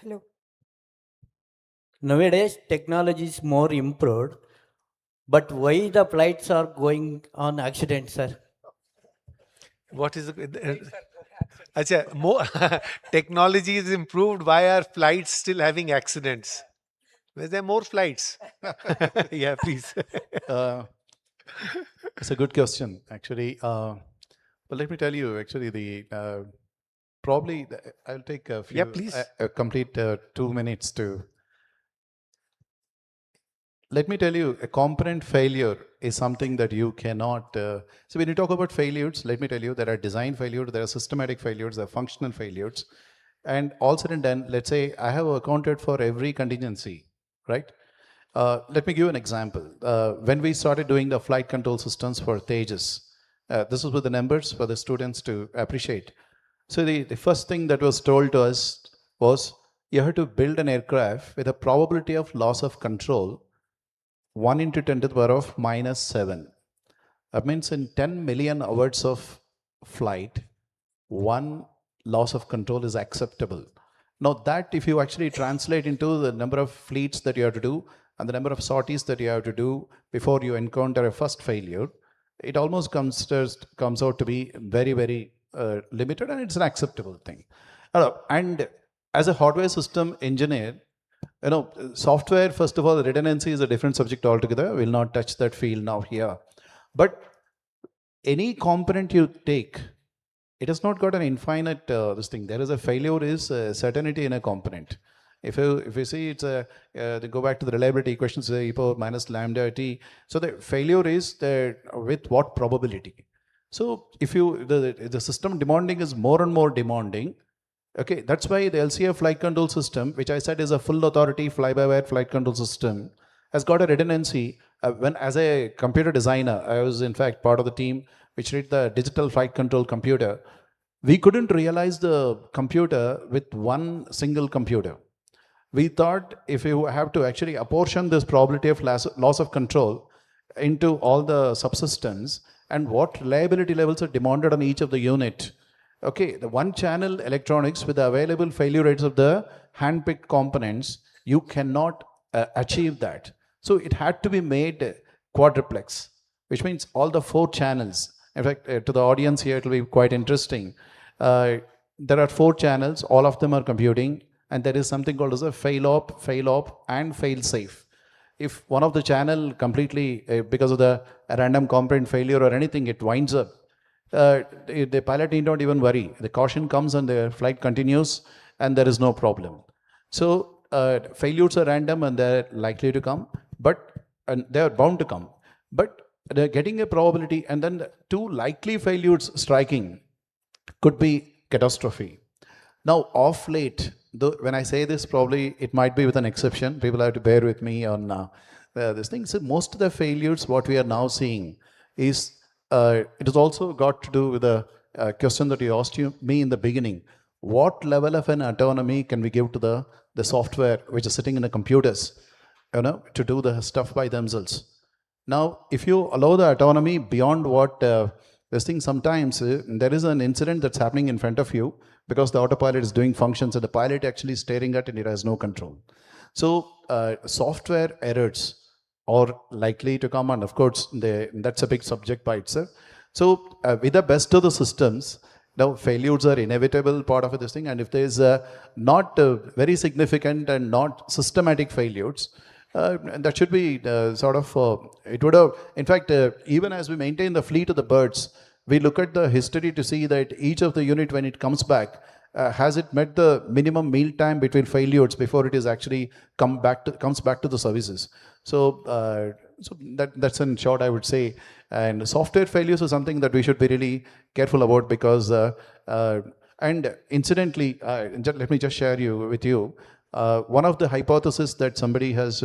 Hello. Nowadays, technology is more improved, but why the flights are going on accidents, sir? What is the... Achha, more technology is improved. Why are flights still having accidents? Were there more flights? Yeah, please. It's a good question, actually. But let me tell you, actually, I'll take a few. Yeah, please. A complete 2 minutes to. Let me tell you, a component failure is something that you cannot. So when you talk about failures, let me tell you, there are design failures, there are systematic failures, there are functional failures. And all said and done, let's say I have accounted for every contingency, right? Let me give you an example. When we started doing the flight control systems for Tejas, this is with the numbers for the students to appreciate. So the first thing that was told to us was, you have to build an aircraft with a probability of loss of control 1 into 10 to the power of -7. That means in 10 million hours of flight, 1 loss of control is acceptable. Now that if you actually translate into the number of fleets that you have to do and the number of sorties that you have to do before you encounter a first failure, it almost comes out to be very, very limited, and it's an acceptable thing. And as a hardware system engineer, software, first of all, the redundancy is a different subject altogether. I will not touch that field now here. But any component you take, it has not got an infinite this thing. There is a failure is certainty in a component. If you see it's they go back to the reliability equations, e power minus lambda t. So the failure is with what probability? So if the system demanding is more and more demanding, okay, that's why the LCA flight control system, which I said is a full authority fly-by-wire flight control system, has got a redundancy. When as a computer designer, I was in fact part of the team which did the digital flight control computer. We couldn't realize the computer with one single computer. We thought if you have to actually apportion this probability of loss of control into all the subsystems and what reliability levels are demanded on each of the unit. Okay, the one channel electronics with the available failure rates of the hand-picked components, you cannot achieve that. So it had to be made quadruplex, which means all the 4 channels. In fact, to the audience here, it will be quite interesting. There are 4 channels, all of them are computing, and there is something called as a fail-op, and fail-safe. If one of the channel completely, because of the random component failure or anything, it winds up, the pilot need not even worry. The caution comes and the flight continues and there is no problem. So failures are random and they're likely to come, and they are bound to come. But they're getting a probability, and then the two likely failures striking could be catastrophe. Now, off late, though, when I say this, probably it might be with an exception. People have to bear with me on this thing. So most of the failures, what we are now seeing is, it has also got to do with the question that you asked me in the beginning. What level of an autonomy can we give to the software which is sitting in the computers, to do the stuff by themselves? Now, if you allow the autonomy beyond what this thing, sometimes there is an incident that's happening in front of you because the autopilot is doing functions and the pilot actually staring at it and it has no control. So software errors are likely to come, and of course, that's a big subject by itself. So with the best of the systems, now failures are inevitable part of this thing, and if there is not very significant and not systematic failures, that should be it would have, in fact, even as we maintain the fleet of the birds, we look at the history to see that each of the unit, when it comes back, has it met the minimum meal time between failures before it is actually comes back to the services. So that's in short, I would say. And software failures is something that we should be really careful about, because and incidentally, let me just share with you one of the hypotheses that somebody has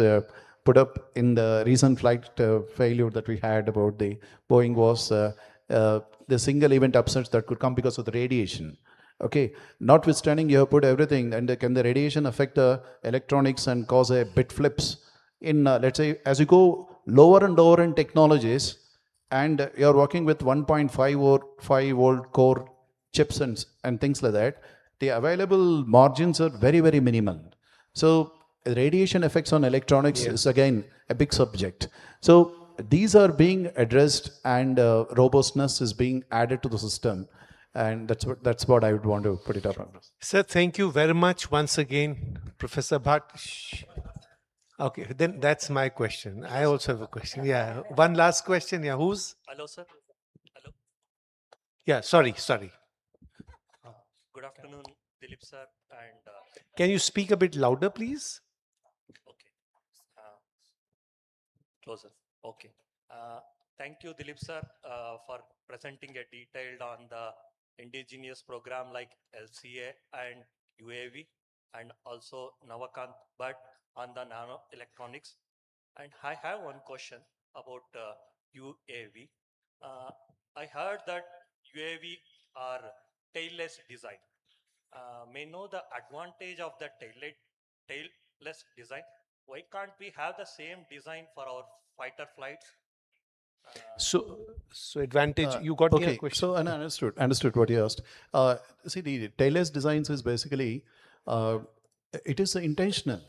put up in the recent flight failure that we had about the Boeing was the single event upsets that could come because of the radiation. Okay, notwithstanding, you have put everything, and can the radiation affect the electronics and cause a bit flips in, let's say, as you go lower and lower in technologies, and you're working with 1.5 or 5 volt core chips and things like that, the available margins are very, very minimal. So radiation effects on electronics is again a big subject. So these are being addressed, and robustness is being added to the system. And that's what I would want to put it up on. Sir, thank you very much once again, Professor Bhat. Okay, then that's my question. I also have a question. Yeah, one last question. Yeah, who's? Hello, sir. Hello. Yeah, sorry. Good afternoon, Dilip sir. And Can you speak a bit louder, please? okay, closer. Okay. Thank you, Dilip sir, for presenting a detailed on the indigenous program like LCA and UAV, and also Navakanta Bhat on the nanoelectronics. And I have one question about UAV. I heard that UAV are tailless design. May know the advantage of the tailless design. Why can't we have the same design for our fighter flights? So advantage, you got me a Okay, question. so and I understood what you asked. See, the tailless designs is basically, it is intentional.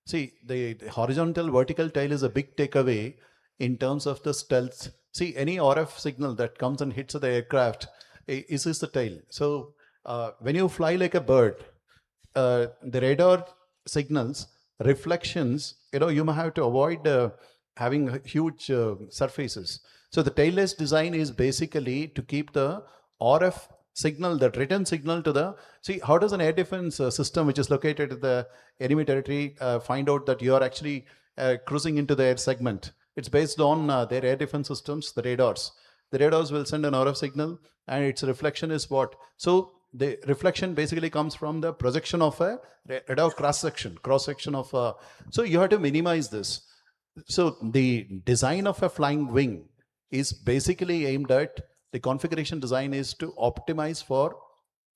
See, the horizontal vertical tail is a big takeaway in terms of the stealth. See, any RF signal that comes and hits the aircraft is the tail. So when you fly like a bird, the radar signals reflections, you may have to avoid having huge surfaces. So the tailless design is basically to keep the RF signal, that written signal to the, see, how does an air defense system which is located in the enemy territory find out that you are actually cruising into their segment? It's based on their air defense systems, the radars. The radars will send an RF signal, and its reflection is what? So the reflection basically comes from the projection of a radar cross-section of, so you have to minimize this. So the design of a flying wing is basically aimed at, the configuration design is to optimize for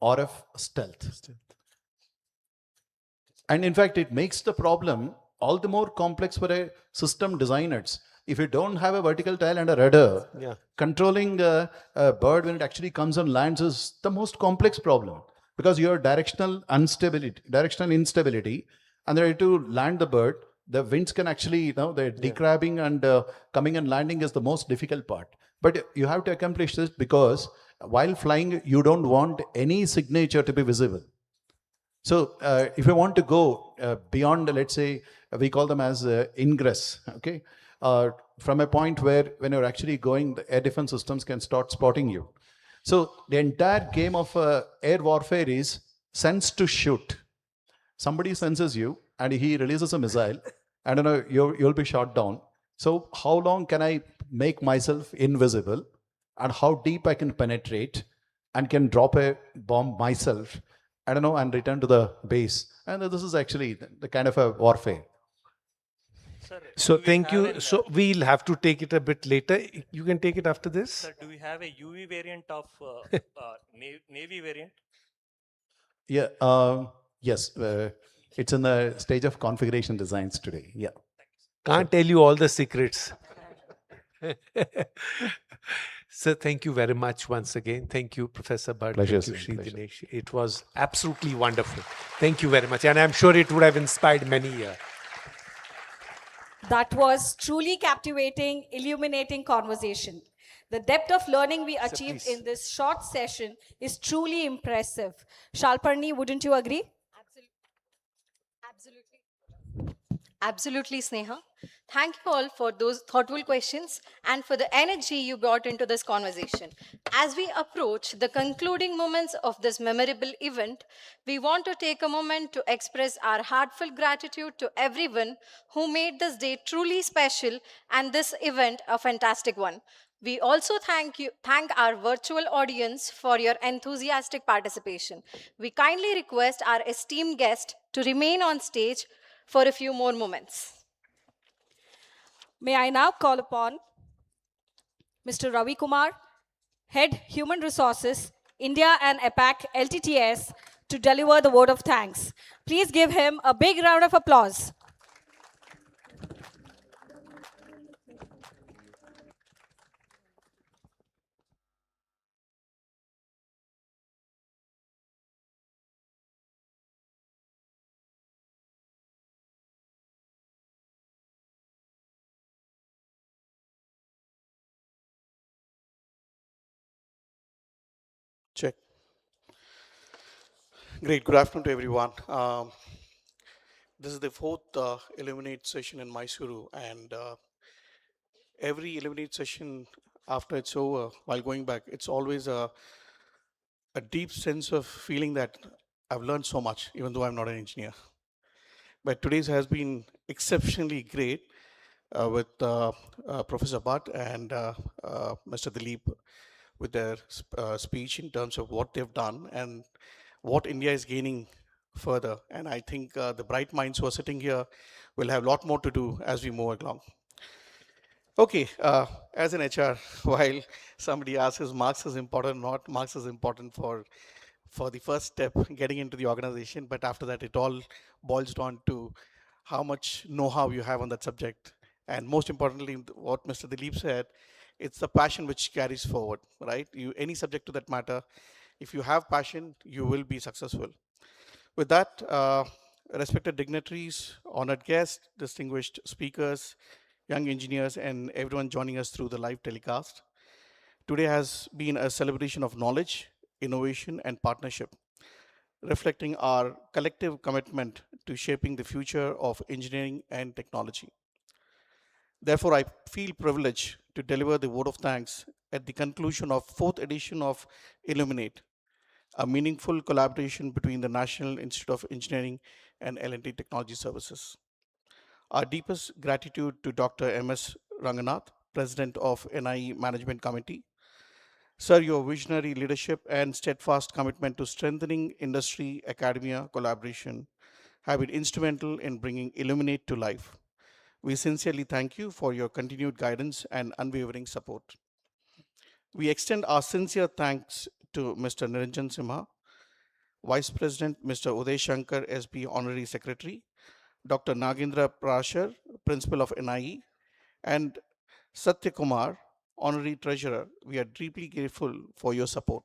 RF stealth. And in fact, it makes the problem all the more complex for a system designers. If you don't have a vertical tail and a rudder, controlling a bird when it actually comes and lands is the most complex problem, because you have directional instability, and ready to land the bird, the winds can actually, the decrabbing and coming and landing is the most difficult part. But you have to accomplish this because while flying, you don't want any signature to be visible. So if you want to go beyond, let's say, we call them as ingress, okay? From a point where when you're actually going, the air defense systems can start spotting you. So the entire game of air warfare is sense to shoot. Somebody senses you and he releases a missile, and you'll be shot down. So how long can I make myself invisible, and how deep I can penetrate and can drop a bomb myself, and return to the base. And this is actually the kind of a warfare. Sir, So do we thank have you. an, So we'll have to take it a bit later. You can take it after this. sir, do we have a UV variant of Navy variant? Yeah. Yes. It's in the stage of configuration designs today. Yeah. Can't tell you all the secrets. So thank you very much once again. Thank you, Professor Bhatt. Pleasure, Thank you, sir. Shri Pleasure. Dinesh. It was absolutely wonderful. Thank you very much. And I'm sure it would have inspired many here. That was truly captivating, illuminating conversation. The depth of learning we achieved please. in this short session is truly impressive. Shalparni, wouldn't you agree? Absolutely, Sneha. Thank you all for those thoughtful questions and for the energy you brought into this conversation. As we approach the concluding moments of this memorable event, we want to take a moment to express our heartfelt gratitude to everyone who made this day truly special and this event a fantastic one. We also thank our virtual audience for your enthusiastic participation. We kindly request our esteemed guest to remain on stage for a few more moments. May I now call upon Mr. Ravi Kumar, Head Human Resources, India and APAC LTTS, to deliver the vote of thanks. Please give him a big round of applause. Check. Great. Good afternoon to everyone. This is the fourth Illuminate session in Mysuru, and every Illuminate session after it's over, while going back, it's always a deep sense of feeling that I've learned so much, even though I'm not an engineer. But today's has been exceptionally great with Professor Bhatt and Mr. Dilip with their speech in terms of what they've done and what India is gaining further. And I think the bright minds who are sitting here will have a lot more to do as we move along. Okay, as an HR, while somebody asks is marks is important or not, marks is important for the first step, getting into the organization, but after that it all boils down to how much know-how you have on that subject. And most importantly, what Mr. Dilip said, it's the passion which carries forward, right? Any subject to that matter, if you have passion, you will be successful. With that, respected dignitaries, honored guests, distinguished speakers, young engineers, and everyone joining us through the live telecast, today has been a celebration of knowledge, innovation, and partnership, reflecting our collective commitment to shaping the future of engineering and technology. Therefore, I feel privileged to deliver the vote of thanks at the conclusion of fourth edition of Illuminate, a meaningful collaboration between the National Institute of Engineering and L&T Technology Services. Our deepest gratitude to Dr. M.S. Ranganath, President of NIE Management Committee. Sir, your visionary leadership and steadfast commitment to strengthening industry academia collaboration have been instrumental in bringing Illuminate to life. We sincerely thank you for your continued guidance and unwavering support. We extend our sincere thanks to Mr. Niranjan Simha, Vice President, Mr. Uday Shankar, SB Honorary Secretary, Dr. Nagendra Prashar, Principal of NIE, and Satya Kumar, Honorary Treasurer. We are deeply grateful for your support.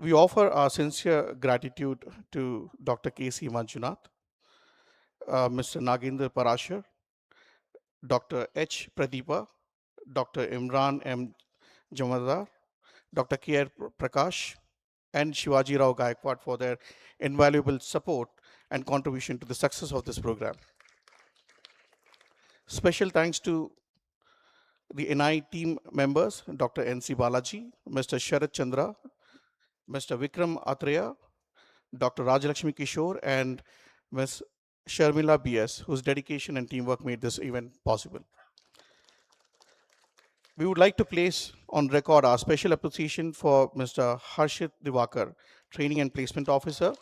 We offer our sincere gratitude to Dr. K.C. Manjunath, Mr. Nagendra Parashar, Dr. H. Pradeepa, Dr. Imran M. Jamadar, Dr. K.R. Prakash, and Shivaji Rao Gaikwad for their invaluable support and contribution to the success of this program. Special thanks to the NIE team members, Dr. N.C. Balaji, Mr. Sharat Chandra, Mr. Vikram Atreya, Dr. Rajalakshmi Kishore, and Ms. Sharmila B.S., whose dedication and teamwork made this event possible. We would like to place on record our special appreciation for Mr. Harshit Divakar, Training and Placement Officer,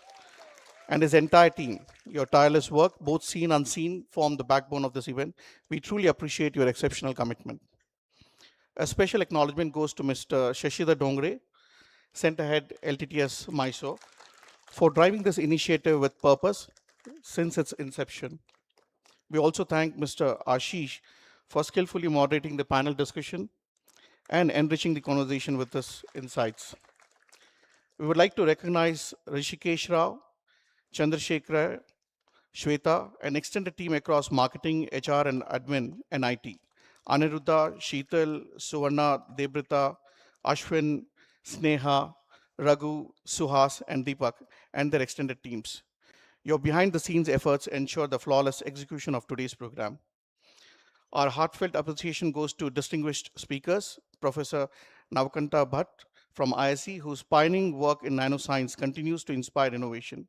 and his entire team. Your tireless work, both seen and unseen, form the backbone of this event. We truly appreciate your exceptional commitment. A special acknowledgement goes to Mr. Shashidhar Dongre, Center Head LTTS Mysore, for driving this initiative with purpose since its inception. We also thank Mr. Ashish for skillfully moderating the panel discussion and enriching the conversation with his insights. We would like to recognize Rishikesh Rao, Chandrasekhar, Shweta, an extended team across marketing, HR, and admin, and IT. Aniruddha, Sheetal, Suvarna, Debrita, Ashwin, Sneha, Raghu, Suhas, and Deepak, and their extended teams. Your behind-the-scenes efforts ensure the flawless execution of today's program. Our heartfelt appreciation goes to distinguished speakers, Professor Navakanta Bhat from IISc, whose pioneering work in nanoscience continues to inspire innovation,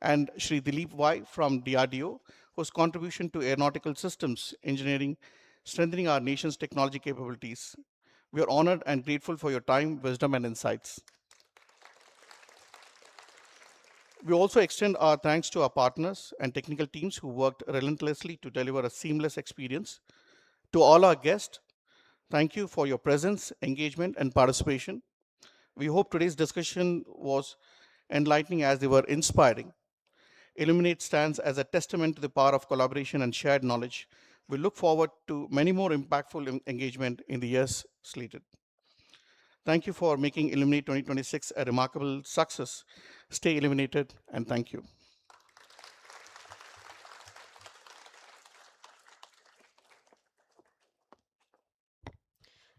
and Shri Dilip Y from DRDO, whose contribution to aeronautical systems engineering, strengthening our nation's technology capabilities. We are honored and grateful for your time, wisdom, and insights. We also extend our thanks to our partners and technical teams who worked relentlessly to deliver a seamless experience. To all our guests, thank you for your presence, engagement, and participation. We hope today's discussion was enlightening as they were inspiring. Illuminate stands as a testament to the power of collaboration and shared knowledge. We look forward to many more impactful engagement in the years slated. Thank you for making Illuminate 2026 a remarkable success. Stay illuminated, and thank you.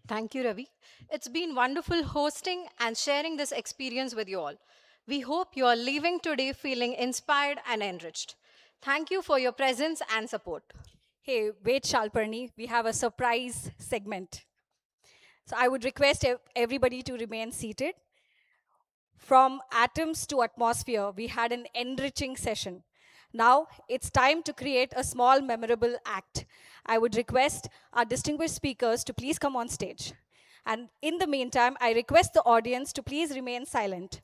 Thank you, Ravi. It's been wonderful hosting and sharing this experience with you all. We hope you are leaving today feeling inspired and enriched. Thank you for your presence and support. Hey, wait, Shalparni, we have a surprise segment. So I would request everybody to remain seated. From atoms to atmosphere, we had an enriching session. Now it's time to create a small memorable act. I would request our distinguished speakers to please come on stage. And in the meantime, I request the audience to please remain silent.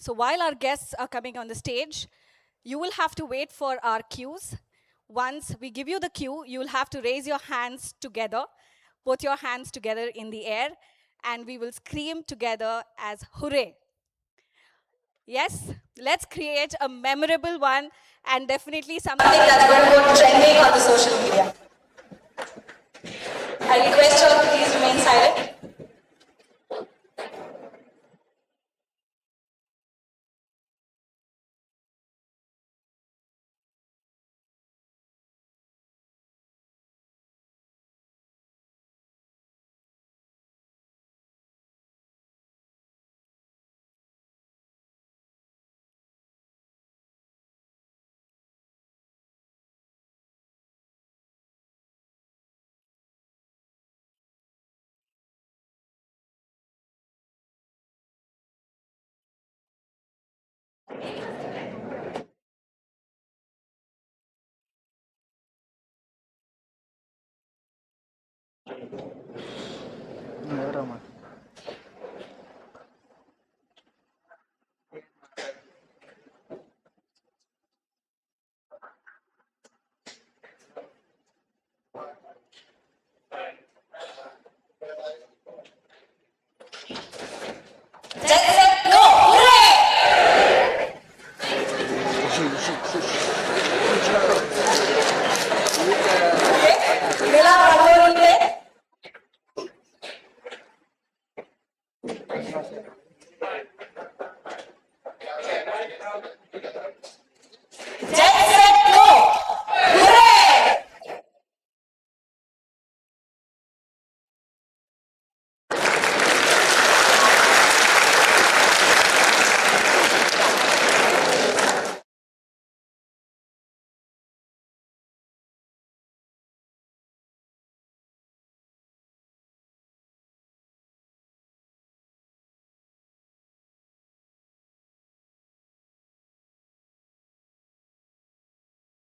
So while our guests are coming on the stage, you will have to wait for our cues. Once we give you the cue, you will have to raise your hands together, put your hands together in the air, and we will scream together as hooray. Yes, let's create a memorable one and definitely something that's going to go trending on the social media. I request you all to please remain silent.